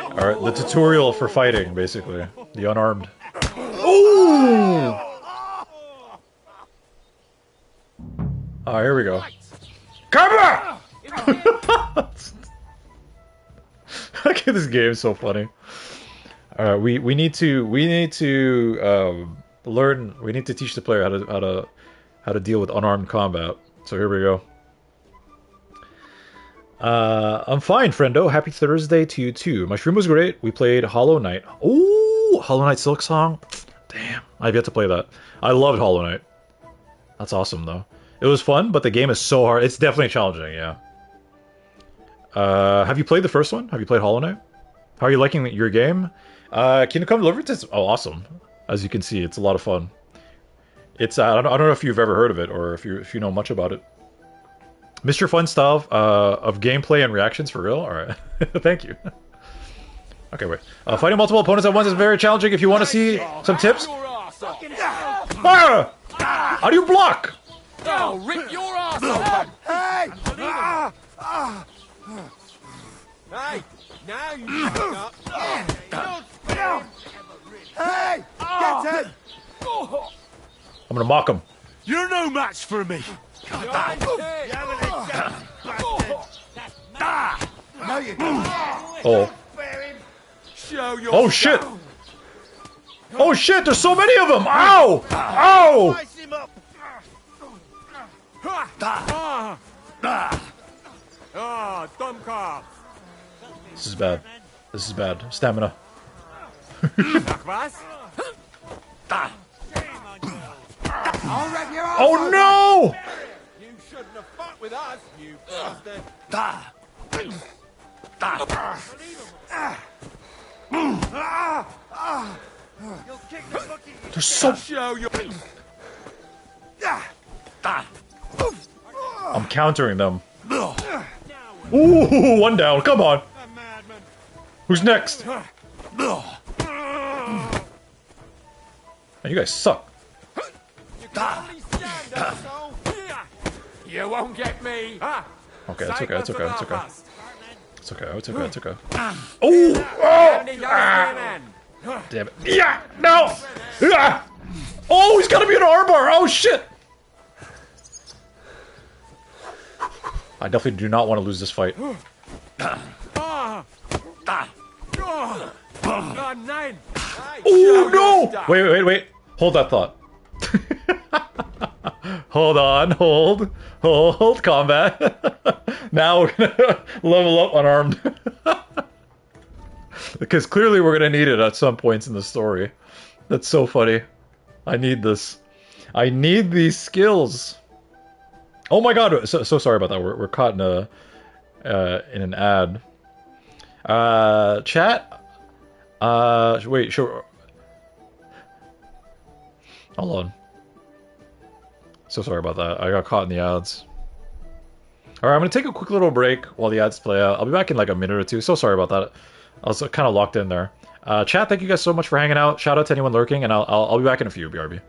Speaker 1: Alright, the tutorial for fighting, basically. The unarmed. Ooh! Oh, here we go. Come on! Okay, this game is so funny. Alright, we need to learn. We need to teach the player how to deal with unarmed combat. So here we go. I'm fine, friendo. Happy Thursday to you too. My stream was great. We played Hollow Knight. Ooh, Hollow Knight Silk Song. Damn, I've yet to play that. I loved Hollow Knight. That's awesome though. It was fun, but the game is so hard. It's definitely challenging. Yeah. Have you played the first one? Have you played Hollow Knight? How are you liking your game? Kingdom Come Deliverance is awesome. As you can see, it's a lot of fun. It's I don't know if you've ever heard of it or if you know much about it. Mr. Fun style of gameplay and reactions for real. All right, thank you. Okay, wait. Fighting multiple opponents at once is very challenging. If you want to see some tips, ah! How do you block?
Speaker 10: I'll rip your ass off! Hey! Hey! Now you fuck up! Hey! Get him!
Speaker 1: I'm gonna mock him.
Speaker 2: You're no match for me!
Speaker 10: No, you don't.
Speaker 1: Oh. Oh shit! Oh shit! There's so many of them! Ow! Ow! This is bad. This is bad. Stamina. Oh no!
Speaker 10: You shouldn't have fought with us, you bastard.
Speaker 1: There's so. I'm countering them. Ooh, one down. Come on. Who's next? Man, you guys suck.
Speaker 10: You won't get me.
Speaker 1: Okay, it's okay. It's okay. It's okay. It's okay. It's okay. It's okay. Oh! Oh! Ah. Damn it! Yeah! No! Yeah! Oh, he's gotta be an armbar! Oh shit! I definitely do not want to lose this fight. Oh no! Wait. Hold that thought. Hold on, hold combat. Now we're gonna level up unarmed. Because clearly we're gonna need it at some points in the story. That's so funny. I need this. I need these skills. Oh my god, so sorry about that. We're caught in an ad. Chat? Wait, sure. Hold on. So sorry about that. I got caught in the ads. Alright, I'm gonna take a quick little break while the ads play out. I'll be back in like a minute or two. So sorry about that. I was kind of locked in there. Chat, thank you guys so much for hanging out. Shout out to anyone lurking, and I'll be back in a few, BRB.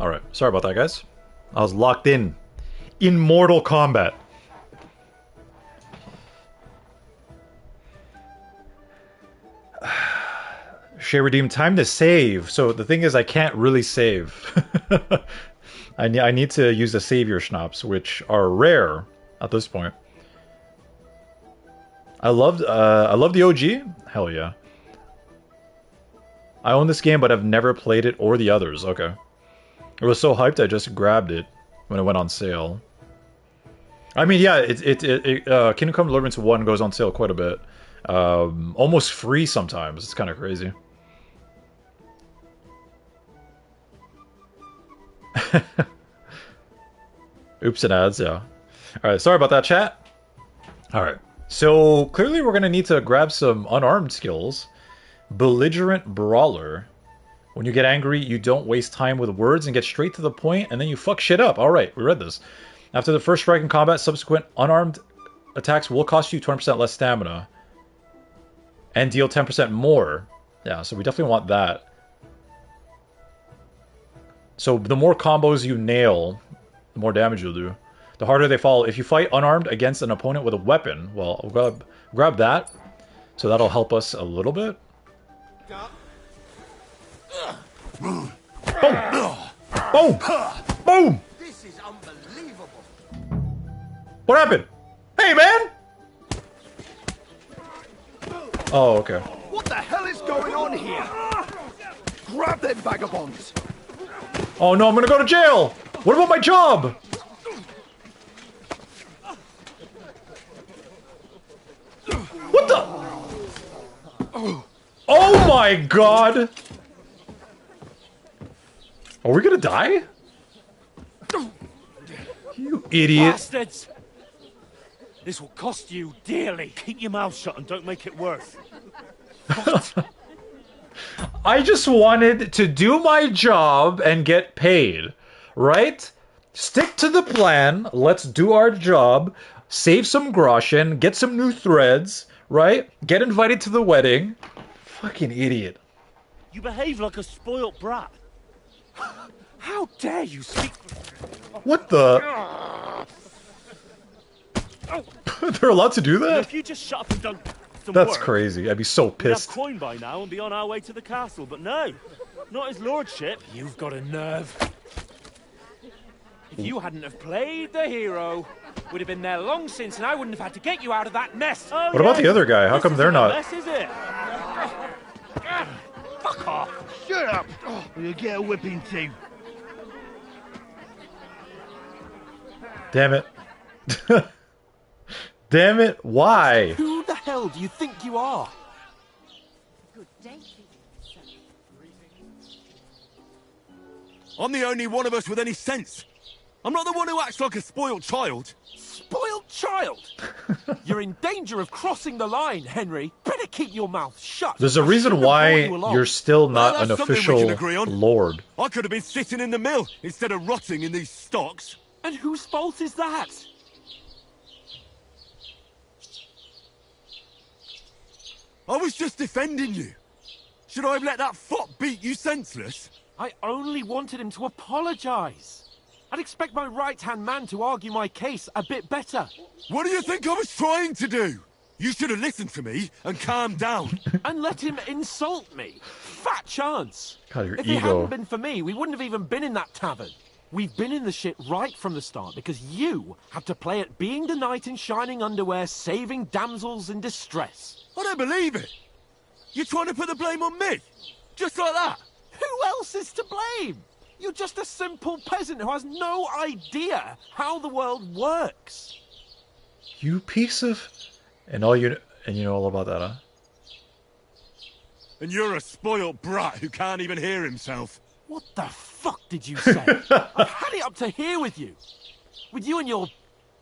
Speaker 1: Alright, sorry about that, guys. I was locked in. In Mortal Kombat. Share redeem, time to save. So the thing is, I can't really save. I need to use the savior schnapps, which are rare at this point. I love the OG. Hell yeah. I own this game, but I've never played it or the others. Okay. I was so hyped, I just grabbed it when it went on sale. I mean, yeah, Kingdom Come Deliverance 1 goes on sale quite a bit. Almost free sometimes. It's kind of crazy. Oops and ads, yeah. Alright, sorry about that, chat. Alright, so clearly we're going to need to grab some unarmed skills. Belligerent Brawler. When you get angry, you don't waste time with words and get straight to the point, and then you fuck shit up. Alright, we read this. After the first strike in combat, subsequent unarmed attacks will cost you 20% less stamina. And deal 10% more. Yeah, so we definitely want that. So the more combos you nail, the more damage you'll do. The harder they fall. If you fight unarmed against an opponent with a weapon, well, I'll grab that. So that'll help us a little bit. Boom! Boom! Boom!
Speaker 10: This is unbelievable.
Speaker 1: What happened? Hey, man! Oh, okay.
Speaker 10: What the hell is going on here? Grab them vagabonds.
Speaker 1: Oh no, I'm gonna go to jail! What about my job? What the? Oh my god! Are we gonna die? You idiot.
Speaker 7: Bastards! This will cost you dearly.
Speaker 12: Keep your mouth shut and don't make it worse.
Speaker 1: I just wanted to do my job and get paid, right? Stick to the plan, let's do our job, save some groschen, get some new threads, right? Get invited to the wedding. Fucking idiot.
Speaker 12: You behave like a spoilt brat.
Speaker 7: How dare you speak?
Speaker 1: What the? They're allowed to do that?
Speaker 12: If you just shut up and don't some
Speaker 1: That's
Speaker 12: work,
Speaker 1: crazy. I'd be so
Speaker 12: we'd have
Speaker 1: pissed.
Speaker 12: coin by now and be on our way to the castle, but no, not his lordship.
Speaker 7: You've got a nerve. If you hadn't have played the hero, we'd have been there long since, and I wouldn't have had to get you out of that mess.
Speaker 12: Oh,
Speaker 1: What about the other guy? How come they're not?
Speaker 12: Mess, is it?
Speaker 10: Fuck off. Shut up. Or you'll get a whipping too.
Speaker 1: Damn it. Damn it, why?
Speaker 13: Who the hell do you think you are?
Speaker 5: Good day.
Speaker 2: I'm the only one of us with any sense. I'm not the one who acts like a spoiled child.
Speaker 13: Spoiled child! You're in danger of crossing the line, Henry. Better keep your mouth shut.
Speaker 1: There's a reason why you're still not an
Speaker 2: that's something we
Speaker 1: official
Speaker 2: can agree on.
Speaker 1: lord.
Speaker 2: I could have been sitting in the mill instead of rotting in these stocks.
Speaker 13: And whose fault is that?
Speaker 2: I was just defending you. Should I have let that fop beat you senseless?
Speaker 13: I only wanted him to apologise. I'd expect my right-hand man to argue my case a bit better.
Speaker 2: What do you think I was trying to do? You should have listened to me and calmed down.
Speaker 13: And let him insult me. Fat chance.
Speaker 1: God, your
Speaker 13: If
Speaker 1: ego.
Speaker 13: it hadn't been for me, we wouldn't have even been in that tavern. We've been in the shit right from the start because you had to play at being the knight in shining underwear, saving damsels in distress.
Speaker 2: I don't believe it. You're trying to put the blame on me? Just like that?
Speaker 13: Who else is to blame? You're just a simple peasant who has no idea how the world works.
Speaker 1: You piece of... And you know all about that, huh?
Speaker 2: And you're a spoiled brat who can't even hear himself.
Speaker 13: What the fuck did you say? I've had it up to here with you. With you and your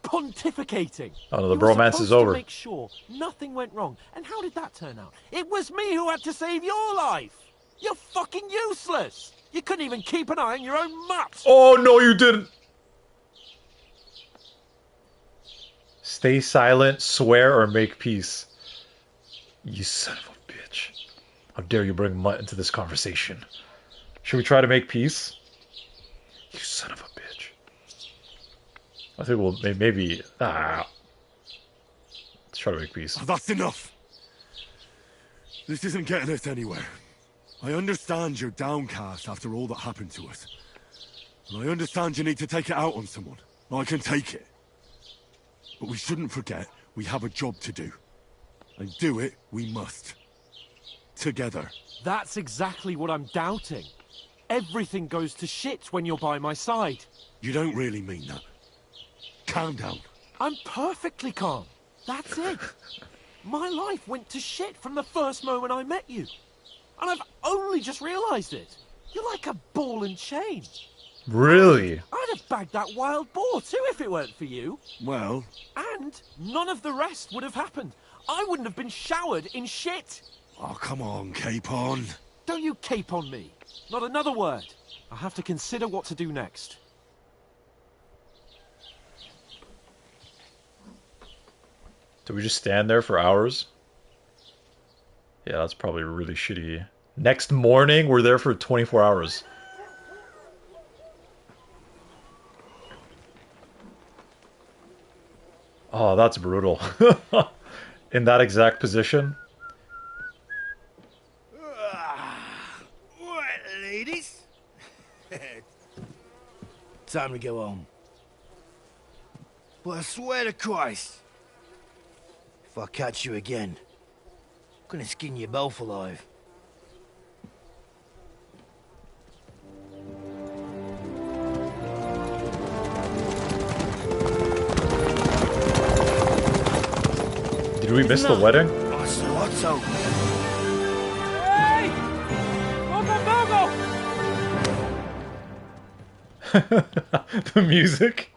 Speaker 13: pontificating.
Speaker 1: Oh no, the
Speaker 13: You were
Speaker 1: bromance
Speaker 13: supposed
Speaker 1: is over.
Speaker 13: to make sure nothing went wrong. And how did that turn out? It was me who had to save your life. You're fucking useless. You couldn't even keep an eye on your own maps.
Speaker 1: Oh no, you didn't. Stay silent, swear, or make peace. You son of a bitch. How dare you bring Mutt into this conversation? Should we try to make peace? son of a bitch. I think we'll maybe... Let's try to make peace.
Speaker 2: Oh, that's enough. This isn't getting us anywhere. I understand you're downcast after all that happened to us. And I understand you need to take it out on someone. I can take it. But we shouldn't forget we have a job to do. And do it we must. Together.
Speaker 13: That's exactly what I'm doubting. Everything goes to shit when you're by my side.
Speaker 2: You don't really mean that. Calm down.
Speaker 13: I'm perfectly calm. That's it. My life went to shit from the first moment I met you. And I've only just realised it. You're like a ball and chain.
Speaker 1: Really?
Speaker 13: I'd have bagged that wild boar too if it weren't for you.
Speaker 2: Well...
Speaker 13: And none of the rest would have happened. I wouldn't have been showered in shit.
Speaker 2: Oh, come on, Capon.
Speaker 13: Don't you cape on me. Not another word. I'll have to consider what to do next.
Speaker 1: Do we just stand there for hours? Yeah, that's probably really shitty. Next morning, we're there for 24 hours. Oh, that's brutal. In that exact position.
Speaker 10: Right, ladies. Time to go home. But I swear to Christ, if I catch you again, I'm gonna skin you both alive.
Speaker 1: Did we miss the wedding?
Speaker 10: Otto.
Speaker 6: Hey!
Speaker 1: The music,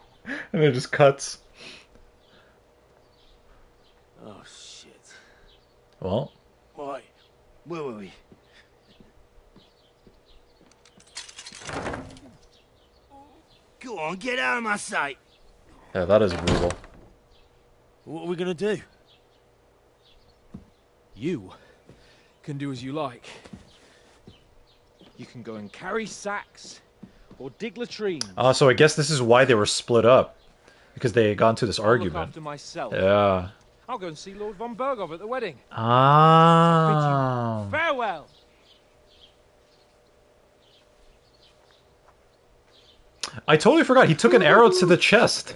Speaker 1: and it just cuts.
Speaker 10: Oh shit.
Speaker 1: Well,
Speaker 10: Why? Where were we? Go on, get out of my sight.
Speaker 1: yeah, that is brutal.
Speaker 10: What are we gonna do?
Speaker 4: You can do as you like. You can go and carry sacks, or dig latrines.
Speaker 1: So I guess this is why they were split up, because they got into this
Speaker 4: I'll look
Speaker 1: argument.
Speaker 4: after myself.
Speaker 1: Yeah.
Speaker 4: I'll go and see Lord von Bergov at the wedding.
Speaker 1: Ah.
Speaker 6: Farewell.
Speaker 1: I totally forgot. He took an arrow to the chest.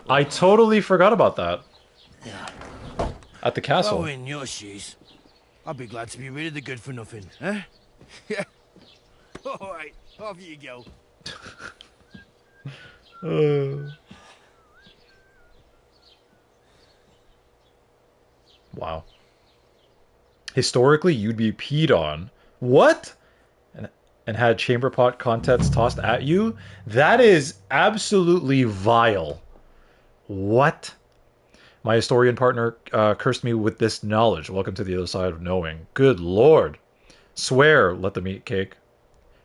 Speaker 1: I totally forgot about that. At the castle.
Speaker 10: Oh, in your shoes, I'd be glad to be rid of the good for nothing, huh? Yeah. All right, off you go.
Speaker 1: Wow. Historically, you'd be peed on. What? And had chamber pot contents tossed at you? That is absolutely vile. What? My historian partner cursed me with this knowledge. Welcome to the other side of knowing. Good lord. Swear, let them eat cake.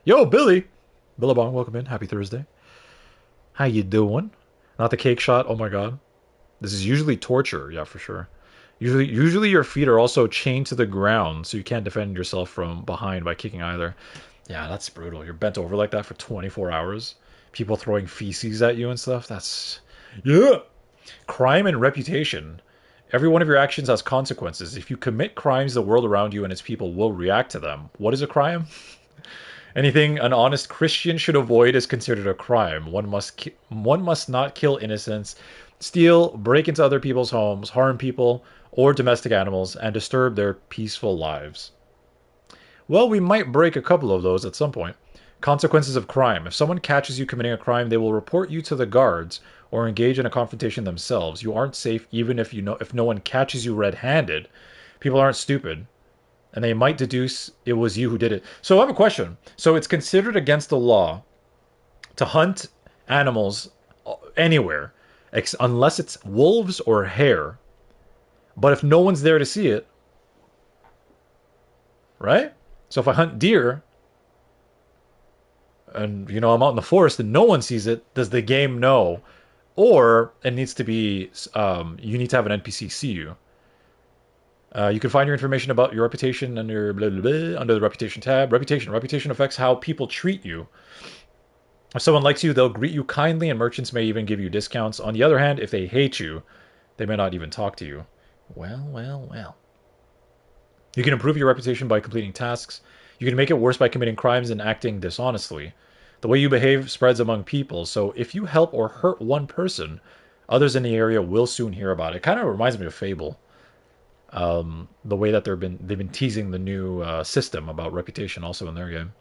Speaker 1: Yo, Billy. Billabong, welcome in. Happy Thursday. How you doing? Not the cake shot. Oh my god. This is usually torture. Yeah, for sure. Usually your feet are also chained to the ground, so you can't defend yourself from behind by kicking either. Yeah, that's brutal. You're bent over like that for 24 hours. People throwing feces at you and stuff. That's... Yeah! Crime and reputation. Every one of your actions has consequences. If you commit crimes, the world around you and its people will react to them. What is a crime? Anything an honest Christian should avoid is considered a crime. One must not kill innocents, steal, break into other people's homes, harm people or domestic animals, and disturb their peaceful lives. Well, we might break a couple of those at some point. Consequences of crime. If someone catches you committing a crime, they will report you to the guards or engage in a confrontation themselves. You aren't safe even if no one catches you red-handed. People aren't stupid, and they might deduce it was you who did it. So I have a question. So it's considered against the law to hunt animals anywhere, unless it's wolves or hare. But if no one's there to see it, right? So if I hunt deer, and I'm out in the forest and no one sees it, does the game know? Or it needs to be, you need to have an NPC see you. You can find your information about your reputation under blah, blah, blah, under the reputation tab. Reputation affects how people treat you. If someone likes you, they'll greet you kindly, and merchants may even give you discounts. On the other hand, if they hate you, they may not even talk to you. Well. You can improve your reputation by completing tasks. You can make it worse by committing crimes and acting dishonestly. The way you behave spreads among people, so if you help or hurt one person, others in the area will soon hear about it. It kind of reminds me of Fable. The way that they've been teasing the new system about reputation also in their game.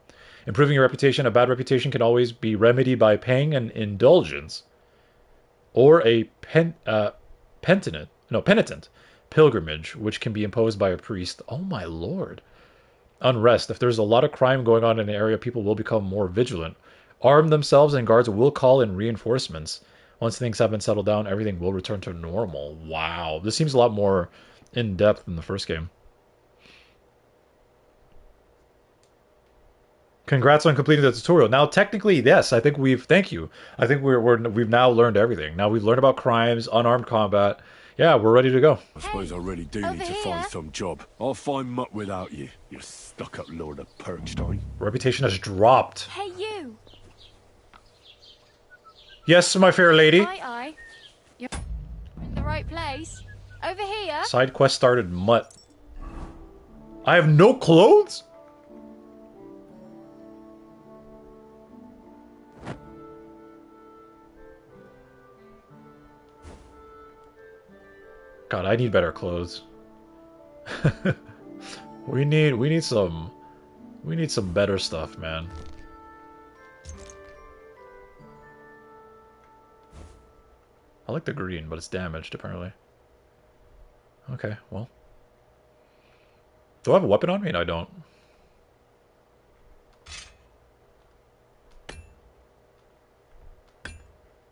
Speaker 1: Improving your reputation, a bad reputation can always be remedied by paying an indulgence or a penitent pilgrimage, which can be imposed by a priest. Oh my lord. Unrest. If there's a lot of crime going on in an area, people will become more vigilant. Arm themselves and guards will call in reinforcements. Once things have been settled down, everything will return to normal. Wow. This seems a lot more in-depth than the first game. Congrats on completing the tutorial. Now, technically, yes, I think thank you. I think we've now learned everything. Now we've learned about crimes, unarmed combat. Yeah, we're ready to go.
Speaker 2: I suppose I really do need to find some job. I'll find mutt without you, you stuck-up lord of Perkstein.
Speaker 1: Reputation has dropped.
Speaker 5: Hey, you!
Speaker 1: Yes, my fair lady.
Speaker 5: Aye. You're in the right place. Over here.
Speaker 1: Side quest started, mutt. I have no clothes? God, I need better clothes. we need some better stuff, man. I like the green, but it's damaged apparently. Okay, well. Do I have a weapon on me? No, I don't.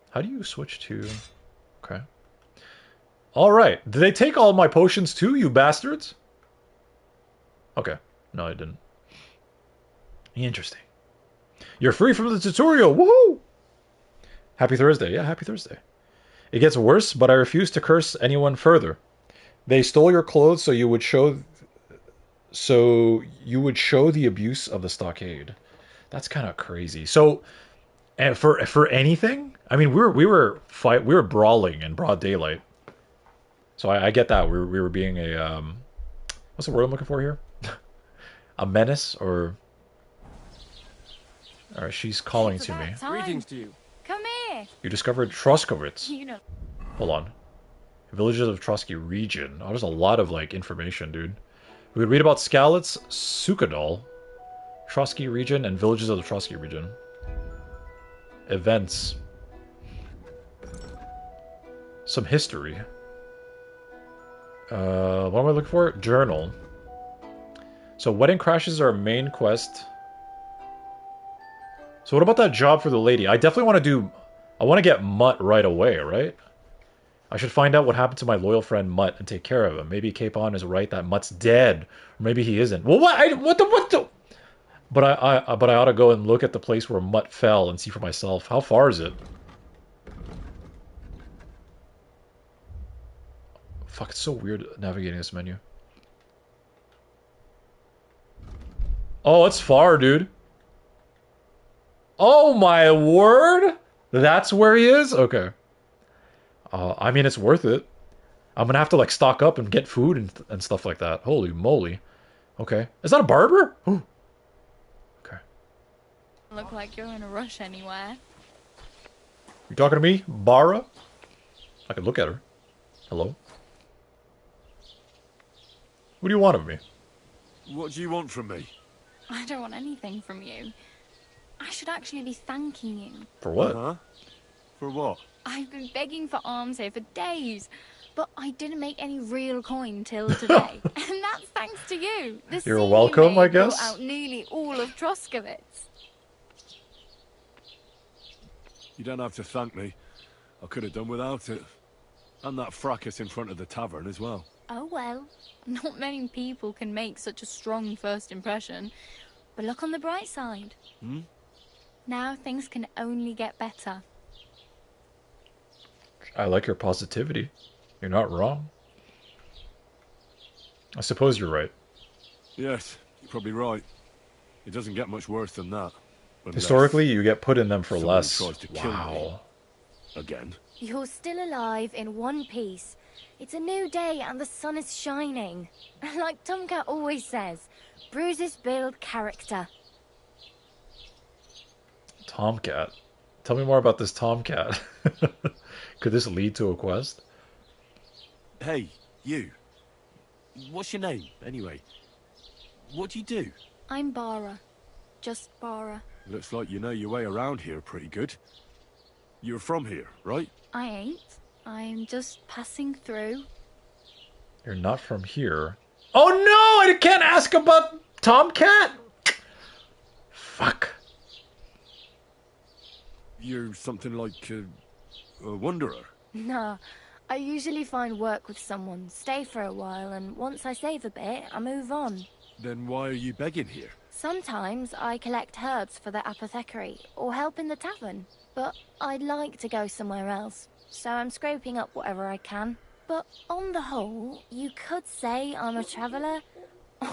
Speaker 1: How do you switch to... Okay. Alright. Did they take all my potions too, you bastards? Okay. No, I didn't. Interesting. You're free from the tutorial! Woohoo! Happy Thursday. Yeah, happy Thursday. It gets worse, but I refuse to curse anyone further. They stole your clothes so you would show the abuse of the stockade. That's kind of crazy. So, and for anything, I mean, we were brawling in broad daylight. So I get that we were being a what's the word I'm looking for here? A menace or she's calling to me.
Speaker 5: Greetings to you. Come here.
Speaker 1: You discovered Troskowitz.
Speaker 5: You know.
Speaker 1: Hold on. Villages of Trotsky region. Oh, there's a lot of like information, dude. We could read about Skalitz, Sukadal, Trotsky region, and villages of the Trotsky region. Events. Some history. What am I looking for? Journal. So wedding crashes are our main quest. So what about that job for the lady? I definitely want to do... I want to get Mutt right away, right? I should find out what happened to my loyal friend Mutt and take care of him. Maybe Capon is right that Mutt's dead. Or maybe he isn't. Well, what the... But I ought to go and look at the place where Mutt fell and see for myself. How far is it? Fuck, it's so weird navigating this menu. Oh, it's far, dude. Oh my word! That's where he is? Okay. I mean, it's worth it. I'm gonna have to, like, stock up and get food and stuff like that. Holy moly. Okay. Is that a barber? Ooh. Okay.
Speaker 5: Look like you're in a rush anywhere.
Speaker 1: You talking to me, Bara? I could look at her. Hello? What do you want of me?
Speaker 2: What do you want from me?
Speaker 5: I don't want anything from you. I should actually be thanking you.
Speaker 1: For what?
Speaker 2: Huh? For what?
Speaker 5: I've been begging for alms here for days, but I didn't make any real coin till today. And that's thanks to you. The
Speaker 1: You're
Speaker 5: sea
Speaker 1: welcome,
Speaker 5: you
Speaker 1: I
Speaker 5: made brought
Speaker 1: guess.
Speaker 5: out nearly all of Troskowitz.
Speaker 2: You don't have to thank me. I could have done without it. And that fracas in front of the tavern as well.
Speaker 5: Oh well, not many people can make such a strong first impression. But look on the bright side.
Speaker 2: Hmm?
Speaker 5: Now things can only get better.
Speaker 1: I like your positivity. You're not wrong. I suppose you're right.
Speaker 2: Yes, you're probably right. It doesn't get much worse than that.
Speaker 1: Historically, you get put in them for
Speaker 2: somebody
Speaker 1: less.
Speaker 2: tries to kill me again.
Speaker 5: You're still alive in one piece. It's a new day and the sun is shining. Like Tomcat always says, bruises build character.
Speaker 1: Tomcat. Tell me more about this Tomcat. Could this lead to a quest?
Speaker 12: Hey, you. What's your name, anyway? What do you do?
Speaker 5: I'm Bara. Just Bara.
Speaker 2: Looks like you know your way around here pretty good. You're from here, right?
Speaker 5: I ain't. I'm just passing through.
Speaker 1: You're not from here. Oh no! I can't ask about Tomcat? Fuck.
Speaker 2: You're something like a wanderer.
Speaker 5: Nah, I usually find work with someone, stay for a while, and once I save a bit, I move on.
Speaker 2: Then why are you begging here?
Speaker 5: Sometimes I collect herbs for the apothecary, or help in the tavern. But I'd like to go somewhere else, so I'm scraping up whatever I can. But on the whole, you could say I'm a traveller,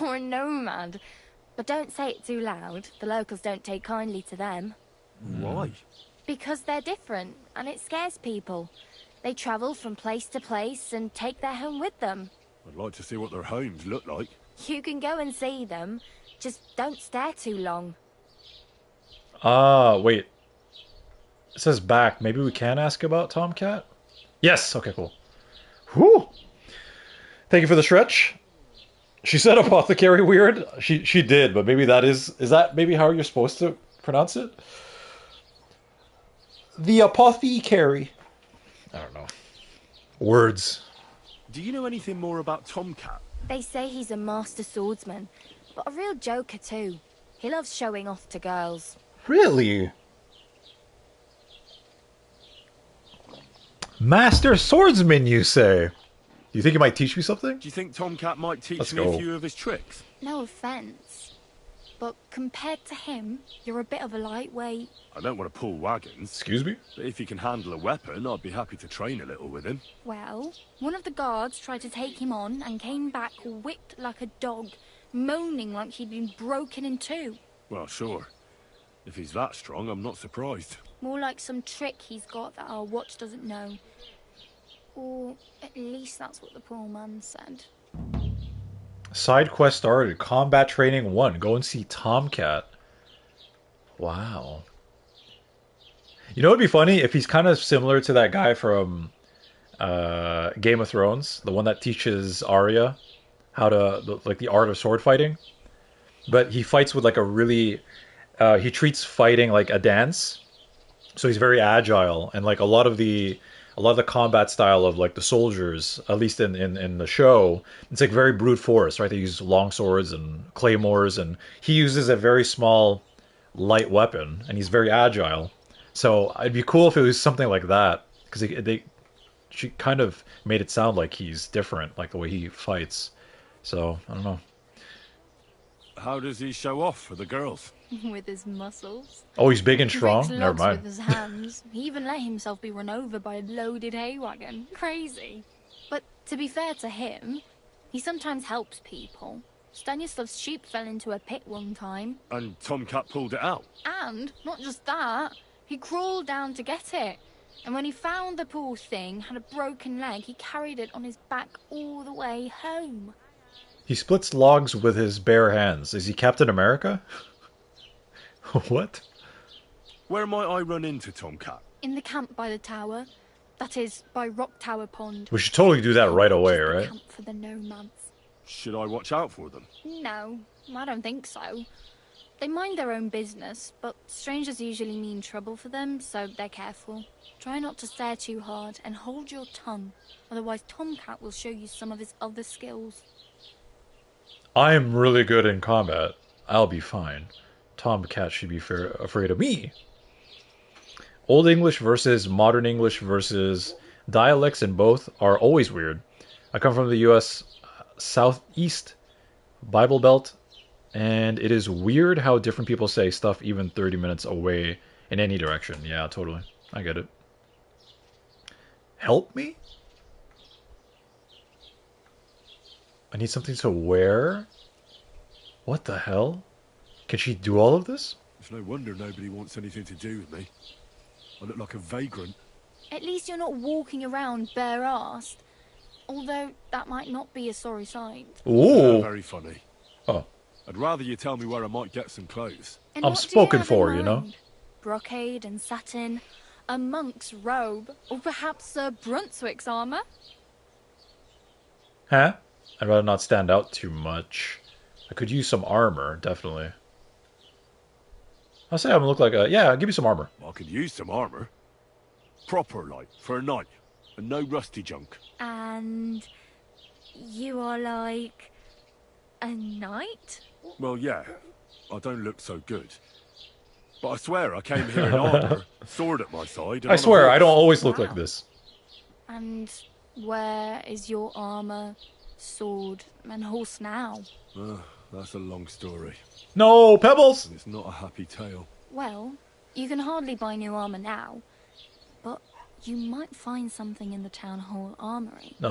Speaker 5: or a nomad. But don't say it too loud, the locals don't take kindly to them.
Speaker 2: Why?
Speaker 5: Because they're different, and it scares people. They travel from place to place and take their home with them.
Speaker 2: I'd like to see what their homes look like.
Speaker 5: You can go and see them, just don't stare too long.
Speaker 1: Wait. It says back. Maybe we can ask about Tomcat? Yes! Okay, cool. Whew! Thank you for the stretch. She said apothecary weird. She did, but maybe that is that maybe how you're supposed to pronounce it? The apothecary. I don't know. Words.
Speaker 12: Do you know anything more about Tomcat?
Speaker 5: They say he's a master swordsman, but a real joker too. He loves showing off to girls.
Speaker 1: Really? Master swordsman, you say? Do you think he might teach me something?
Speaker 12: Do you think Tomcat might teach
Speaker 1: Let's
Speaker 12: me
Speaker 1: go.
Speaker 12: a few of his tricks?
Speaker 5: No offence, but compared to him, you're a bit of a lightweight.
Speaker 2: I don't want to pull wagons.
Speaker 1: Excuse me?
Speaker 2: But if he can handle a weapon, I'd be happy to train a little with him.
Speaker 5: Well, one of the guards tried to take him on and came back whipped like a dog, moaning like he'd been broken in two.
Speaker 2: Well, sure. If he's that strong, I'm not surprised.
Speaker 5: More like some trick he's got that our watch doesn't know. Or at least that's what the poor man said.
Speaker 1: Side quest started. Combat training 1. Go and see Tomcat. Wow. You know what would be funny? If he's kind of similar to that guy from Game of Thrones. The one that teaches Arya how to, like, the art of sword fighting. But he fights with, like, a really... he treats fighting like a dance. So he's very agile. And, like, a lot of the combat style of, like, the soldiers, at least in the show, it's like very brute force, right? They use long swords and claymores, and he uses a very small, light weapon, and he's very agile. So it'd be cool if it was something like that, because she kind of made it sound like he's different, like the way he fights. So I don't know.
Speaker 2: How does he show off for the girls?
Speaker 5: With his muscles.
Speaker 1: Oh, he's big and
Speaker 5: He
Speaker 1: strong?
Speaker 5: breaks
Speaker 1: Never
Speaker 5: logs
Speaker 1: mind.
Speaker 5: with his hands. He even let himself be run over by a loaded hay wagon. Crazy. But to be fair to him, he sometimes helps people. Stanislav's sheep fell into a pit one time.
Speaker 2: And Tomcat pulled it out.
Speaker 5: And, not just that, he crawled down to get it. And when he found the poor thing had a broken leg, he carried it on his back all the way home.
Speaker 1: He splits logs with his bare hands. Is he Captain America? What?
Speaker 2: Where might I run into Tomcat?
Speaker 5: In the camp by the tower. That is, by Rock Tower Pond.
Speaker 1: We should totally do that right away,
Speaker 5: Just the
Speaker 1: right?
Speaker 5: camp for the nomads.
Speaker 2: Should I watch out for them?
Speaker 5: No, I don't think so. They mind their own business, but strangers usually mean trouble for them, so they're careful. Try not to stare too hard and hold your tongue, otherwise Tomcat will show you some of his other skills.
Speaker 1: I'm really good in combat. I'll be fine. Tomcat should be afraid of me. Old English versus modern English versus dialects in both are always weird. I come from the US Southeast Bible Belt, and it is weird how different people say stuff even 30 minutes away in any direction. Yeah, totally. I get it. Help me? I need something to wear? What the hell? Can she do all of this?
Speaker 2: It's no wonder nobody wants anything to do with me. I look like a vagrant.
Speaker 14: At least you're not walking around bare-assed. Although, that might not be a sorry sight.
Speaker 1: Ooh.
Speaker 2: Very funny.
Speaker 1: Oh.
Speaker 2: I'd rather you tell me where I might get some clothes.
Speaker 14: And
Speaker 1: I'm
Speaker 14: what do you
Speaker 1: spoken
Speaker 14: have
Speaker 1: for,
Speaker 14: in
Speaker 1: you know?
Speaker 14: mind? Brocade and satin, a monk's robe, or perhaps Sir Brunswick's armour?
Speaker 1: Huh? I'd rather not stand out too much. I could use some armor, definitely. I'll say I'm look like a... Yeah, give me some armor.
Speaker 2: I could use some armor. Proper, like, for a night. And no rusty junk.
Speaker 14: And you are like a knight?
Speaker 2: Well, yeah. I don't look so good. But I swear I came here in armor, sword at my side. And
Speaker 1: I swear, I don't always look
Speaker 14: Wow.
Speaker 1: like this.
Speaker 14: And where is your armour, sword, and horse now?
Speaker 2: That's a long story.
Speaker 1: No, Pebbles!
Speaker 2: And it's not a happy tale.
Speaker 14: Well, you can hardly buy new armour now, but you might find something in the town hall armory.
Speaker 1: No.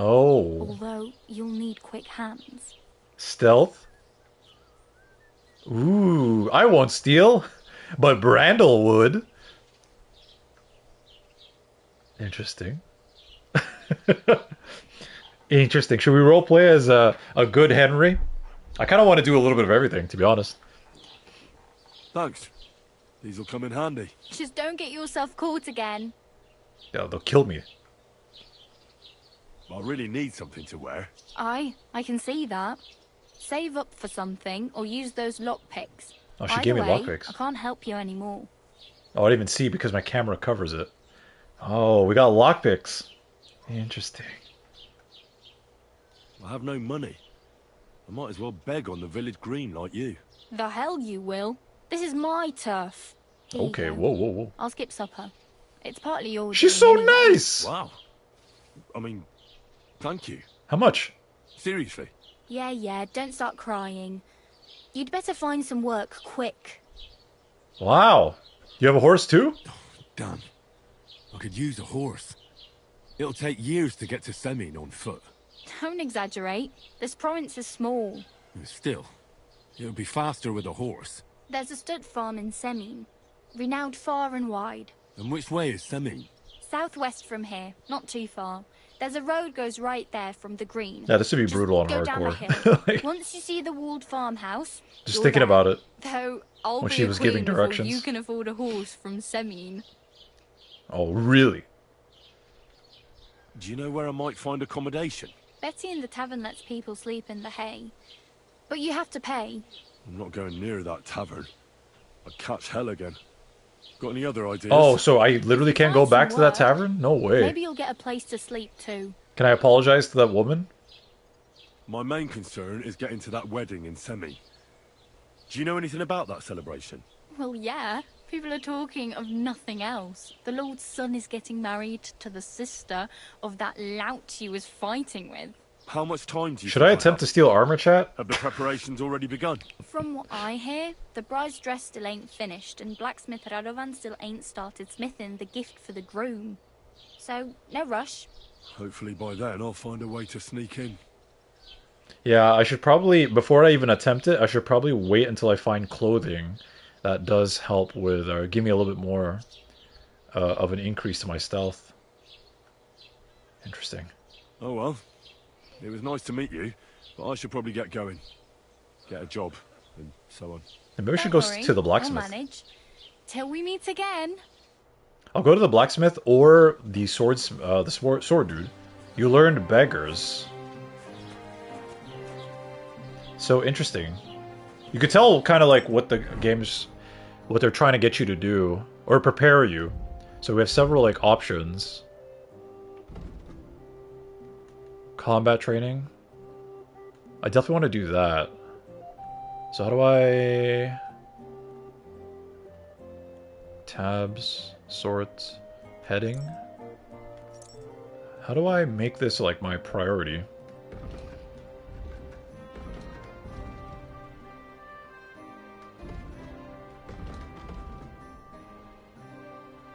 Speaker 14: Although you'll need quick hands.
Speaker 1: Stealth? Ooh, I won't steal, but Brandel would. Interesting. Interesting. Should we roleplay as a good Henry? I kind of want to do a little bit of everything, to be honest.
Speaker 2: Thanks. These will come in handy.
Speaker 14: Just don't get yourself caught again.
Speaker 1: Yeah, they'll kill me.
Speaker 2: I really need something to wear.
Speaker 14: I can see that. Save up for something, or use those lockpicks.
Speaker 1: Oh, she
Speaker 14: Either
Speaker 1: gave me
Speaker 14: way,
Speaker 1: lockpicks.
Speaker 14: I can't help you anymore.
Speaker 1: Oh, I didn't even see because my camera covers it. Oh, we got lockpicks. Interesting.
Speaker 2: I have no money. I might as well beg on the village green like you.
Speaker 14: The hell you will. This is my turf. Here you
Speaker 1: Okay,
Speaker 14: go.
Speaker 1: whoa, whoa, whoa.
Speaker 14: I'll skip supper. It's partly your
Speaker 1: She's
Speaker 14: doing
Speaker 1: so
Speaker 14: anyway.
Speaker 1: nice!
Speaker 2: Wow. I mean, thank you.
Speaker 1: How much?
Speaker 2: Seriously.
Speaker 14: Yeah, don't start crying. You'd better find some work quick.
Speaker 1: Wow. You have a horse too?
Speaker 2: Damn. I could use a horse. It'll take years to get to Semin on foot.
Speaker 14: Don't exaggerate. This province is small.
Speaker 2: Still, it'll be faster with a horse.
Speaker 14: There's a stud farm in Semin, renowned far and wide.
Speaker 2: And which way is Semin?
Speaker 14: Southwest from here, not too far. There's a road goes right there from the green.
Speaker 1: Yeah, this would be brutal on
Speaker 14: Go down the
Speaker 1: hardcore.
Speaker 14: hill. Once you see the walled farmhouse,
Speaker 1: Just
Speaker 14: you're
Speaker 1: thinking
Speaker 14: there.
Speaker 1: about it.
Speaker 14: Though I'll
Speaker 1: When
Speaker 14: be
Speaker 1: she
Speaker 14: a
Speaker 1: was giving
Speaker 14: queen before
Speaker 1: directions.
Speaker 14: you can afford a horse from Semin.
Speaker 1: Oh, really?
Speaker 2: Do you know where I might find accommodation?
Speaker 14: Betty in the tavern lets people sleep in the hay. But you have to pay.
Speaker 2: I'm not going near that tavern. I'd catch hell again. Got any other ideas?
Speaker 1: Oh, so I literally can't go
Speaker 14: Find
Speaker 1: back
Speaker 14: some
Speaker 1: to that
Speaker 14: work.
Speaker 1: tavern? No way.
Speaker 14: Maybe you'll get a place to sleep too.
Speaker 1: Can I apologize to that woman?
Speaker 2: My main concern is getting to that wedding in Semi. Do you know anything about that celebration?
Speaker 14: Well, yeah. People are talking of nothing else. The Lord's son is getting married to the sister of that lout he was fighting with.
Speaker 2: How much time do you
Speaker 1: Should I attempt to steal armor, chat?
Speaker 2: Have the preparations already begun?
Speaker 14: From what I hear, the bride's dress still ain't finished, and blacksmith Radovan still ain't started smithing the gift for the groom. So, no rush.
Speaker 2: Hopefully by then I'll find a way to sneak in.
Speaker 1: Yeah, I should probably, before I even attempt it, I should probably wait until I find clothing that does help with, or give me a little bit more of an increase to my stealth. Interesting.
Speaker 2: Oh well. It was nice to meet you, but I should probably get going. Get a job, and so on.
Speaker 1: And maybe we should
Speaker 14: Don't
Speaker 1: go
Speaker 14: worry,
Speaker 1: to the
Speaker 14: I'll
Speaker 1: blacksmith.
Speaker 14: manage. Till we meet again.
Speaker 1: I'll go to the blacksmith or the sword dude. You learned beggars. So interesting. You could tell kind of like what the game's, what they're trying to get you to do or prepare you. So we have several like options. Combat training. I definitely want to do that. So how do I... Tabs, sort, heading. How do I make this like my priority?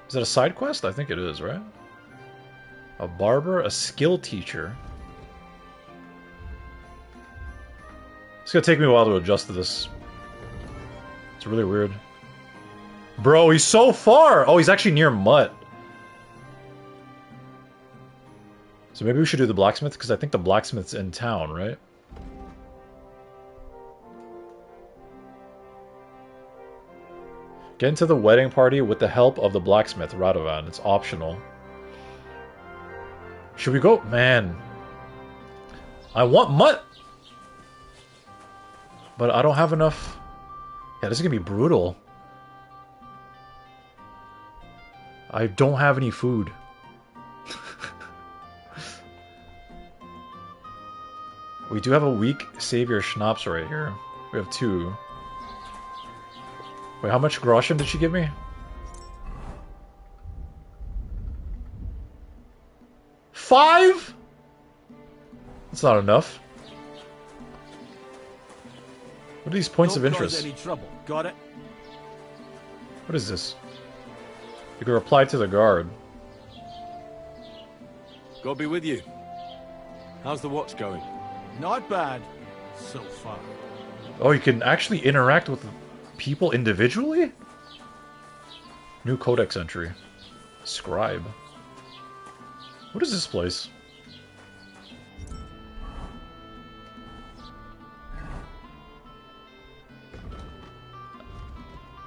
Speaker 1: Is it a side quest? I think it is, right? A barber, a skill teacher. It's gonna take me a while to adjust to this. It's really weird. Bro, he's so far! Oh, he's actually near Mutt. So maybe we should do the blacksmith, because I think the blacksmith's in town, right? Get into the wedding party with the help of the blacksmith, Radovan. It's optional. Should we go? Man. I want Mutt! But I don't have enough... Yeah, this is gonna be brutal. I don't have any food. We do have a weak savior schnapps right here. We have 2. Wait, how much groschen did she give me? 5? That's not enough. What are these points of interest?
Speaker 10: Any trouble. Got it?
Speaker 1: What is this? You can reply to the guard.
Speaker 2: God be with you. How's the watch going?
Speaker 10: Not bad. So far.
Speaker 1: Oh, you can actually interact with people individually? New codex entry. Scribe. What is this place?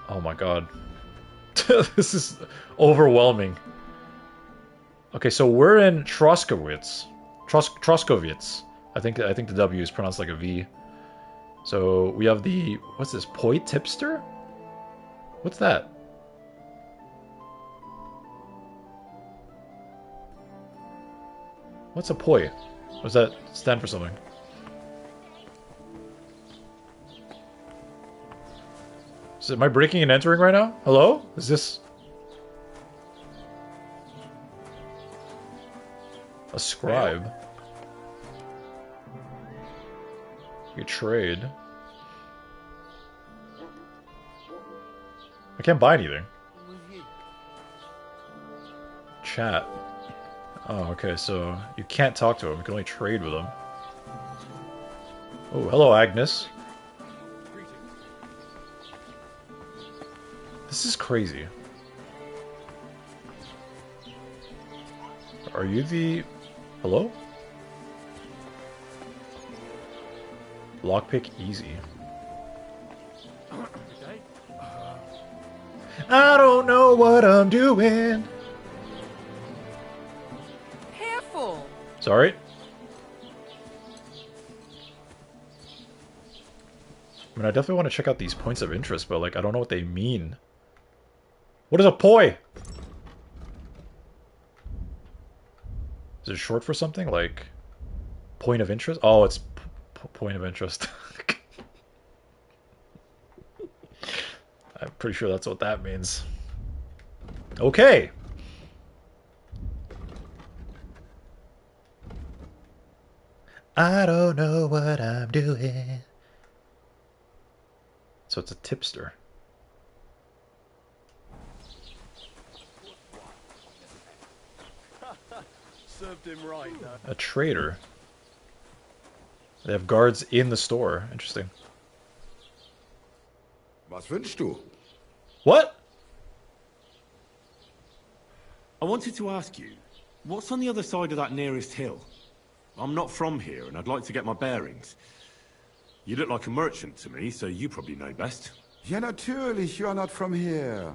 Speaker 1: Oh my god. This is overwhelming. Okay, so we're in Troskowitz. Troskowitz. I think the W is pronounced like a V. So we have the... What's this? Poi tipster? What's that? What's a poi? Does that stand for something? So am I breaking and entering right now? Hello? Is this... a scribe? You trade. I can't buy anything. Chat. Oh, okay, so you can't talk to him. You can only trade with him. Oh, hello, Agnes. This is crazy. Are you the... Hello? Lockpick easy. I don't know what I'm doing.
Speaker 15: Careful.
Speaker 1: Sorry. I mean, I definitely want to check out these points of interest, but like, I don't know what they mean. What is a poi? Is it short for something? Like, point of interest? Oh, it's point of interest. I'm pretty sure that's what that means. Okay. I don't know what I'm doing. So it's a tipster.
Speaker 10: Served him right, though.
Speaker 1: A trader. They have guards in the store. Interesting.
Speaker 16: Was wünschst du?
Speaker 1: What?
Speaker 12: I wanted to ask you, what's on the other side of that nearest hill? I'm not from here, and I'd like to get my bearings. You look like a merchant to me, so you probably know best.
Speaker 16: Ja, natürlich, you are not from here.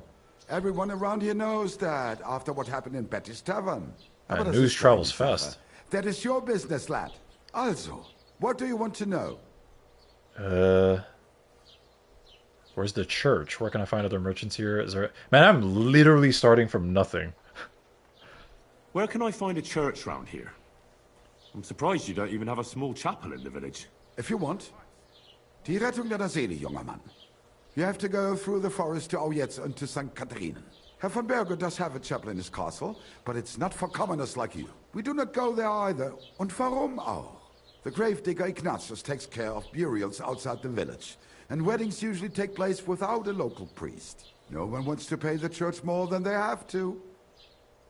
Speaker 16: Everyone around here knows that, after what happened in Betty's Tavern. Aber das
Speaker 1: News
Speaker 16: ist
Speaker 1: travels
Speaker 16: deine Sache.
Speaker 1: fast.
Speaker 16: That is your business, lad. Also, what do you want to know?
Speaker 1: Where's the church? Where can I find other merchants here? Is there... Man, I'm literally starting from nothing.
Speaker 12: Where can I find a church round here? I'm surprised you don't even have a small chapel in the village.
Speaker 16: If you want. Die Rettung deiner Seele, junger Mann. You have to go through the forest to Aujetz and to St. Katharinen. Herr von Berger does have a chapel in his castle, but it's not for commoners like you. We do not go there either. Und warum auch? The gravedigger Ignatius takes care of burials outside the village, and weddings usually take place without a local priest. No one wants to pay the church more than they have to.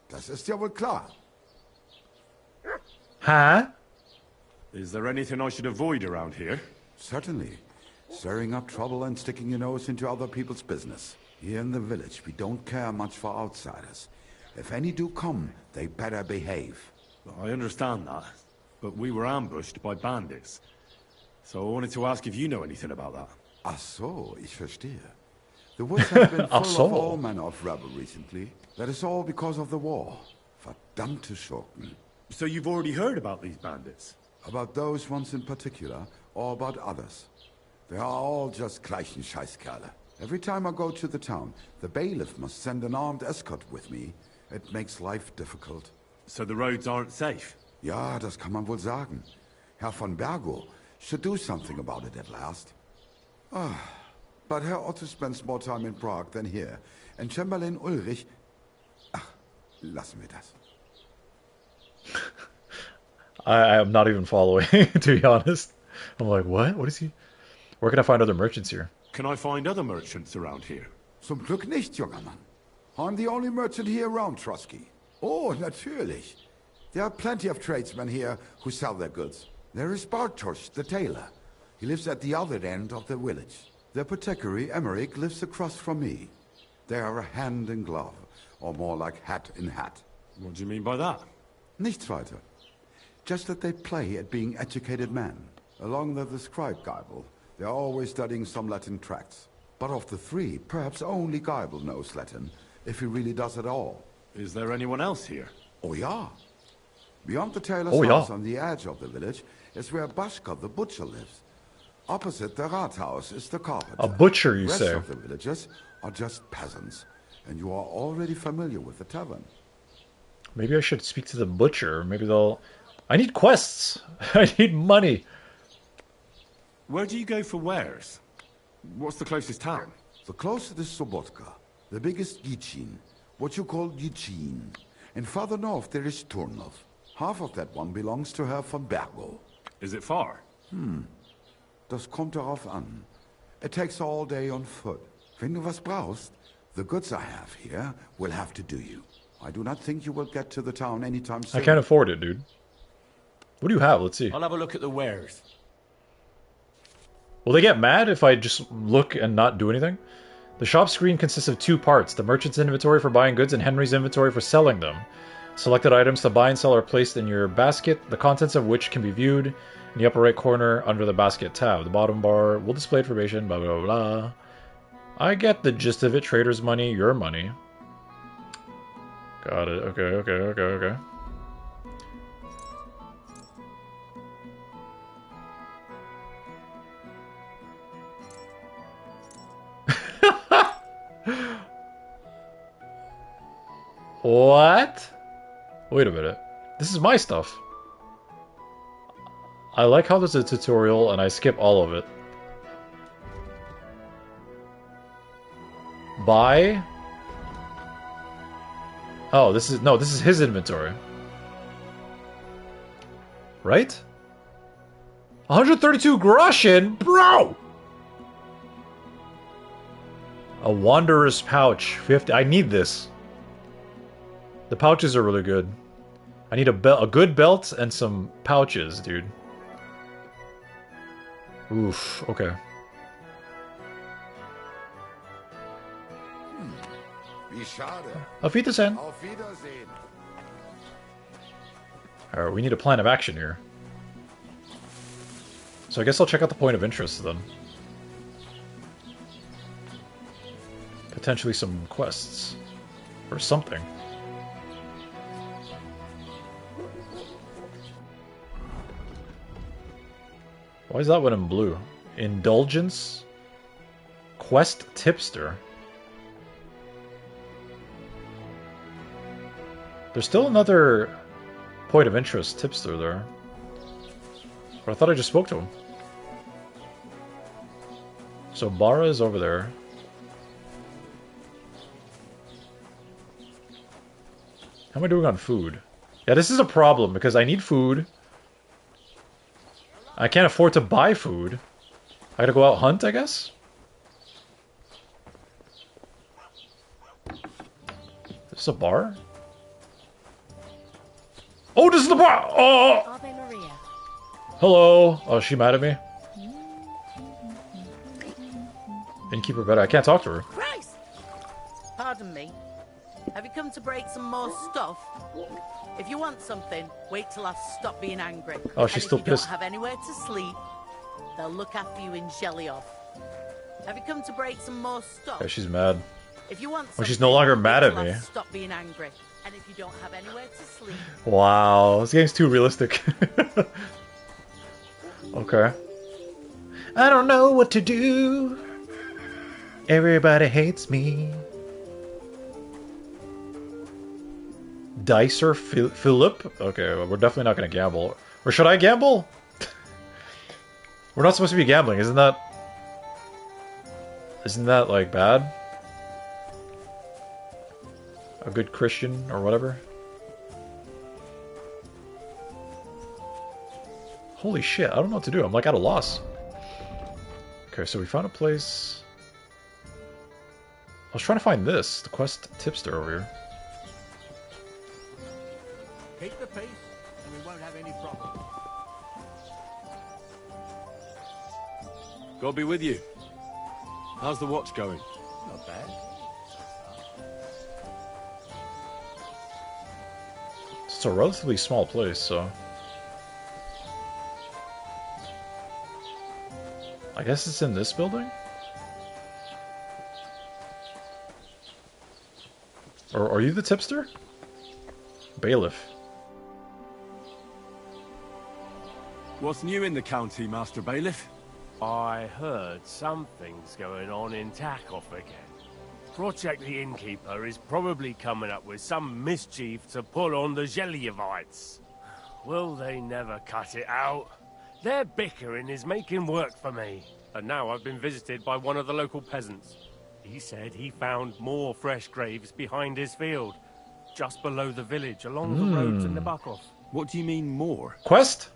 Speaker 16: Das ist ja wohl klar.
Speaker 1: Huh?
Speaker 12: Is there anything I should avoid around here?
Speaker 16: Certainly. Stirring up trouble and sticking your nose into other people's business. Here in the village, we don't care much for outsiders. If any do come, they better behave.
Speaker 12: I understand that, but we were ambushed by bandits. So I wanted to ask if you know anything about that.
Speaker 16: Ach so, ich verstehe. The woods have been full of all manner of rebel recently. That is all because of the war. Verdammte Schurken.
Speaker 12: So you've already heard about these bandits?
Speaker 16: About those ones in particular, or about others. They are all just gleichen Scheißkerle. Every time I go to the town, the bailiff must send an armed escort with me. It makes life difficult.
Speaker 12: So the roads aren't safe?
Speaker 16: Ja, das kann man wohl sagen. Herr von Bergo should do something about it at last. But Herr Otto spends more time in Prague than here. And Chamberlain Ulrich... Ach, lassen wir das.
Speaker 1: I am not even following, to be honest. I'm like, what? What is he? Where can I find other merchants here?
Speaker 12: Can I find other merchants around here?
Speaker 16: Zum Glück nicht, junger Mann. I'm the only merchant here around, Trusky. Oh, natürlich. There are plenty of tradesmen here who sell their goods. There is Bartosz, the tailor. He lives at the other end of the village. The apothecary, Emmerich, lives across from me. They are hand in glove, or more like hat in hat.
Speaker 12: What do you mean by that?
Speaker 16: Nichts weiter. Just that they play at being educated men. Along with the scribe Geibel, they are always studying some Latin tracts. But of the three, perhaps only Geibel knows Latin, if he really does at all.
Speaker 12: Is there anyone else here?
Speaker 16: Oh yeah. Beyond the tailor's house on the edge of the village is where Bashka the butcher lives. Opposite the Rathaus is the carpenter.
Speaker 1: A butcher, you say?
Speaker 16: The rest of the villagers are just peasants, and you are already familiar with the tavern.
Speaker 1: Maybe I should speak to the butcher. Maybe they'll... I need quests. I need money.
Speaker 12: Where do you go for wares? What's the closest town?
Speaker 16: The closest is Sobotka. The biggest Yichin. What you call Yichin. And farther north there is Turnov. Half of that one belongs to Herr von Bergo.
Speaker 12: Is it far?
Speaker 16: Das kommt darauf an. It takes all day on foot. Wenn du was brauchst, the goods I have here will have to do you. I do not think you will get to the town anytime soon.
Speaker 1: I can't afford it, dude. What do you have? Let's see.
Speaker 10: I'll have a look at the wares.
Speaker 1: Will they get mad if I just look and not do anything? The shop screen consists of two parts, the merchant's inventory for buying goods and Henry's inventory for selling them. Selected items to buy and sell are placed in your basket, the contents of which can be viewed in the upper right corner under the basket tab. The bottom bar will display information, blah blah blah. I get the gist of it. Trader's money, your money. Got it. Okay. What? Wait a minute. This is my stuff. I like how there's a tutorial and I skip all of it. Buy? Oh, this is his inventory. Right? 132 groschen? Bro! A Wanderer's pouch. 50. I need this. The pouches are really good. I need a good belt and some pouches, dude. Oof, okay.
Speaker 16: Wie schade.
Speaker 1: Auf Wiedersehen.
Speaker 16: Auf Wiedersehen.
Speaker 1: Alright, we need a plan of action here. So I guess I'll check out the point of interest then. Potentially some quests. Or something. Why is that one in blue? Indulgence? Quest Tipster. There's still another point of interest tipster there. But I thought I just spoke to him. So Bara is over there. How am I doing on food? Yeah, this is a problem because I need food. I can't afford to buy food. I gotta go out hunt, I guess? This is a bar? Oh, this is the bar! Oh!
Speaker 5: Ave Maria.
Speaker 1: Hello! Oh, is she mad at me? Innkeeper better. I can't talk to her.
Speaker 9: Christ! Pardon me. Have you come to break some more stuff? If you want something, wait till I've stopped being angry.
Speaker 1: Oh, she's still
Speaker 9: if you
Speaker 1: pissed.
Speaker 9: don't have anywhere to sleep, they'll look after you in Jelly-off. Have you come to break some more stuff?
Speaker 1: Yeah, she's mad.
Speaker 9: If you want
Speaker 1: Well, she's
Speaker 9: something,
Speaker 1: no longer
Speaker 9: wait
Speaker 1: mad at
Speaker 9: till
Speaker 1: me.
Speaker 9: I've stopped being angry. And if you don't have anywhere to sleep...
Speaker 1: Wow, this game's too realistic. Okay. I don't know what to do. Everybody hates me. Dicer Philip? Okay, well, we're definitely not going to gamble. Or should I gamble? We're not supposed to be gambling, isn't that... Isn't that, like, bad? A good Christian, or whatever? Holy shit, I don't know what to do. I'm, like, at a loss. Okay, so we found a place... I was trying to find this. The quest tipster over here.
Speaker 10: Keep the peace, and we won't have any problems.
Speaker 2: God be with you. How's the watch going?
Speaker 10: Not bad.
Speaker 1: It's a relatively small place, so... I guess it's in this building? Or are you the tipster? Bailiff.
Speaker 2: What's new in the county, Master Bailiff?
Speaker 7: I heard something's going on in Takoff again. Project the Innkeeper is probably coming up with some mischief to pull on the Zeliovites. Will they never cut it out? Their bickering is making work for me. And now I've been visited by one of the local peasants. He said he found more fresh graves behind his field, just below the village, along the road to Nabokov.
Speaker 2: What do you mean, more?
Speaker 1: Quest?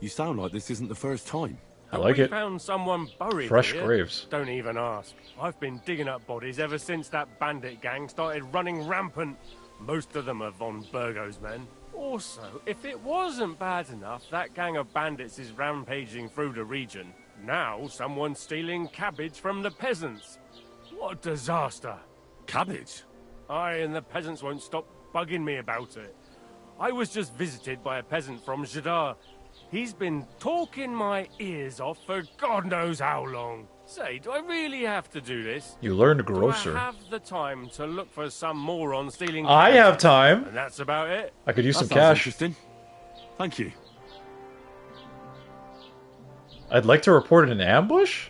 Speaker 2: You sound like this isn't the first time.
Speaker 1: I like
Speaker 7: we
Speaker 1: it.
Speaker 7: Found someone buried
Speaker 1: Fresh
Speaker 7: here.
Speaker 1: graves.
Speaker 7: Don't even ask. I've been digging up bodies ever since that bandit gang started running rampant. Most of them are von Burgo's men. Also, if it wasn't bad enough, that gang of bandits is rampaging through the region. Now someone's stealing cabbage from the peasants. What a disaster.
Speaker 2: Cabbage?
Speaker 7: Aye, and the peasants won't stop bugging me about it. I was just visited by a peasant from Jadar. He's been talking my ears off for God knows how long. Say, do I really have to do this?
Speaker 1: You learned
Speaker 7: Do
Speaker 1: grocer.
Speaker 7: I have the time to look for some moron stealing
Speaker 1: I
Speaker 7: cabbage?
Speaker 1: have time.
Speaker 7: And that's about it.
Speaker 1: I could use
Speaker 2: That
Speaker 1: some
Speaker 2: sounds
Speaker 1: cash.
Speaker 2: interesting. Thank you.
Speaker 1: I'd like to report an ambush?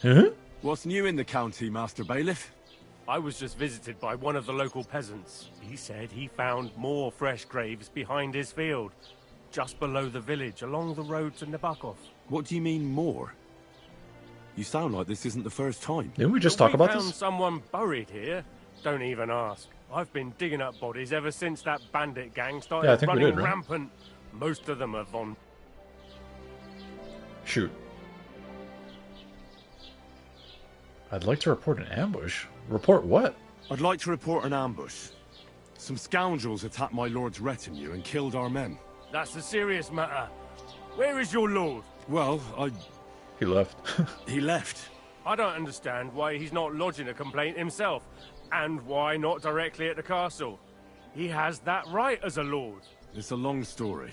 Speaker 1: Huh?
Speaker 2: What's new in the county, Master Bailiff?
Speaker 7: I was just visited by one of the local peasants. He said he found more fresh graves behind his field, just below the village, along the road to Nabokov.
Speaker 2: What do you mean, more? You sound like this isn't the first time.
Speaker 1: Didn't we just talk about
Speaker 7: We found
Speaker 1: this?
Speaker 7: someone buried here. Don't even ask. I've been digging up bodies ever since that bandit gang started
Speaker 1: Yeah, I think we
Speaker 7: running
Speaker 1: did, right?
Speaker 7: rampant. Most of them are von...
Speaker 1: Shoot. I'd like to report an ambush. Report what?
Speaker 2: I'd like to report an ambush. Some scoundrels attacked my lord's retinue and killed our men.
Speaker 7: That's a serious matter. Where is your lord?
Speaker 2: Well,
Speaker 1: He left.
Speaker 2: he left.
Speaker 7: I don't understand why he's not lodging a complaint himself, and why not directly at the castle. He has that right as a lord.
Speaker 2: It's a long story.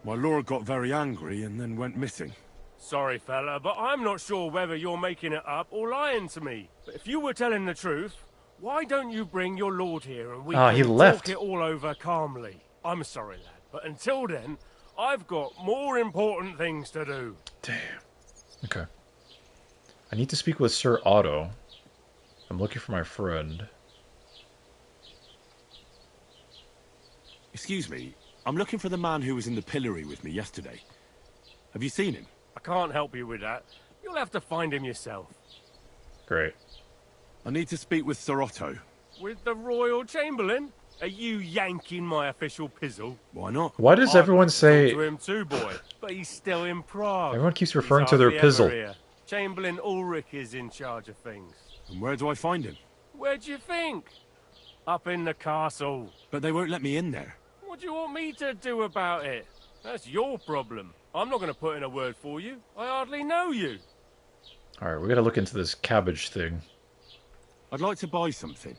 Speaker 2: My lord got very angry and then went missing.
Speaker 7: Sorry, fella, but I'm not sure whether you're making it up or lying to me. But if you were telling the truth, why don't you bring your lord here and we
Speaker 1: Ah,
Speaker 7: can
Speaker 1: he left.
Speaker 7: talk it all over calmly? I'm sorry, lad, but until then, I've got more important things to do.
Speaker 1: Damn. Okay. I need to speak with Sir Otto. I'm looking for my friend.
Speaker 2: Excuse me, I'm looking for the man who was in the pillory with me yesterday. Have you seen him?
Speaker 7: I can't help you with that. You'll have to find him yourself.
Speaker 1: Great.
Speaker 2: I need to speak with Sir Otto.
Speaker 7: With the Royal Chamberlain? Are you yanking my official pizzle?
Speaker 2: Why not?
Speaker 1: Why does everyone say...
Speaker 7: To him too, boy. But he's still in Prague.
Speaker 1: Everyone keeps
Speaker 7: He's
Speaker 1: referring to their
Speaker 7: hardly ever
Speaker 1: pizzle.
Speaker 7: here. Chamberlain Ulrich is in charge of things.
Speaker 2: And where do I find him?
Speaker 7: Where do you think? Up in the castle.
Speaker 2: But they won't let me in there.
Speaker 7: What do you want me to do about it? That's your problem. I'm not going to put in a word for you. I hardly know you.
Speaker 1: Alright, we gotta look into this cabbage thing.
Speaker 12: I'd like to buy something.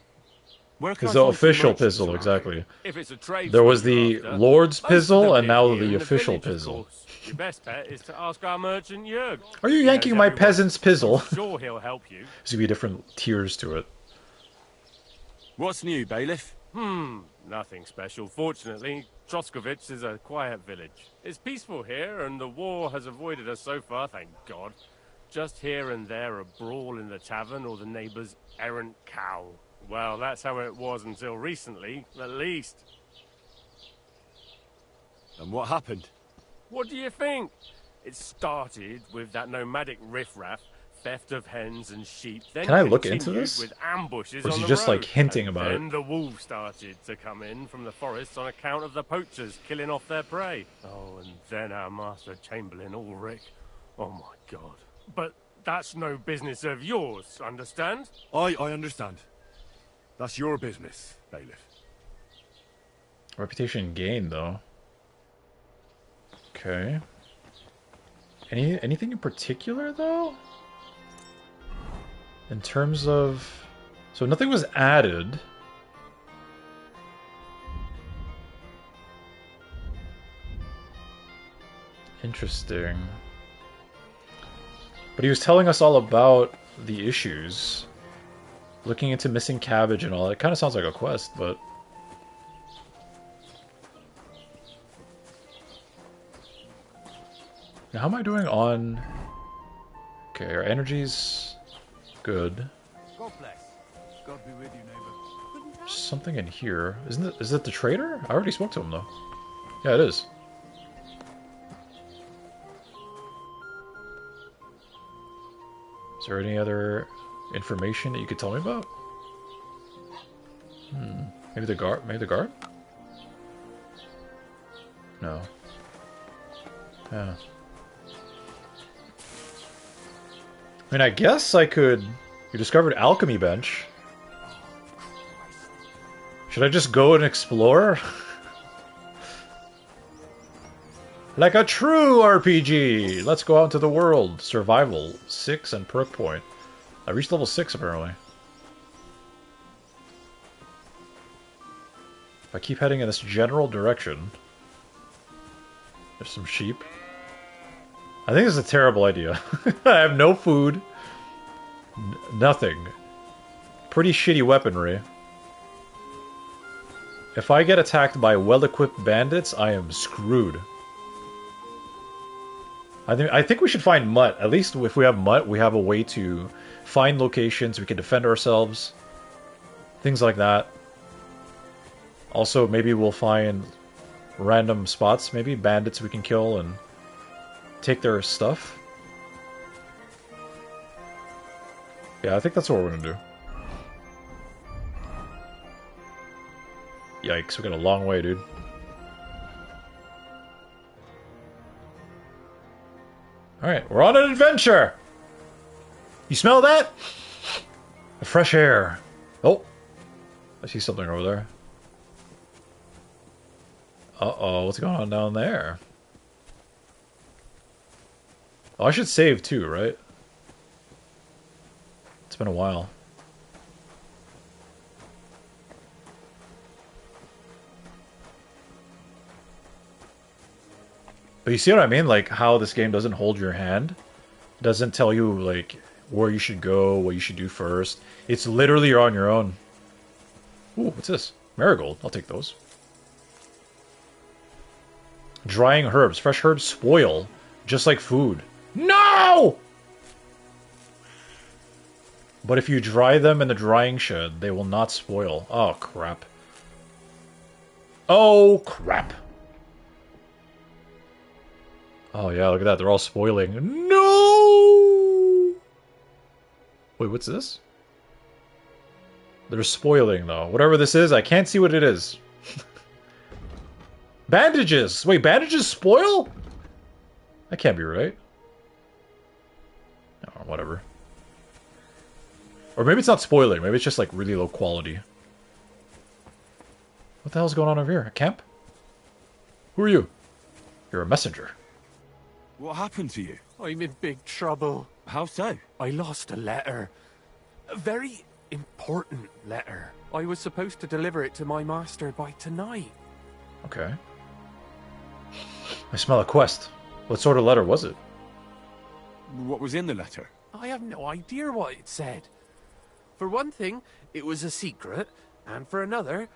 Speaker 12: Where can
Speaker 1: It's
Speaker 12: I
Speaker 1: the
Speaker 12: find some
Speaker 1: official
Speaker 12: merchants
Speaker 1: pizzle,
Speaker 12: around
Speaker 1: exactly.
Speaker 7: If it's a trade
Speaker 1: There was
Speaker 7: school you're
Speaker 1: the
Speaker 7: after,
Speaker 1: Lord's
Speaker 7: most of them
Speaker 1: pizzle, and
Speaker 7: live
Speaker 1: now
Speaker 7: here
Speaker 1: the
Speaker 7: in
Speaker 1: official
Speaker 7: village, of
Speaker 1: pizzle.
Speaker 7: course. Your best bet is to ask our merchant Jörg.
Speaker 1: Are you
Speaker 7: He
Speaker 1: yanking
Speaker 7: knows
Speaker 1: my
Speaker 7: everyone.
Speaker 1: peasant's pizzle?
Speaker 7: I'm sure he'll help you.
Speaker 1: There's gonna be different tiers to it.
Speaker 12: What's new, bailiff?
Speaker 7: Nothing special. Fortunately, Troskovich is a quiet village. It's peaceful here, and the war has avoided us so far, thank God. Just here and there a brawl in the tavern or the neighbour's errant cow. Well, that's how it was until recently, at least.
Speaker 12: And what happened?
Speaker 7: What do you think? It started with that nomadic riffraff, theft of hens and sheep, then
Speaker 1: Can I look into
Speaker 7: continued
Speaker 1: this?
Speaker 7: with ambushes
Speaker 1: Or is
Speaker 7: on
Speaker 1: he
Speaker 7: the
Speaker 1: just,
Speaker 7: road.
Speaker 1: like, hinting
Speaker 7: And
Speaker 1: about it?
Speaker 7: then the wolves started to come in from the forests on account of the poachers killing off their prey. Oh, and then our master Chamberlain Ulrich. Oh my God. But that's no business of yours, understand?
Speaker 12: I understand. That's your business, bailiff.
Speaker 1: Reputation gained, though. Okay. Anything in particular, though? In terms of... So nothing was added. Interesting. But he was telling us all about the issues. Looking into missing cabbage and all. It kind of sounds like a quest, but... Now, how am I doing on... Okay, our energy's good.
Speaker 10: God bless. God be with you, neighbor.
Speaker 1: There's something in here. Is it the trader? I already spoke to him, though. Yeah, it is. Is there any other information that you could tell me about? Maybe the guard? Maybe the guard? No. Yeah. I mean, I guess I could... You discovered alchemy bench. Should I just go and explore? Like a true RPG! Let's go out into the world. Survival 6 and perk point. I reached level 6 apparently. If I keep heading in this general direction... There's some sheep. I think this is a terrible idea. I have no food. Nothing. Pretty shitty weaponry. If I get attacked by well-equipped bandits, I am screwed. I think we should find Mutt. At least if we have Mutt, we have a way to find locations, we can defend ourselves. Things like that. Also, maybe we'll find random spots, maybe bandits we can kill and take their stuff. Yeah, I think that's what we're gonna do. Yikes, we got a long way, dude. Alright, we're on an adventure! You smell that? The fresh air. Oh, I see something over there. Uh-oh, what's going on down there? Oh, I should save too, right? It's been a while. But you see what I mean? Like, how this game doesn't hold your hand? Doesn't tell you, like, where you should go, what you should do first. It's literally you're on your own. Ooh, what's this? Marigold. I'll take those. Drying herbs. Fresh herbs spoil. Just like food. No! But if you dry them in the drying shed, they will not spoil. Oh, crap. Oh, crap. Oh, yeah, look at that. They're all spoiling. No! Wait, what's this? They're spoiling, though. Whatever this is, I can't see what it is. Bandages! Wait, bandages spoil? That can't be right. Oh, whatever. Or maybe it's not spoiling. Maybe it's just, like, really low quality. What the hell's going on over here? A camp? Who are you? You're a messenger.
Speaker 2: What happened to you?
Speaker 13: I'm in big trouble.
Speaker 2: How so?
Speaker 13: I lost a letter. A very important letter. I was supposed to deliver it to my master by tonight.
Speaker 1: Okay. I smell a quest. What sort of letter was it?
Speaker 2: What was in the letter?
Speaker 13: I have no idea what it said. For one thing, it was a secret, and for another,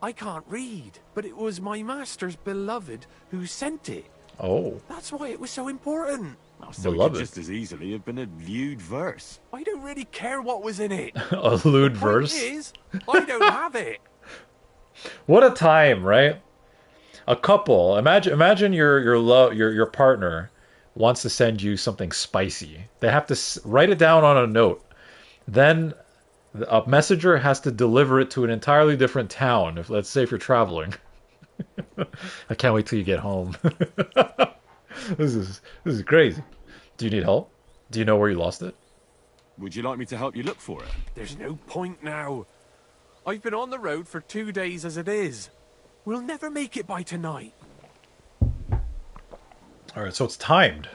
Speaker 13: I can't read. But it was my master's beloved who sent it.
Speaker 1: Oh.
Speaker 13: That's why it was so important.
Speaker 2: So it could just as easily have been a lewd verse.
Speaker 13: I don't really care what was in it.
Speaker 1: A lewd
Speaker 13: The point
Speaker 1: verse?
Speaker 13: is, I don't have it.
Speaker 1: What a time, right? A couple. Imagine your partner wants to send you something spicy. They have to write it down on a note. Then a messenger has to deliver it to an entirely different town. If let's say if you're traveling. I can't wait till you get home. This is crazy. Do you need help? Do you know where you lost it?
Speaker 2: Would you like me to help you look for it?
Speaker 13: There's no point now. I've been on the road for 2 days as it is. We'll never make it by tonight.
Speaker 1: Alright, so it's timed.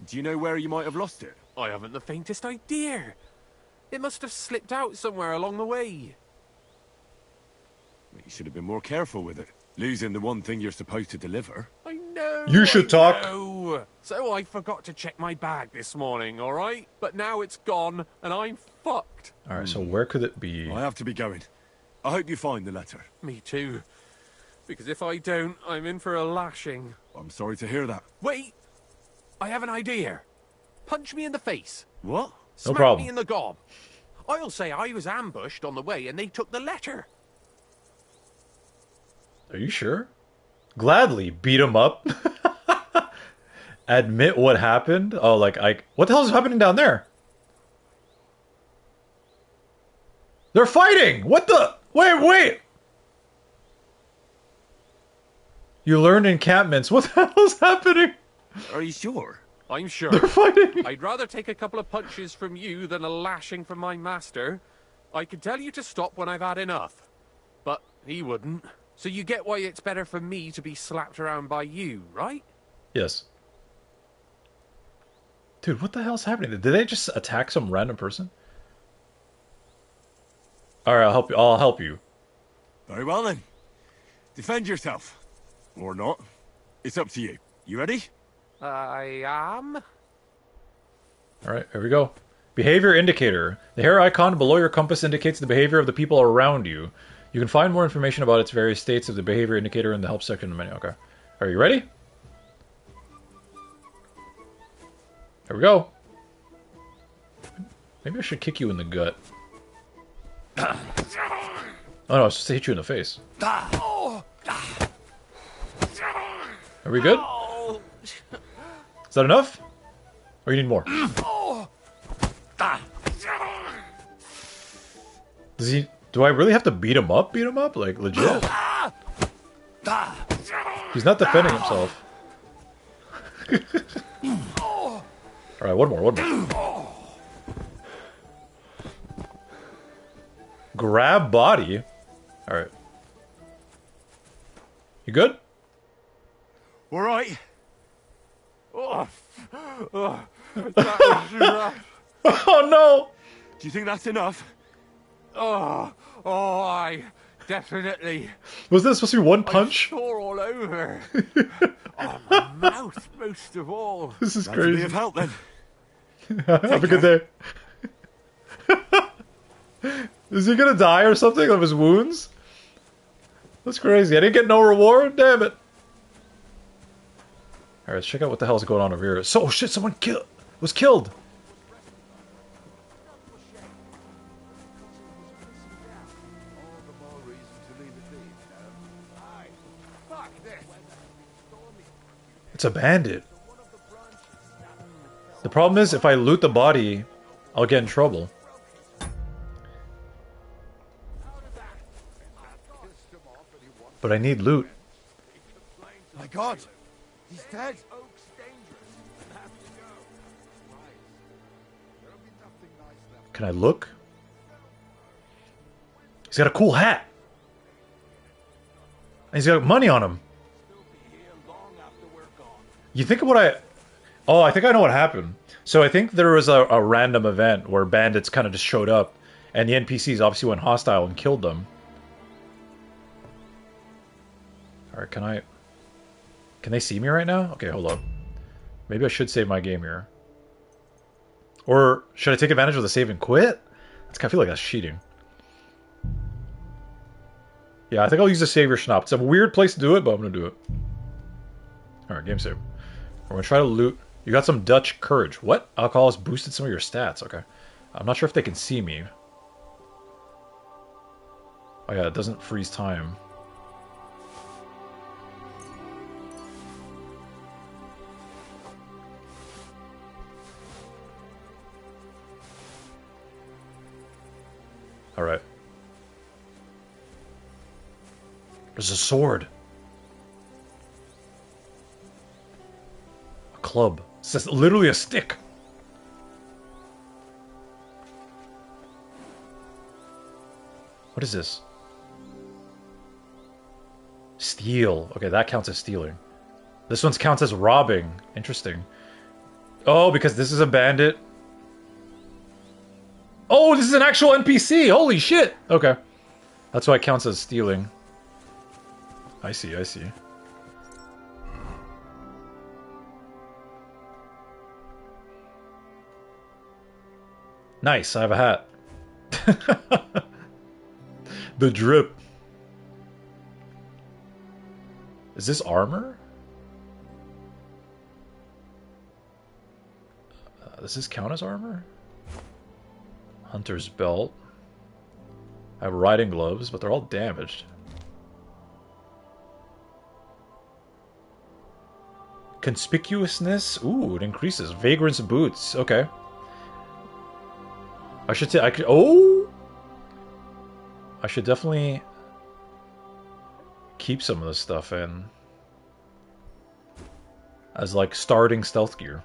Speaker 2: Do you know where you might have lost it?
Speaker 13: I haven't the faintest idea. It must have slipped out somewhere along the way.
Speaker 2: You should have been more careful with it. Losing the one thing you're supposed to deliver.
Speaker 13: I know.
Speaker 1: You should talk.
Speaker 13: Know. So I forgot to check my bag this morning, alright? But now it's gone, and I'm fucked.
Speaker 1: Alright, so where could it be?
Speaker 2: I have to be going. I hope you find the letter.
Speaker 13: Me too. Because if I don't, I'm in for a lashing.
Speaker 2: I'm sorry to hear that.
Speaker 13: Wait! I have an idea. Punch me in the face.
Speaker 2: What?
Speaker 13: Smack
Speaker 1: problem.
Speaker 13: me in the gob. I'll say I was ambushed on the way and they took the letter.
Speaker 1: Are you sure? Gladly beat him up. Admit what happened. Oh, what the hell is happening down there? They're fighting. What the? Wait. You learned encampments. What the hell is happening?
Speaker 2: Are you sure?
Speaker 13: I'm sure.
Speaker 1: They're fighting.
Speaker 13: I'd rather take a couple of punches from you than a lashing from my master. I could tell you to stop when I've had enough. But he wouldn't. So you get why it's better for me to be slapped around by you, right?
Speaker 1: Yes. Dude, what the hell's happening? Did they just attack some random person? Alright, I'll help you.
Speaker 2: Very well then. Defend yourself. Or not. It's up to you. You ready?
Speaker 13: I am.
Speaker 1: Alright, here we go. Behavior indicator. The hair icon below your compass indicates the behavior of the people around you. You can find more information about its various states of the behavior indicator in the help section of the menu. Okay. Are you ready? Here we go. Maybe I should kick you in the gut. Oh no, I was supposed to hit you in the face. Are we good? Is that enough? Or you need more? Does he... Do I really have to beat him up? Beat him up? Like, legit? He's not defending himself. Alright, one more. Grab body? Alright. You good?
Speaker 2: All right.
Speaker 13: That was rough.
Speaker 1: Oh no!
Speaker 2: Do you think that's enough?
Speaker 13: I definitely.
Speaker 1: Was this supposed to be one punch?
Speaker 13: I'm sore all over. Oh, my mouth, most of all.
Speaker 1: This is
Speaker 2: Glad to
Speaker 1: crazy.
Speaker 2: be of help then.
Speaker 1: Have a good day. Is he gonna die or something of his wounds? That's crazy. I didn't get no reward? Damn it. Alright, let's check out what the hell's going on over here. So, oh shit, someone was killed. It's a bandit. The problem is, if I loot the body, I'll get in trouble. But I need loot.
Speaker 16: My God, he's dead.
Speaker 1: Can I look? He's got a cool hat. And he's got money on him. You think of what Oh, I think I know what happened. So I think there was a random event where bandits kind of just showed up, and the NPCs obviously went hostile and killed them. Alright, can they see me right now? Okay, hold on. Maybe I should save my game here. Or should I take advantage of the save and quit? I feel like that's cheating. Yeah, I think I'll use the savior schnapp. It's a weird place to do it, but I'm gonna do it. Alright, game save. We're gonna try to loot. You got some Dutch courage. What? Alcohol has boosted some of your stats. Okay. I'm not sure if they can see me. Oh yeah, it doesn't freeze time. Alright. There's a sword. A club. It's just literally a stick. What is this? Steal. Okay, that counts as stealing. This one counts as robbing. Interesting. Oh, because this is a bandit. Oh, this is an actual NPC! Holy shit! Okay. That's why it counts as stealing. I see, I see. Nice, I have a hat. The drip. Is this armor? Does this count as armor? Hunter's belt. I have riding gloves, but they're all damaged. Conspicuousness? Ooh, it increases. Vagrant's boots. Okay. I should say I could. Oh, I should definitely keep some of this stuff in as like starting stealth gear.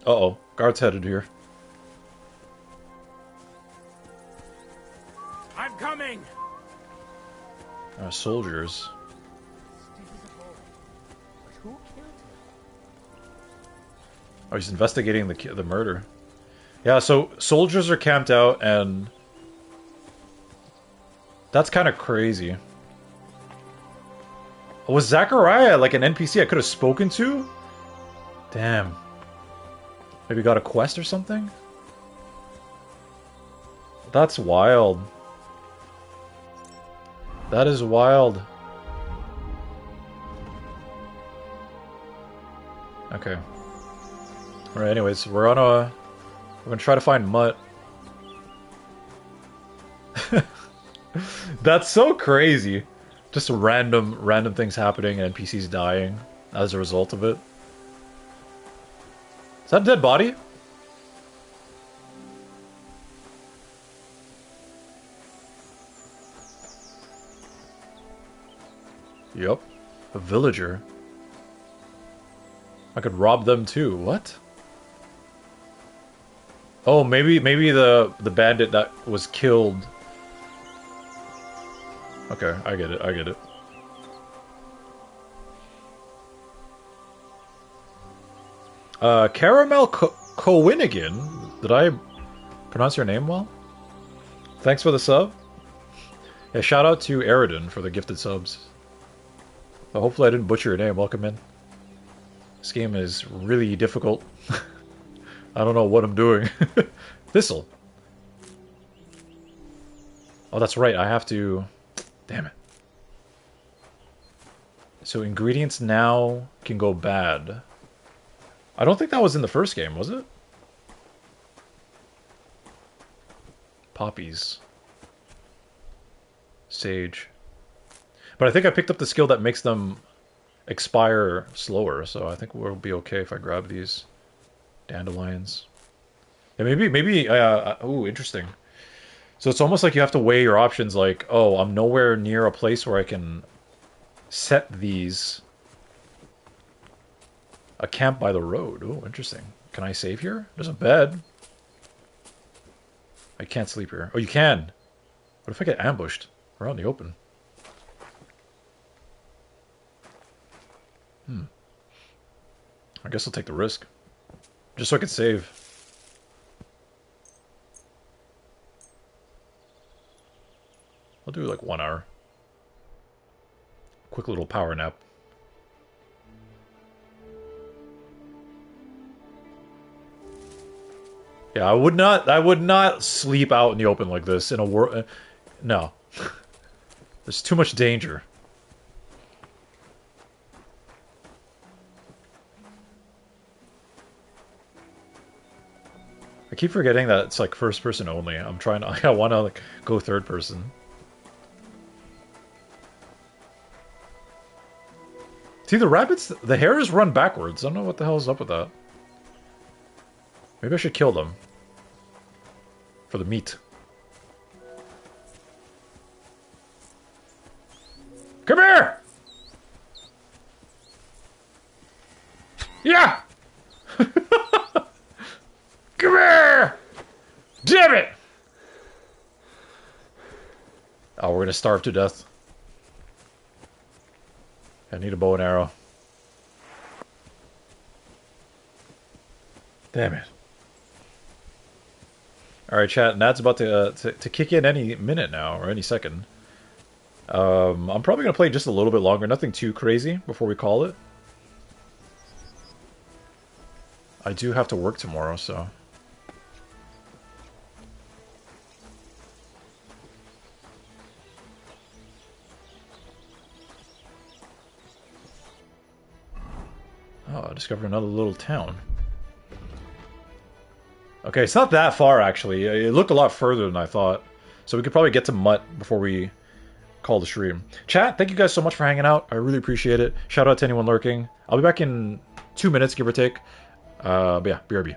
Speaker 1: Uh-oh, guards headed here.
Speaker 10: I'm coming.
Speaker 1: Soldiers. Oh, he's investigating the murder. Yeah, so soldiers are camped out, and that's kind of crazy. Was Zachariah like an NPC I could have spoken to? Damn. Maybe got a quest or something? That's wild. That is wild. Okay. Alright, anyways, we're gonna try to find Mutt. That's so crazy. Just random things happening and NPCs dying as a result of it. Is that a dead body? Yep. A villager. I could rob them too. What? Oh, maybe the bandit that was killed. Okay, I get it. I get it. Caramel Kowinigan. Did I pronounce your name well? Thanks for the sub. Yeah, shout out to Eridan for the gifted subs. Well, hopefully I didn't butcher your name. Welcome in. This game is really difficult. I don't know what I'm doing. Thistle. Oh, that's right. I have to... Damn it. So ingredients now can go bad. I don't think that was in the first game, was it? Poppies. Sage. But I think I picked up the skill that makes them expire slower, so I think we'll be okay if I grab these dandelions. Yeah, maybe, ooh, interesting. So it's almost like you have to weigh your options, like, oh, I'm nowhere near a place where I can set these. A camp by the road. Oh, interesting. Can I save here? There's a bed. I can't sleep here. Oh, you can. What if I get ambushed? We're out in the open. I guess I'll take the risk. Just so I can save. I'll do like 1 hour. Quick little power nap. Yeah, I would not sleep out in the open like this in a world. No. There's too much danger. I keep forgetting that it's like first person only. I'm trying to, I want to like go third person. See, the rabbits, the hares run backwards. I don't know what the hell is up with that. Maybe I should kill them. For the meat. Come here! Yeah! Come here! Damn it! Oh, we're gonna starve to death. I need a bow and arrow. Damn it. Alright, chat, and that's about to kick in any minute now, or any second. I'm probably going to play just a little bit longer, nothing too crazy before we call it. I do have to work tomorrow, so... Oh, I discovered another little town. Okay, it's not that far, actually. It looked a lot further than I thought. So we could probably get to Mutt before we call the stream. Chat, thank you guys so much for hanging out. I really appreciate it. Shout out to anyone lurking. I'll be back in 2 minutes, give or take. But yeah, BRB.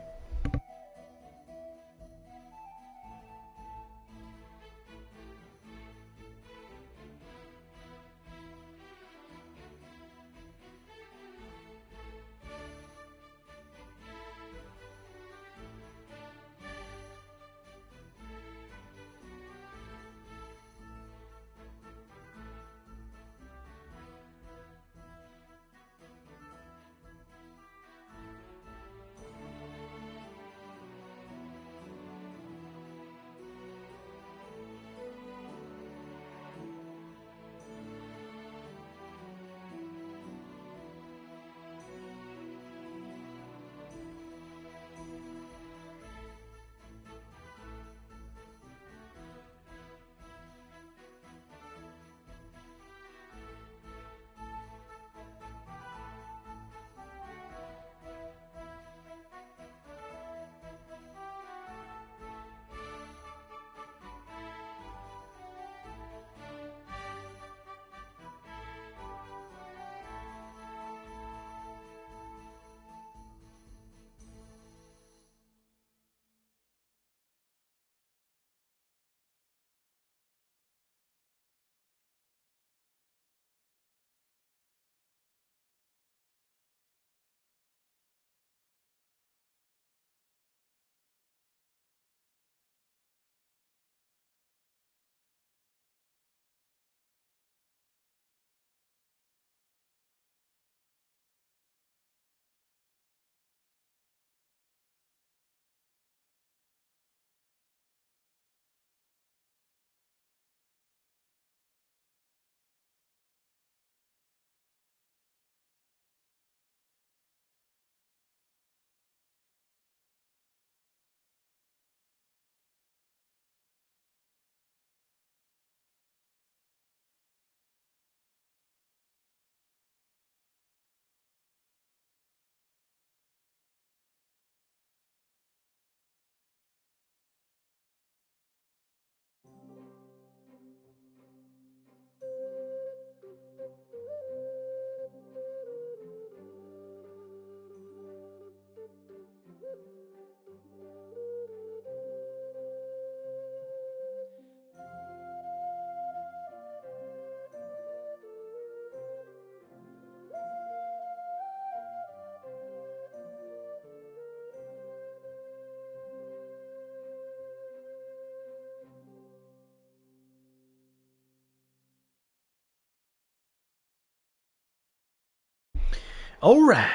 Speaker 1: Alright.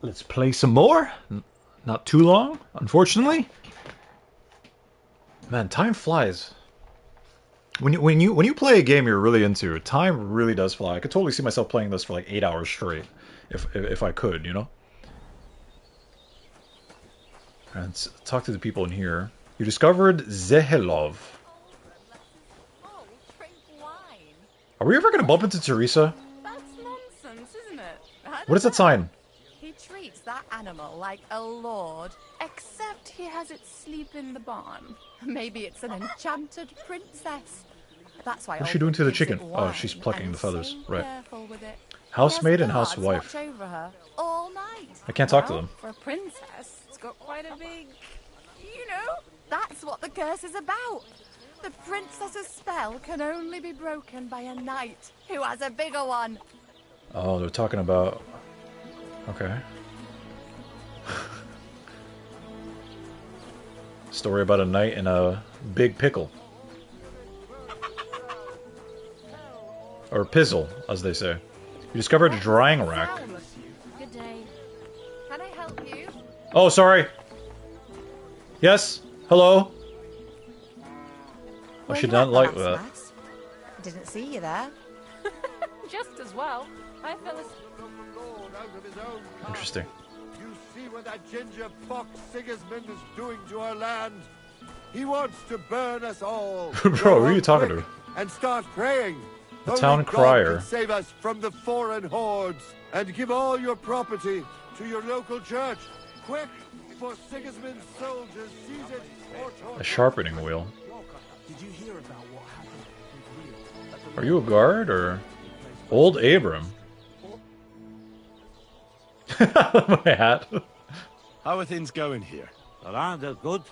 Speaker 1: Let's play some more. Not too long, unfortunately. Man, time flies. When you play a game you're really into, time really does fly. I could totally see myself playing this for like 8 hours straight, if I could, you know. And talk to the people in here. You discovered Zehelov. Are we ever gonna bump into Teresa?
Speaker 15: That's nonsense, isn't it?
Speaker 1: What is that sign?
Speaker 15: He treats that animal like a lord, except he has it sleep in the barn. Maybe it's an enchanted princess. That's why.
Speaker 1: What's she doing to the chicken? Oh, she's plucking the feathers. Right. Housemaid and housewife.
Speaker 15: Over her all night.
Speaker 1: I can't talk to them.
Speaker 15: For a princess, it's got quite a big. You know, that's what the curse is about. The princess's spell can only be broken by a knight who has a bigger one.
Speaker 1: Oh, they're talking about... Okay. Story about a knight and a big pickle. Or pizzle, as they say. You discovered a drying rack.
Speaker 15: Good day. Can I help you?
Speaker 1: Oh, sorry. Yes? Hello? Oh, she didn't like that.
Speaker 15: Didn't see you there. Just as well. I fell asleep.
Speaker 1: Interesting.
Speaker 17: You see what that ginger fox Sigismund is doing to our land? He wants to burn us all.
Speaker 1: Bro, who are you talking to?
Speaker 17: And start praying.
Speaker 1: The
Speaker 17: Only
Speaker 1: town
Speaker 17: God
Speaker 1: crier.
Speaker 17: can save us from the foreign hordes. And give all your property to your local church. Quick, before Sigismund's soldiers seize it or torture.
Speaker 1: A sharpening wheel.
Speaker 10: Did you hear about what happened?
Speaker 1: Are you a guard, or... Old Abram? My hat.
Speaker 12: How are things going here?
Speaker 18: The land is good.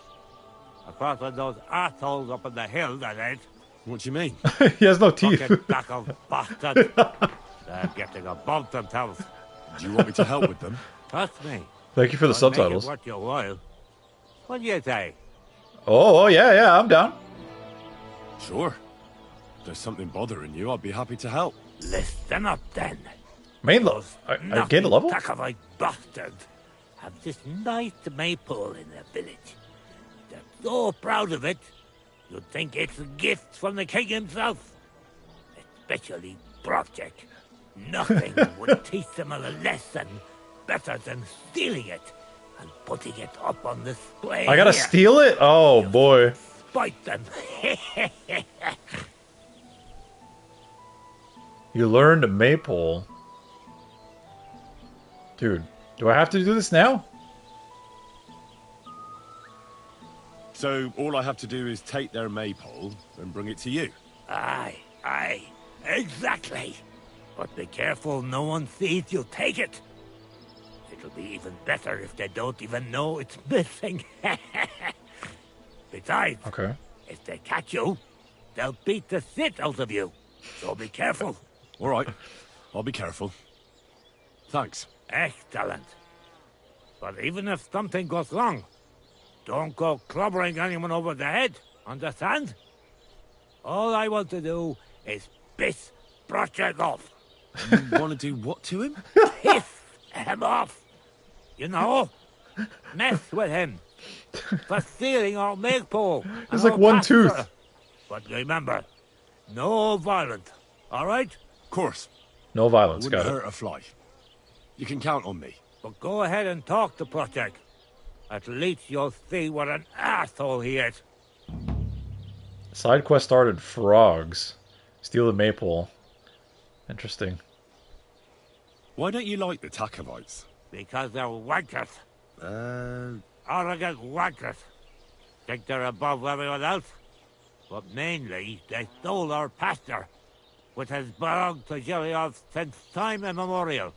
Speaker 18: Apart from those assholes up on the hill, that ain't.
Speaker 12: What do you mean?
Speaker 1: He has no teeth.
Speaker 18: Fucking knuckle bastards. They're getting above themselves.
Speaker 12: Do you want me to help with them?
Speaker 18: Trust me.
Speaker 1: Thank you for the
Speaker 18: I'll
Speaker 1: subtitles.
Speaker 18: Make it worth your while. What do you say?
Speaker 1: Oh, yeah, I'm down.
Speaker 12: Sure. If there's something bothering you, I'd be happy to help.
Speaker 18: Listen up, then.
Speaker 1: Main level. I gained a level?
Speaker 18: Takavite bastards have this nice maypole in their village. They're so proud of it, you'd think it's a gift from the king himself. Especially Project. Nothing would teach them a lesson better than stealing it and putting it up on display.
Speaker 1: I gotta steal it? Oh, boy.
Speaker 18: Spite them.
Speaker 1: You learned a maypole. Dude, do I have to do this now?
Speaker 12: So all I have to do is take their maypole and bring it to you?
Speaker 18: Aye, exactly. But be careful no one sees you take it. It'll be even better if they don't even know it's missing. Besides,
Speaker 1: okay.
Speaker 18: If they catch you, they'll beat the shit out of you. So be careful.
Speaker 12: All right, I'll be careful. Thanks.
Speaker 18: Excellent. But even if something goes wrong, don't go clobbering anyone over the head, understand? All I want to do is piss Project off.
Speaker 12: You want to do what to him?
Speaker 18: Piss him off. You know, mess with him for stealing our maypole.
Speaker 1: It's like one tooth.
Speaker 18: But remember, no violence, all right?
Speaker 12: Of course.
Speaker 1: No violence,
Speaker 12: Wouldn't
Speaker 1: got it.
Speaker 12: hurt a fly. You can count on me.
Speaker 18: But go ahead and talk to Project. At least you'll see what an asshole he is.
Speaker 1: Side quest started. Frogs. Steal the maypole. Interesting.
Speaker 12: Why don't you like the Takovites?
Speaker 18: Because they're wankers. Arrogant wankers. Think they're above everyone else? But mainly, they stole our pasture, which has belonged to Giliov since time immemorial.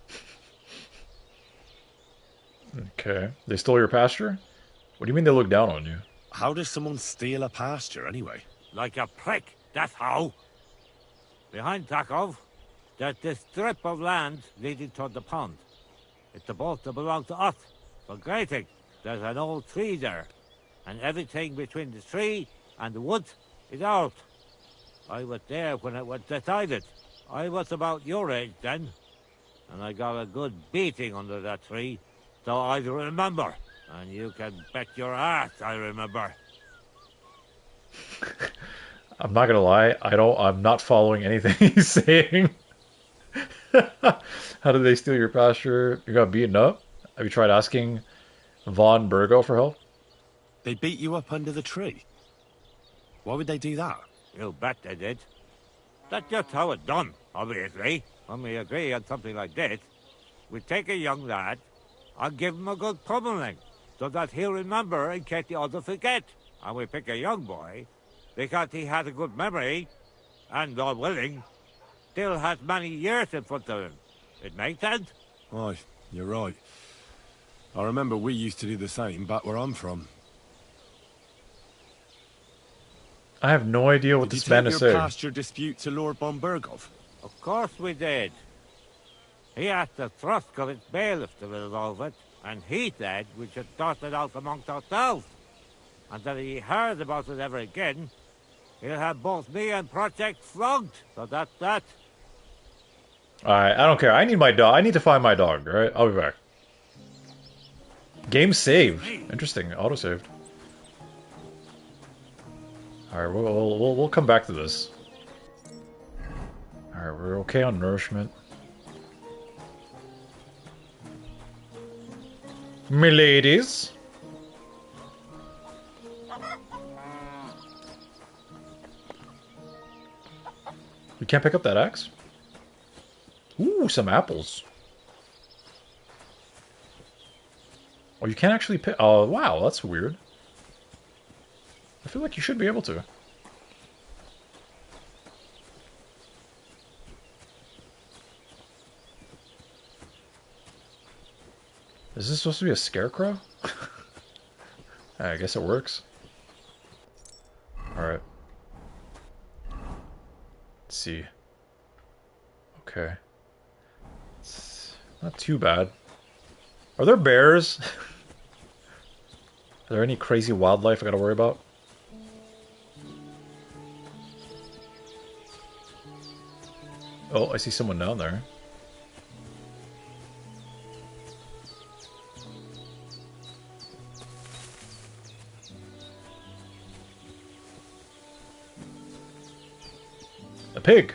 Speaker 1: Okay. They stole your pasture? What do you mean they look down on you?
Speaker 12: How does someone steal a pasture, anyway?
Speaker 18: Like a prick, that's how. Behind Takov, there's this strip of land leading toward the pond. It's supposed to belong to us. For grazing, there's an old tree there, and everything between the tree and the woods is ours. I was there when it was decided. I was about your age then. and I got a good beating under that tree, so I remember. And you can bet your ass I remember.
Speaker 1: I'm not gonna lie, I'm not following anything he's saying. How did they steal your pasture? You got beaten up? Have you tried asking Von Burgo for help?
Speaker 12: They beat you up under the tree? Why would they do that?
Speaker 18: You bet they did. That's just how it's done, obviously. When we agree on something like this, we take a young lad and give him a good pummeling, so that he'll remember in case the others forget. And we pick a young boy because he has a good memory, and, God willing, still has many years in front of him. It makes sense?
Speaker 12: Aye, you're right. I remember we used to do the same back where I'm from.
Speaker 1: I have no idea what this man is
Speaker 12: Did you
Speaker 1: saying.
Speaker 12: take your pasture dispute to Lord von Burgov?
Speaker 18: Of course we did. He asked the Thruskovitz bailiff to resolve it, and he said we should sort it out amongst ourselves. And that if he heard about it ever again, he'll have both me and Project flogged. So that's that.
Speaker 1: Alright, I don't care. I need my dog. I need to find my dog, alright? I'll be back. Game saved. Interesting. Auto-saved. Alright, we'll come back to this. Alright, we're okay on nourishment. Miladies. We can't pick up that axe? Ooh, some apples. Oh, you can't actually pick... Oh, wow, that's weird. I feel like you should be able to. Is this supposed to be a scarecrow? I guess it works. Alright. Let's see. Okay. It's not too bad. Are there bears? Are there any crazy wildlife I gotta worry about? Oh, I see someone down there. A pig!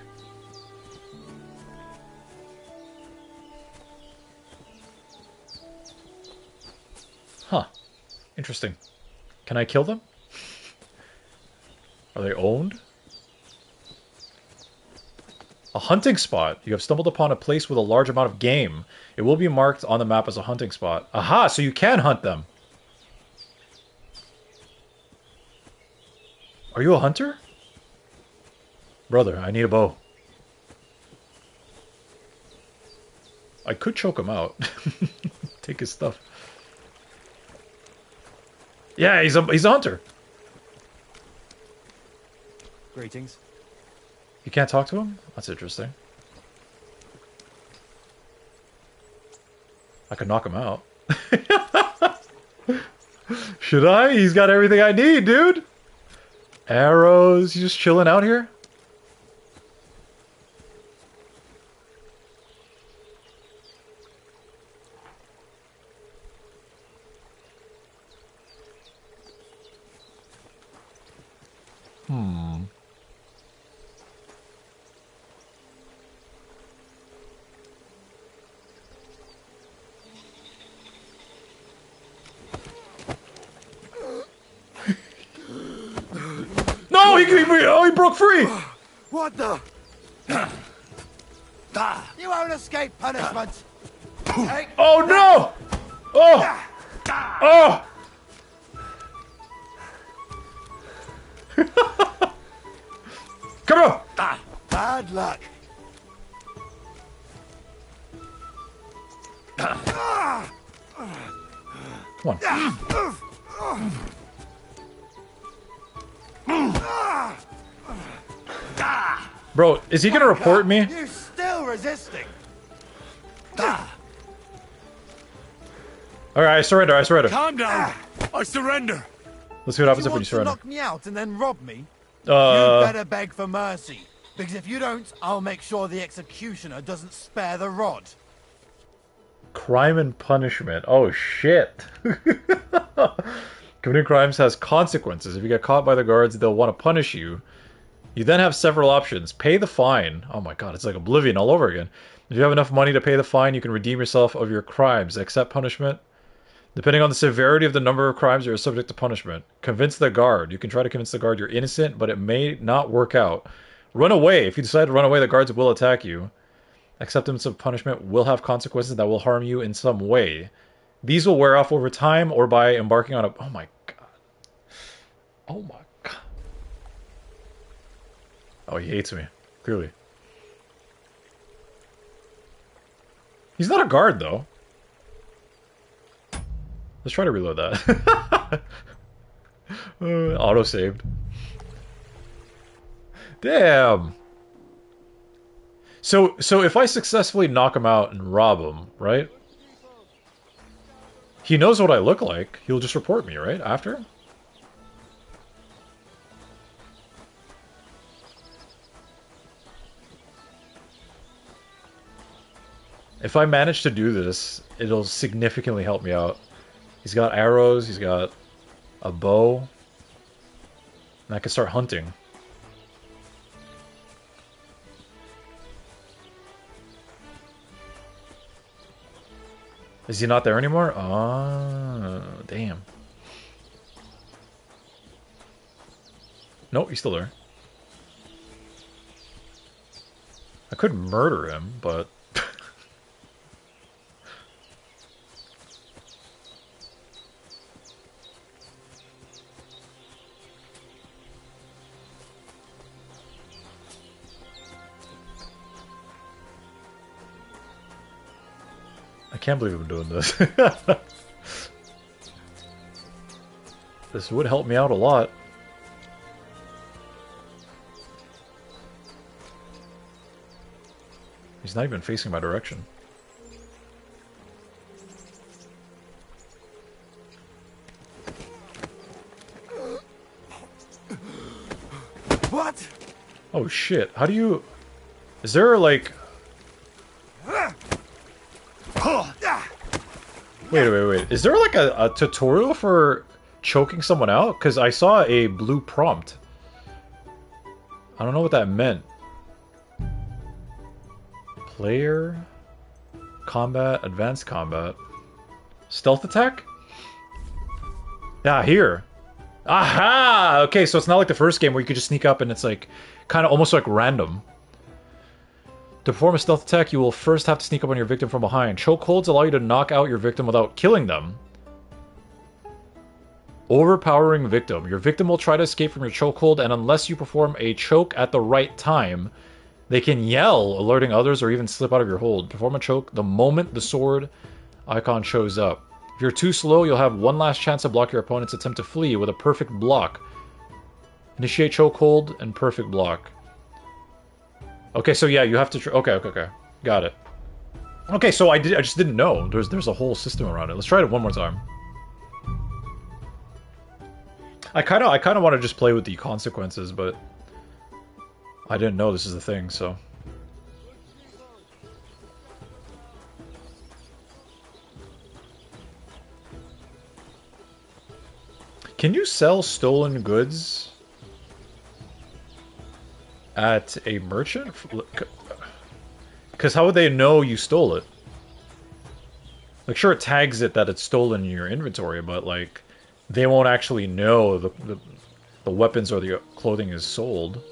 Speaker 1: Huh. Interesting. Can I kill them? Are they owned? A hunting spot. You have stumbled upon a place with a large amount of game. It will be marked on the map as a hunting spot. Aha! So you can hunt them! Are you a hunter? Brother, I need a bow. I could choke him out. Take his stuff. Yeah, he's a hunter.
Speaker 19: Greetings.
Speaker 1: You can't talk to him? That's interesting. I could knock him out. Should I? He's got everything I need, dude. Arrows. He's just chilling out here? No, he broke free.
Speaker 17: What the? You won't escape punishment.
Speaker 1: Oh no! Oh! Oh! Come on!
Speaker 17: Bad luck.
Speaker 1: Come on. Bro, is he gonna report me?
Speaker 17: You still resisting?
Speaker 1: Alright, I surrender.
Speaker 10: Calm down. I surrender.
Speaker 1: Let's see what happens
Speaker 19: You
Speaker 1: when you
Speaker 19: want to
Speaker 1: surrender.
Speaker 19: knock me out and then rob me? You
Speaker 1: Uh,
Speaker 19: better beg for mercy, because if you don't, I'll make sure the executioner doesn't spare the rod.
Speaker 1: Crime and punishment. Oh, shit. Committing crimes has consequences. If you get caught by the guards, they'll want to punish you. You then have several options. Pay the fine. Oh my god, it's like Oblivion all over again. If you have enough money to pay the fine, you can redeem yourself of your crimes. Accept punishment. Depending on the severity of the number of crimes, you are subject to punishment. Convince the guard. You can try to convince the guard you're innocent, but it may not work out. Run away. If you decide to run away, the guards will attack you. Acceptance of punishment will have consequences that will harm you in some way. These will wear off over time or by embarking on a... Oh my god. Oh my god. Oh, he hates me. Clearly. He's not a guard, though. Let's try to reload that. Auto-saved. Damn! So if I successfully knock him out and rob him, right? He knows what I look like. He'll just report me, right? After? If I manage to do this, it'll significantly help me out. He's got arrows, he's got a bow, and I can start hunting. Is he not there anymore? Oh, damn. Nope, he's still there. I could murder him, but... I can't believe I'm doing this. This would help me out a lot. He's not even facing my direction.
Speaker 17: What?
Speaker 1: Oh shit, how do you... Is there like... Wait. Is there like a tutorial for choking someone out? Because I saw a blue prompt. I don't know what that meant. Player... Combat, advanced combat. Stealth attack? Yeah, here. Aha! Okay, so it's not like the first game where you could just sneak up and it's like kind of almost like random. To perform a stealth attack, you will first have to sneak up on your victim from behind. Chokeholds allow you to knock out your victim without killing them. Overpowering victim. Your victim will try to escape from your chokehold, and unless you perform a choke at the right time, they can yell, alerting others, or even slip out of your hold. Perform a choke the moment the sword icon shows up. If you're too slow, you'll have one last chance to block your opponent's attempt to flee with a perfect block. Initiate chokehold and perfect block. Okay, so yeah, you have to... Okay. Got it. Okay, so I just didn't know. There's a whole system around it. Let's try it one more time. I kind of want to just play with the consequences, but I didn't know this is the thing, so... Can you sell stolen goods at a merchant? Because how would they know you stole it? Like, sure, it tags it that it's stolen in your inventory, but, like, they won't actually know the weapons or the clothing is sold.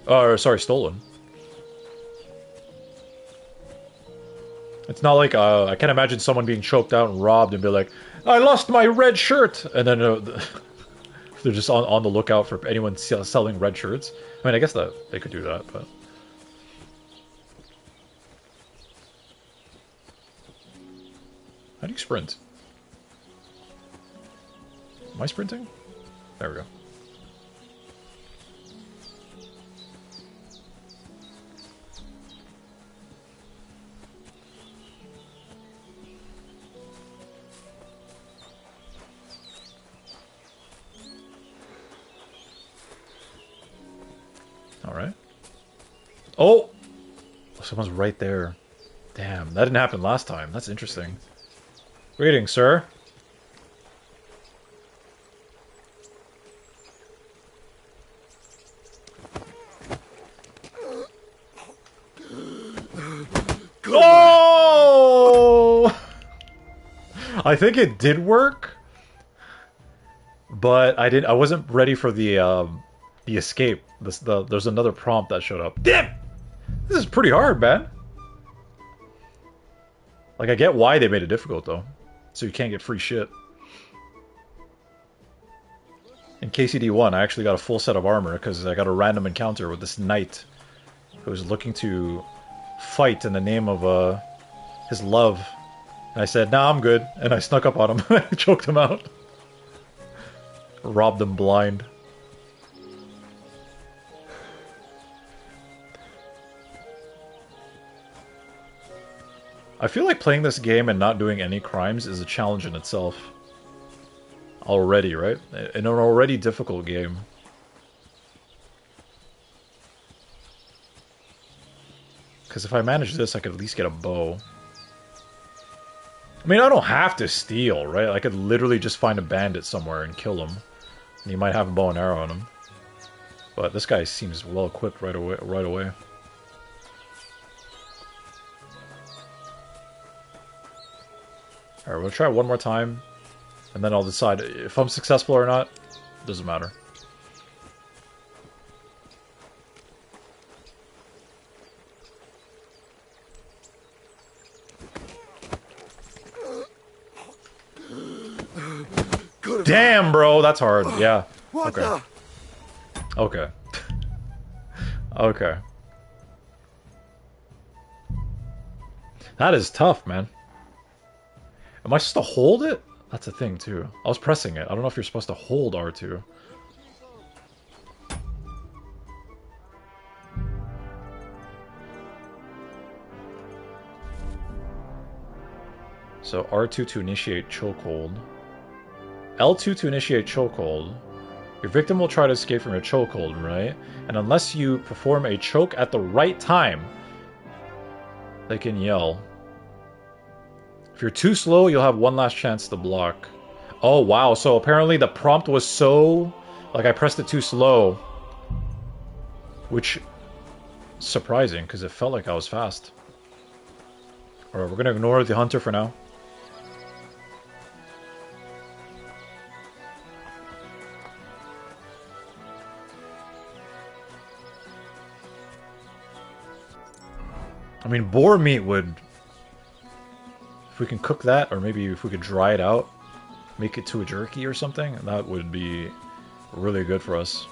Speaker 1: Or, sorry, stolen. It's not like, I can't imagine someone being choked out and robbed and be like, I lost my red shirt! And then they're just on the lookout for anyone selling red shirts. I mean, I guess that they could do that, but... How do you sprint? Am I sprinting? There we go. Alright. Oh! Someone's right there. Damn, that didn't happen last time. That's interesting. Greetings, sir. Oh! I think it did work, but I wasn't ready for the escape. There's another prompt that showed up. Damn! This is pretty hard, man. Like, I get why they made it difficult, though. So you can't get free shit. In KCD1, I actually got a full set of armor because I got a random encounter with this knight who was looking to fight in the name of his love. And I said, nah, I'm good. And I snuck up on him and choked him out. Robbed him blind. I feel like playing this game and not doing any crimes is a challenge in itself. Already, right? In an already difficult game. Because if I manage this, I could at least get a bow. I mean, I don't have to steal, right? I could literally just find a bandit somewhere and kill him. And he might have a bow and arrow on him. But this guy seems well equipped right away. Alright, we'll try it one more time. And then I'll decide if I'm successful or not. Doesn't matter. Damn, bro, that's hard. Yeah. Okay. Okay. Okay. That is tough, man. Am I supposed to hold it? That's a thing, too. I was pressing it. I don't know if you're supposed to hold R2. So R2 to initiate chokehold. L2 to initiate chokehold. Your victim will try to escape from your chokehold, right? And unless you perform a choke at the right time, they can yell. If you're too slow, you'll have one last chance to block. Oh, wow. So apparently the prompt was so... Like, I pressed it too slow. Which... surprising, because it felt like I was fast. Alright, we're gonna ignore the hunter for now. I mean, boar meat would... If we can cook that, or maybe if we could dry it out, make it to a jerky or something, that would be really good for us.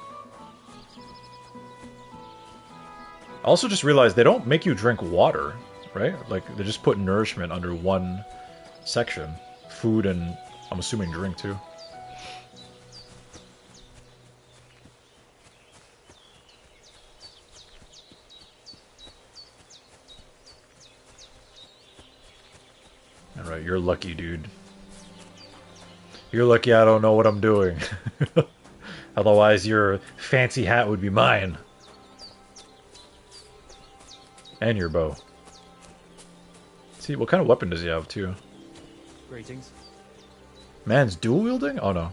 Speaker 1: I also just realized they don't make you drink water, right? Like, they just put nourishment under one section. Food and, I'm assuming, drink too. Alright, you're lucky, dude. You're lucky I don't know what I'm doing. Otherwise, your fancy hat would be mine. And your bow. See, what kind of weapon does he have, too?
Speaker 19: Greetings.
Speaker 1: Man's dual wielding? Oh, no.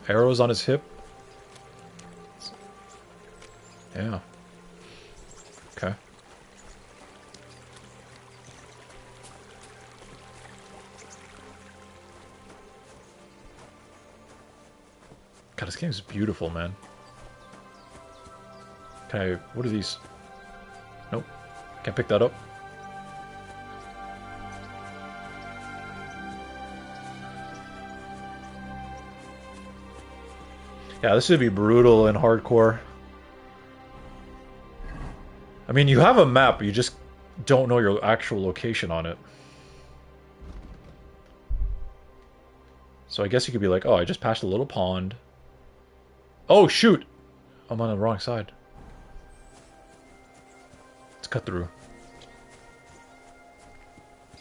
Speaker 1: Arrows on his hip? Yeah. Okay. God, this game is beautiful, man. Can I... What are these? Nope. Can't pick that up. Yeah, this should be brutal and hardcore. I mean, you have a map, but you just don't know your actual location on it. So I guess you could be like, oh, I just passed a little pond. Oh, shoot! I'm on the wrong side. Let's cut through.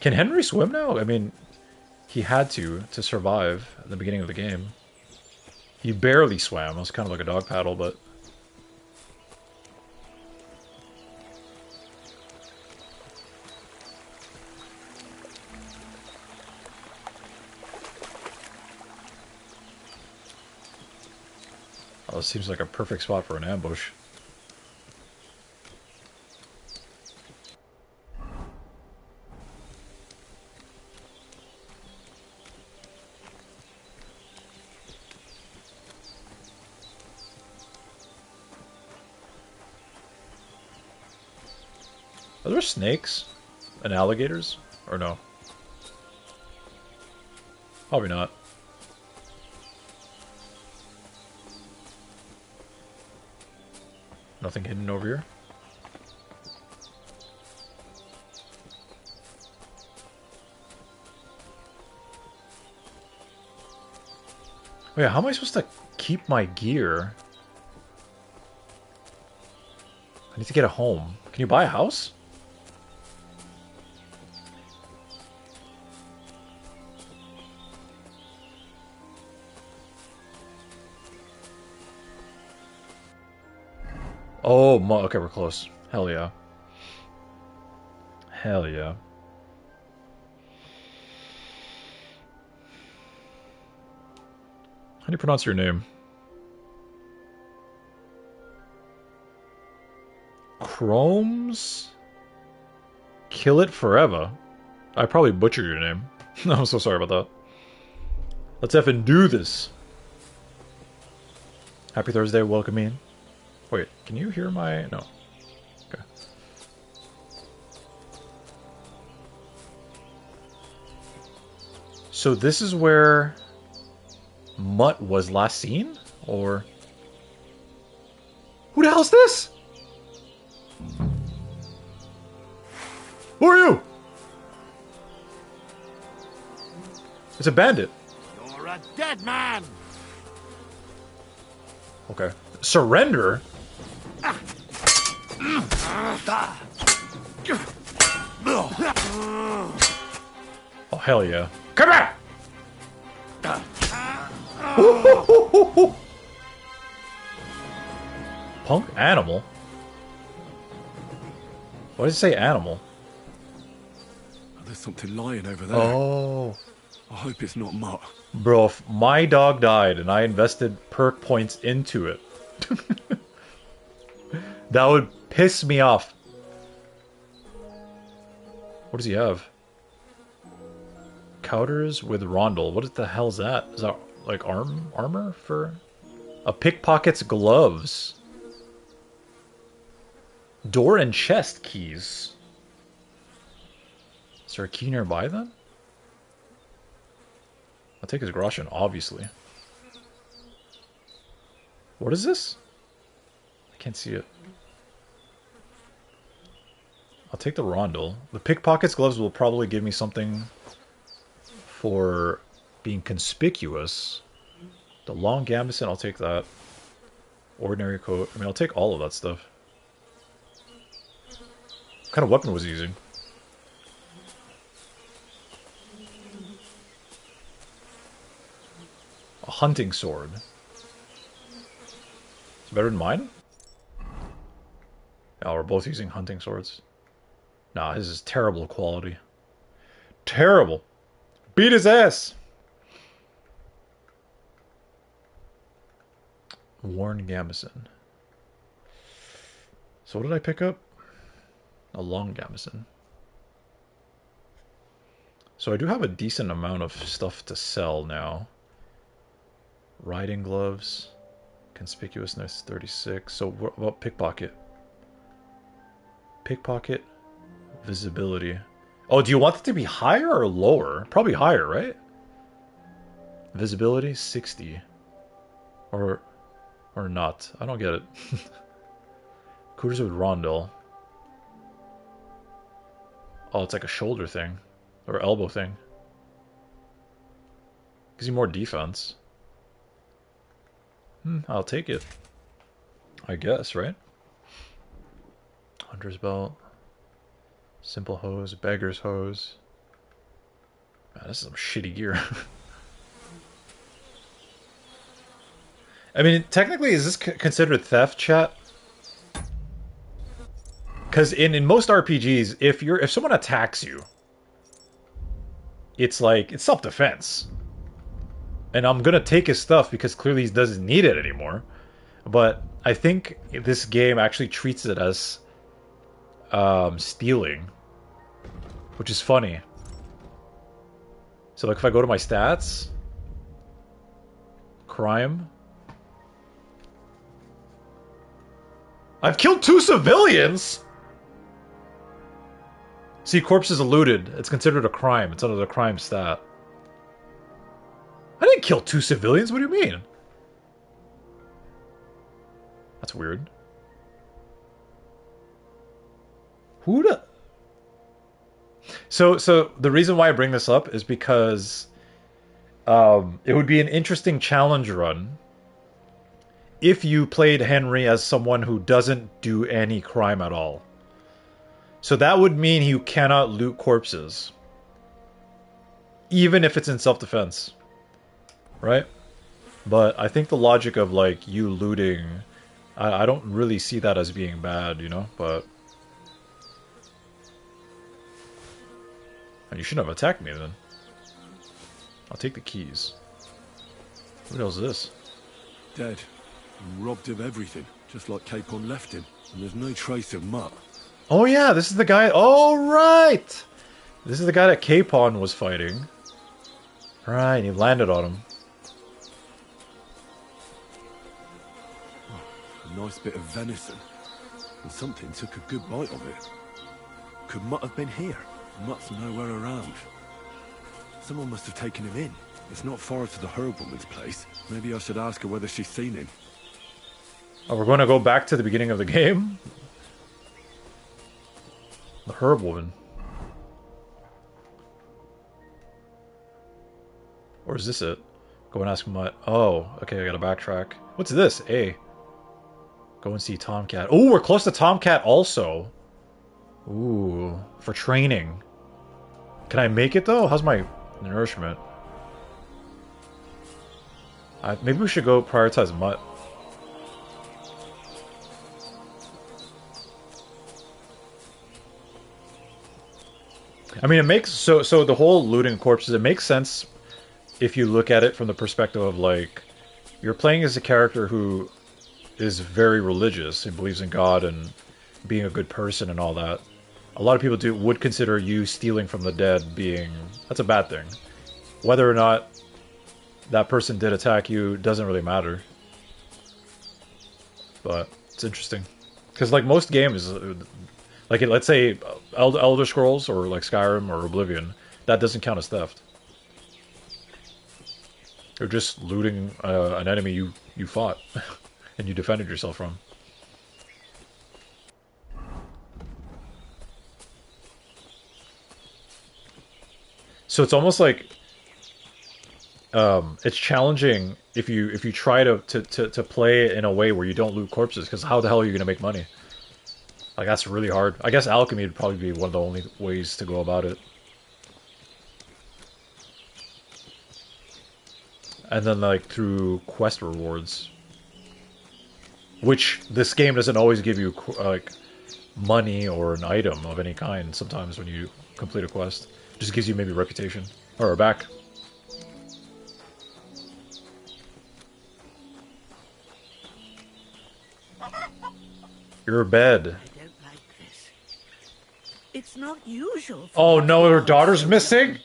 Speaker 1: Can Henry swim now? I mean, he had to survive at the beginning of the game. He barely swam. It was kind of like a dog paddle, but... Oh, this seems like a perfect spot for an ambush. Are there snakes and alligators? Or no? Probably not. Nothing hidden over here? Wait, how am I supposed to keep my gear? I need to get a home. Can you buy a house? Oh, okay, we're close. Hell yeah. Hell yeah. How do you pronounce your name? Chromes? Kill it forever. I probably butchered your name. I'm so sorry about that. Let's effing do this. Happy Thursday, welcome in. Wait, can you hear my... No. Okay. So this is where Mutt was last seen? Or... Who the hell is this? Who are you? It's a bandit.
Speaker 10: You're a dead man!
Speaker 1: Okay. Surrender? Oh, hell yeah. Come back! Punk animal? Why does it say animal?
Speaker 2: There's something lying over there.
Speaker 1: Oh.
Speaker 2: I hope it's not Mutt.
Speaker 1: Bro, if my dog died and I invested perk points into it, that would piss me off. What does he have? Counters with Rondel. What the hell is that? Is that like armor for... A pickpocket's gloves. Door and chest keys. Is there a key nearby then? I'll take his Groshan, obviously. What is this? I can't see it. I'll take the Rondel. The pickpocket's gloves will probably give me something for being conspicuous. The long gambeson, I'll take that. Ordinary coat. I mean, I'll take all of that stuff. What kind of weapon was he using? A hunting sword. It's better than mine? Oh, we're both using hunting swords. Nah, his is terrible quality. Terrible. Beat his ass! Worn gambeson. So what did I pick up? A long gambeson. So I do have a decent amount of stuff to sell now. Riding gloves. Conspicuousness 36. So what about pickpocket? Pickpocket. Visibility. Oh, do you want it to be higher or lower? Probably higher, right? Visibility 60. Or not. I don't get it. Cooters with Rondel. Oh, it's like a shoulder thing. Or elbow thing. Gives you more defense. I'll take it. I guess, right? Hunter's belt. Simple hose. Beggar's hose. Man, this is some shitty gear. I mean, technically, is this considered theft, chat? Because in most RPGs, if someone attacks you, it's like, it's self-defense. And I'm gonna take his stuff because clearly he doesn't need it anymore. But I think this game actually treats it as stealing, which is funny. So like if I go to my stats, crime, I've killed 2 civilians! See, corpses looted. It's considered a crime. It's under the crime stat. I didn't kill 2 civilians, what do you mean? That's weird. Who the... So the reason why I bring this up is because it would be an interesting challenge run if you played Henry as someone who doesn't do any crime at all. So that would mean you cannot loot corpses. Even if it's in self-defense. Right? But I think the logic of, like, you looting... I don't really see that as being bad, you know? But... And you shouldn't have attacked me, then. I'll take the keys. What else is this?
Speaker 2: Dead. And robbed of everything, just like Capon left him. And there's no trace of Mutt.
Speaker 1: Oh yeah, this is the guy... Oh, right! This is the guy that Capon was fighting. Right, he landed on him.
Speaker 2: A nice bit of venison. And something took a good bite of it. Could Mutt have been here? Mutt's nowhere around. Someone must have taken him in. It's not far to the herb woman's place. Maybe I should ask her whether she's seen him.
Speaker 1: Oh, we're going to go back to the beginning of the game? The herb woman. Or is this it? Go and ask Mutt. Oh, okay, I gotta backtrack. What's this? A. Go and see Tomcat. Oh, we're close to Tomcat also. Ooh, for training. Can I make it though? How's my nourishment? Maybe we should go prioritize Mutt. I mean, it makes so the whole looting corpses. It makes sense if you look at it from the perspective of like you're playing as a character who is very religious and believes in God and being a good person and all that. A lot of people would consider you stealing from the dead being that's a bad thing. Whether or not that person did attack you doesn't really matter. But it's interesting because like most games. Like, let's say Elder Scrolls or like Skyrim or Oblivion, that doesn't count as theft. You're just looting an enemy you fought and you defended yourself from. So it's almost like it's challenging if you try to play it in a way where you don't loot corpses, because how the hell are you going to make money? Like, that's really hard. I guess alchemy would probably be one of the only ways to go about it. And then, like, through quest rewards. Which, this game doesn't always give you, like, money or an item of any kind sometimes when you complete a quest. It just gives you maybe reputation. Or a back. Your bed.
Speaker 3: It's not usual.
Speaker 1: Oh no, her daughter's missing?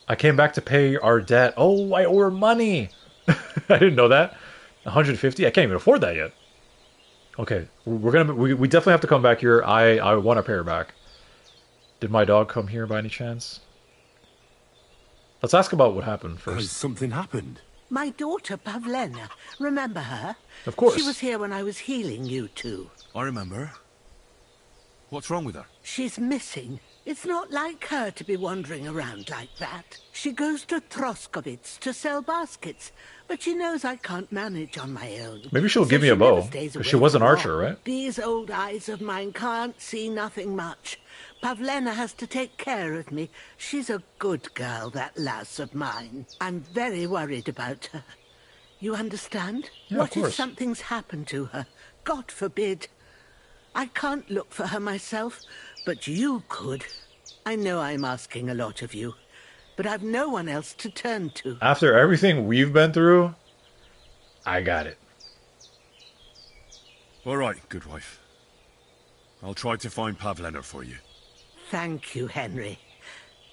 Speaker 1: I came back to pay our debt. Oh, I owe her money. I didn't know that. 150? I can't even afford that yet. Okay, we definitely have to come back here. I want to pay her back. Did my dog come here by any chance? Let's ask about what happened first.
Speaker 2: Has something happened?
Speaker 3: My daughter, Pavlena. Remember her?
Speaker 12: Of course.
Speaker 3: She was here when I was healing you two.
Speaker 12: I remember. What's wrong with her?
Speaker 3: She's missing. It's not like her to be wandering around like that. She goes to Troskovitz to sell baskets, but she knows I can't manage on my own.
Speaker 1: Maybe she'll give me a bow, because she was an archer, right?
Speaker 3: These old eyes of mine can't see nothing much. Pavlena has to take care of me. She's a good girl, that lass of mine. I'm very worried about her. You understand?
Speaker 1: Yeah,
Speaker 3: what
Speaker 1: of course.
Speaker 3: if something's happened to her? God forbid. I can't look for her myself, but you could. I know I'm asking a lot of you. but I've no one else to turn to.
Speaker 1: After everything we've been through, I got it.
Speaker 2: All right, good wife. I'll try to find Pavlena for you.
Speaker 3: Thank you, Henry.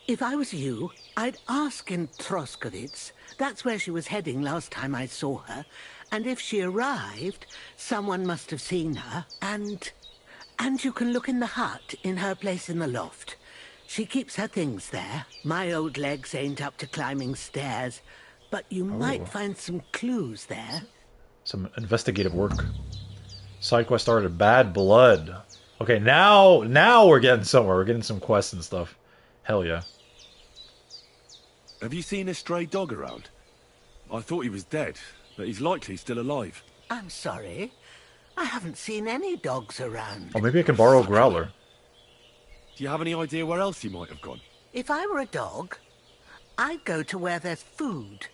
Speaker 3: If I was you, I'd ask in Troskovitz. That's where she was heading last time I saw her. And if she arrived, someone must have seen her. And you can look in the hut in her place in the loft. She keeps her things there. My old legs ain't up to climbing stairs, but you might find some clues there.
Speaker 1: Some investigative work. Side quest started. Bad blood. Okay, now we're getting somewhere. We're getting some quests and stuff. Hell yeah.
Speaker 2: Have you seen a stray dog around? I thought he was dead, but he's likely still alive.
Speaker 3: I'm sorry. I haven't seen any dogs around.
Speaker 1: Oh, maybe I can borrow a growler.
Speaker 2: Do you have any idea where else he might have gone?
Speaker 3: If I were a dog, I'd go to where there's food.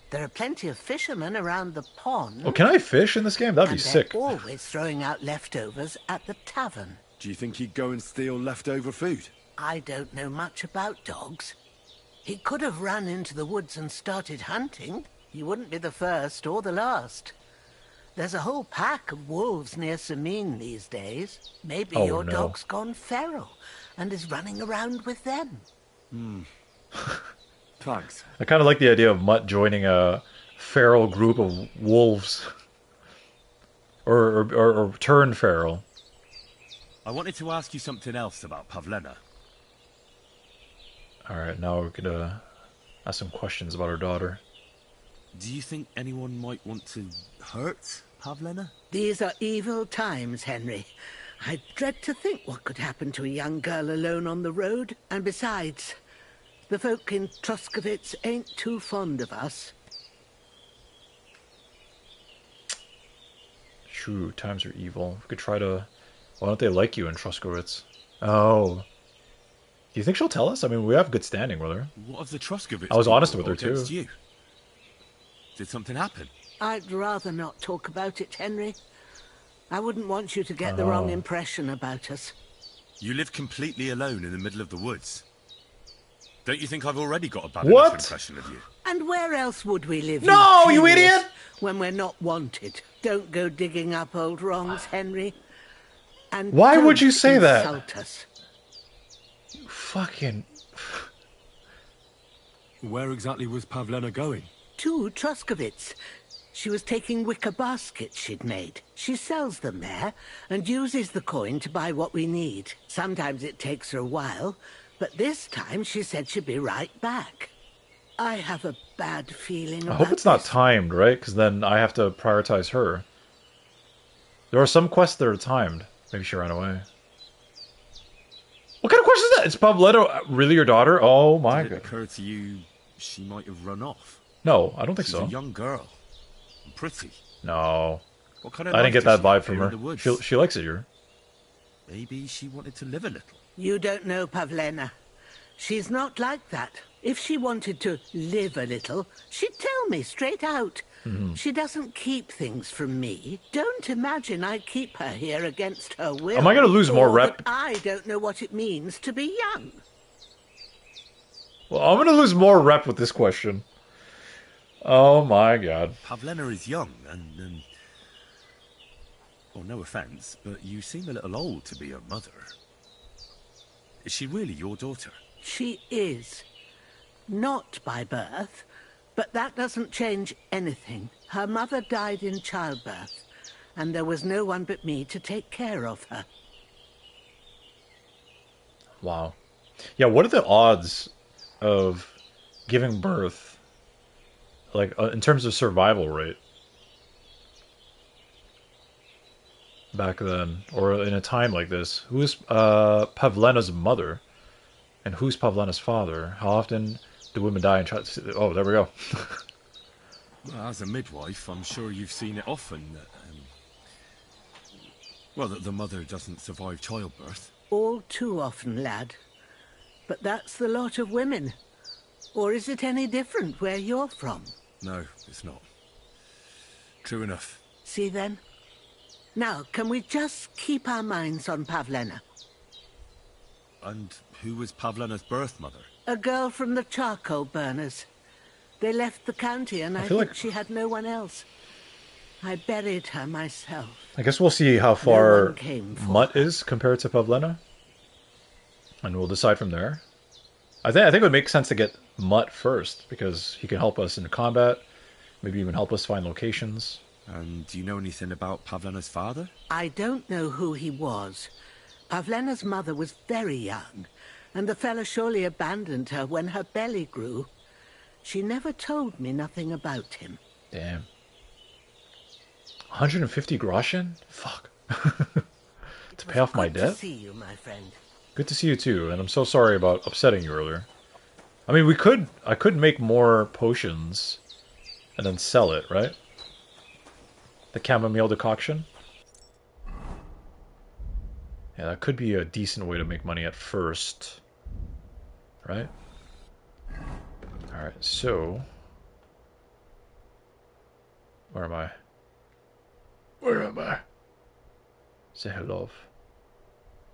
Speaker 3: There are plenty of fishermen around the pond.
Speaker 1: Oh, can I fish in this game? That'd be sick.
Speaker 3: They're always throwing out leftovers at the tavern.
Speaker 2: Do you think he'd go and steal leftover food?
Speaker 3: I don't know much about dogs. He could have run into the woods and started hunting. He wouldn't be the first or the last. There's a whole pack of wolves near Samine these days. Maybe your dog's gone feral and is running around with them.
Speaker 2: Thanks.
Speaker 1: I kind of like the idea of Mutt joining a feral group of wolves. Or turn feral.
Speaker 12: I wanted to ask you something else about Pavlena.
Speaker 1: Alright, now we're gonna ask some questions about her daughter.
Speaker 12: Do you think anyone might want to hurt Pavlena?
Speaker 3: These are evil times, Henry. I dread to think what could happen to a young girl alone on the road. And besides, the folk in Troskovitz ain't too fond of us.
Speaker 1: True, times are evil. We could try to... Why don't they like you in Troskovitz? Oh. Do you think she'll tell us? I mean, we have good standing with her.
Speaker 12: What of the Troskovitz?
Speaker 1: I was honest with her, too.
Speaker 12: You? Did something happen?
Speaker 3: I'd rather not talk about it, Henry. I wouldn't want you to get the wrong impression about us.
Speaker 12: You live completely alone in the middle of the woods. Don't you think I've already got a bad enough impression of you?
Speaker 3: And where else would we live?
Speaker 1: No, you idiot!
Speaker 3: When we're not wanted. Don't go digging up old wrongs, Henry. And
Speaker 1: why would you say that?
Speaker 3: Insult us.
Speaker 1: You fucking...
Speaker 2: Where exactly was Pavlena going?
Speaker 3: To Troskovitz. She was taking wicker baskets she'd made. She sells them there and uses the coin to buy what we need. Sometimes it takes her a while, but this time she said she'd be right back. I have a bad feeling about
Speaker 1: I hope it's not timed, right? Because then I have to prioritize her. There are some quests that are timed. Maybe she ran away. What kind of question is that? Is Pavlena really your daughter? Oh my god.
Speaker 12: Did it occur to you she might have run off?
Speaker 1: No, I don't think
Speaker 12: She's
Speaker 1: so.
Speaker 12: a young girl. And pretty.
Speaker 1: No.
Speaker 12: What kind of
Speaker 1: I didn't get
Speaker 12: life
Speaker 1: that
Speaker 12: does
Speaker 1: vibe
Speaker 12: she
Speaker 1: from
Speaker 12: have here in
Speaker 1: her.
Speaker 12: the woods?
Speaker 1: She likes it here.
Speaker 12: Maybe she wanted to live a little.
Speaker 3: You don't know Pavlena. She's not like that. If she wanted to live a little, she'd tell me straight out. She doesn't keep things from me. Don't imagine I keep her here against her will.
Speaker 1: Am I going to lose more
Speaker 3: or
Speaker 1: rep?
Speaker 3: that I don't know what it means to be young.
Speaker 1: Well, I'm going to lose more rep with this question. Oh my god.
Speaker 12: Pavlena is young and, well, no offence, but you seem a little old to be her mother. Is she really your daughter?
Speaker 3: She is. Not by birth, but that doesn't change anything. Her mother died in childbirth, and there was no one but me to take care of her.
Speaker 1: Wow. Yeah, what are the odds of giving birth, like, in terms of survival rate? Back then, or in a time like this. Who is Pavlena's mother? And who's Pavlena's father? How often do women die in child... Oh, there we go.
Speaker 2: Well, as a midwife, I'm sure you've seen it often. Well, that the mother doesn't survive childbirth.
Speaker 3: All too often, lad. But that's the lot of women. Or is it any different where you're from?
Speaker 2: No, it's not. True enough.
Speaker 3: See then? Now, can we just keep our minds on Pavlena?
Speaker 2: And
Speaker 12: Who was Pavlena's birth mother?
Speaker 3: A girl from the charcoal burners. They left the county and I
Speaker 1: feel
Speaker 3: think
Speaker 1: like-
Speaker 3: she had no one else. I buried her myself.
Speaker 1: I guess we'll see how
Speaker 3: No
Speaker 1: far
Speaker 3: one came for
Speaker 1: Mutt is compared to Pavlena. And we'll decide from there. I think it would make sense to get Mutt first, because he can help us in combat, maybe even help us find locations.
Speaker 12: Do you know anything about Pavlena's father?
Speaker 3: I don't know who he was. Pavlena's mother was very young, and the fella surely abandoned her when her belly grew. She never told me nothing about him.
Speaker 1: Damn. 150 groschen? Fuck. To pay off my
Speaker 3: Good
Speaker 1: debt?
Speaker 3: to see you, my friend.
Speaker 1: Good to see you too, and I'm so sorry about upsetting you earlier. I mean, I could make more potions and then sell it, right? The chamomile decoction. Yeah, that could be a decent way to make money at first. Right? Alright, so... Where am I? Where am I? Say hello.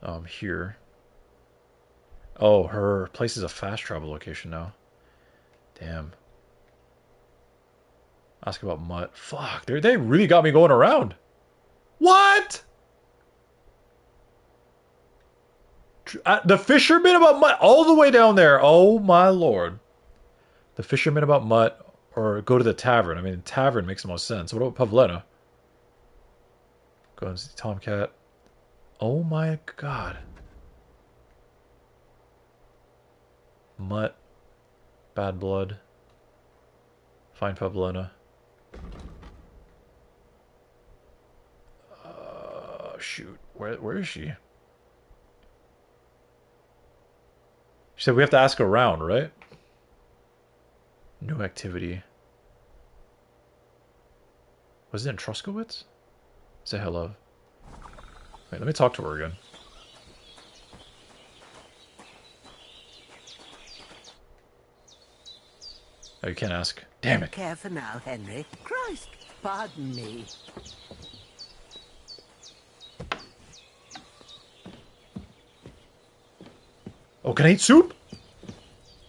Speaker 1: Oh, I'm here. Oh, her place is a fast travel location now. Damn. Ask about Mutt. Fuck, they really got me going around. What? The fisherman about Mutt, all the way down there. Oh my lord. The fisherman about Mutt, or go to the tavern. I mean, the tavern makes the most sense. What about Pavlena? Go and see Tomcat. Oh my god. Mutt. Bad blood. Find Pavlena. Shoot. Where is she? She said we have to ask around, right? New activity. Was it in Truskowitz? Say hello. Wait, let me talk to her again. Oh, you can't ask. Damn it.
Speaker 3: Care for now, Henry. Christ, pardon me.
Speaker 1: Oh, can I eat soup?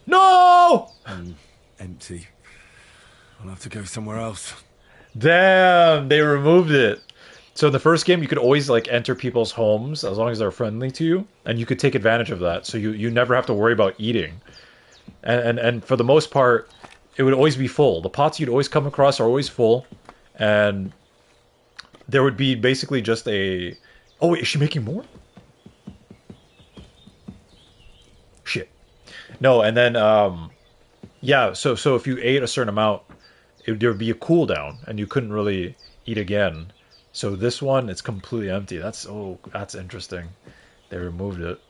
Speaker 1: No!
Speaker 12: Empty. I'll have to go somewhere else.
Speaker 1: Damn, they removed it. So in the first game, you could always like enter people's homes as long as they're friendly to you, and you could take advantage of that. So you never have to worry about eating. And for the most part, it would always be full. The pots you'd always come across are always full, and there would be basically just a... Oh wait, is she making more? Shit. No, and then yeah. So if you ate a certain amount, there would be a cooldown, and you couldn't really eat again. So this one, it's completely empty. That's interesting. They removed it.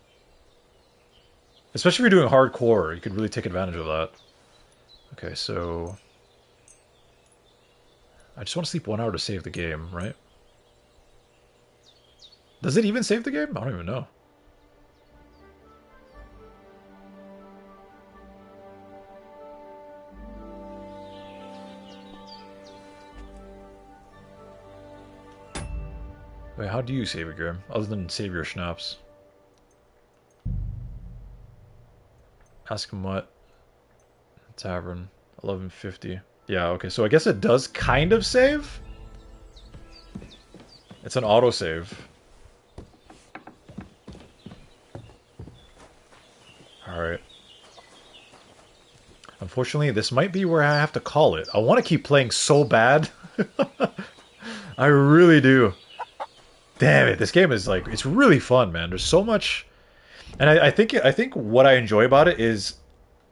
Speaker 1: Especially if you're doing hardcore, you could really take advantage of that. Okay, so... I just want to sleep 1 hour to save the game, right? Does it even save the game? I don't even know. Wait, how do you save a game? Other than save your schnapps. Ask him what? Tavern. 1150. Yeah, okay, so I guess it does kind of save? It's an autosave. Alright. Unfortunately, this might be where I have to call it. I want to keep playing so bad. I really do. Damn it, this game is like, it's really fun, man. There's so much... And I think what I enjoy about it is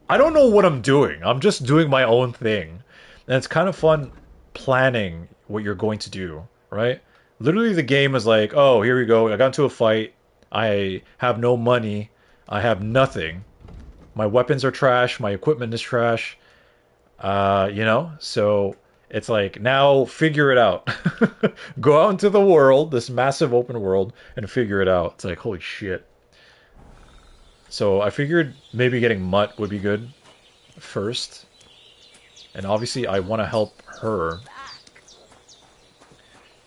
Speaker 1: I don't know what I'm doing. I'm just doing my own thing. And it's kind of fun planning what you're going to do, right? Literally the game is like, oh, here we go. I got into a fight. I have no money. I have nothing. My weapons are trash. My equipment is trash. You know? So it's like, now figure it out. Go out into the world, this massive open world, and figure it out. It's like, holy shit. So I figured maybe getting Mutt would be good first. And obviously I want to help her.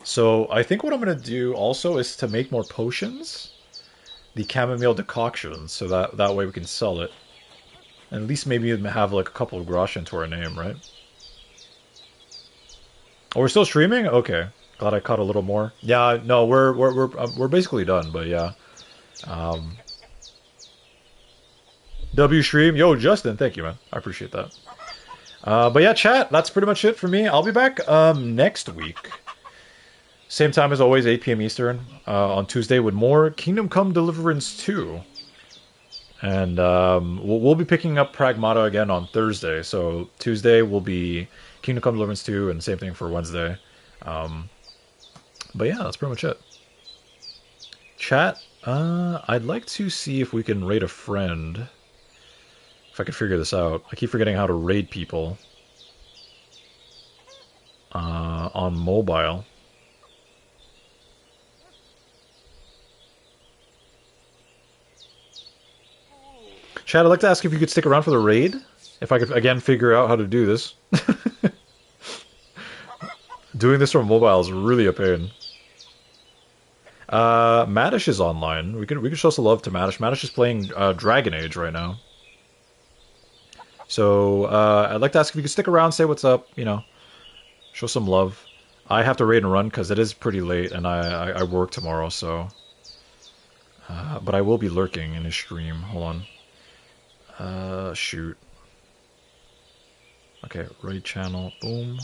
Speaker 1: So I think what I'm going to do also is to make more potions. the chamomile decoction, so that way we can sell it. And at least maybe have like a couple of grosh into our name, right? Oh, we're still streaming? Okay. Glad I caught a little more. Yeah, no, we're basically done, but yeah. W stream, yo Justin, thank you, man. I appreciate that. But yeah, chat, that's pretty much it for me. I'll be back next week. Same time as always, 8 p.m. Eastern, on Tuesday with more Kingdom Come Deliverance 2. And we'll be picking up Pragmata again on Thursday. So Tuesday will be Kingdom Come Deliverance 2, and same thing for Wednesday. But yeah, that's pretty much it. Chat, I'd like to see if we can raid a friend. If I could figure this out. I keep forgetting how to raid people on mobile. Chad, I'd like to ask if you could stick around for the raid. If I could, again, figure out how to do this. Doing this from mobile is really a pain. Madish is online. We can show some love to Madish. Madish is playing Dragon Age right now. So, I'd like to ask if you could stick around, say what's up, you know. Show some love. I have to raid and run because it is pretty late and I work tomorrow, so... but I will be lurking in his stream. Hold on. Shoot. Okay, raid channel, boom.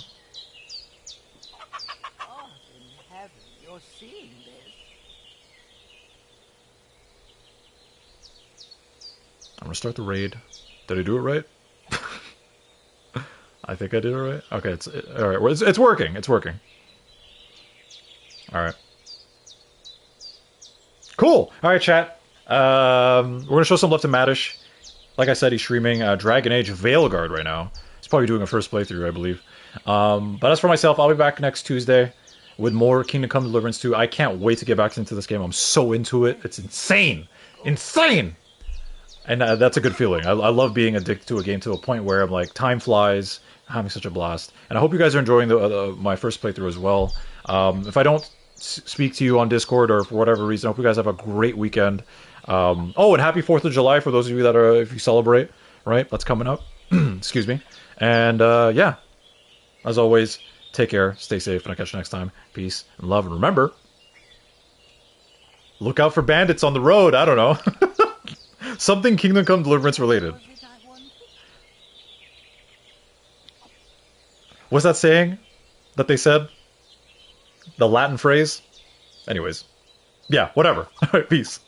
Speaker 3: Oh, in heaven, you're seeing this.
Speaker 1: I'm gonna start the raid. Did I do it right? I think I did it right. Okay, all right. Well, it's working. It's working. All right. Cool. All right, chat. We're gonna show some love to Madish. Like I said, he's streaming Dragon Age Veilguard right now. He's probably doing a first playthrough, I believe. But as for myself, I'll be back next Tuesday with more Kingdom Come Deliverance 2. I can't wait to get back into this game. I'm so into it. It's insane. Insane! And that's a good feeling. I love being addicted to a game to a point where I'm like, time flies, having such a blast. And I hope you guys are enjoying my first playthrough as well. If I don't speak to you on Discord or for whatever reason, I hope you guys have a great weekend. Oh, and happy 4th of July for those of you that are, if you celebrate, right? That's coming up. Excuse me. And yeah, as always, take care, stay safe, and I'll catch you next time. Peace and love. And remember, look out for bandits on the road. I don't know. Something Kingdom Come Deliverance related. What's that saying that they said? The Latin phrase? Anyways. Yeah, whatever. Alright, peace.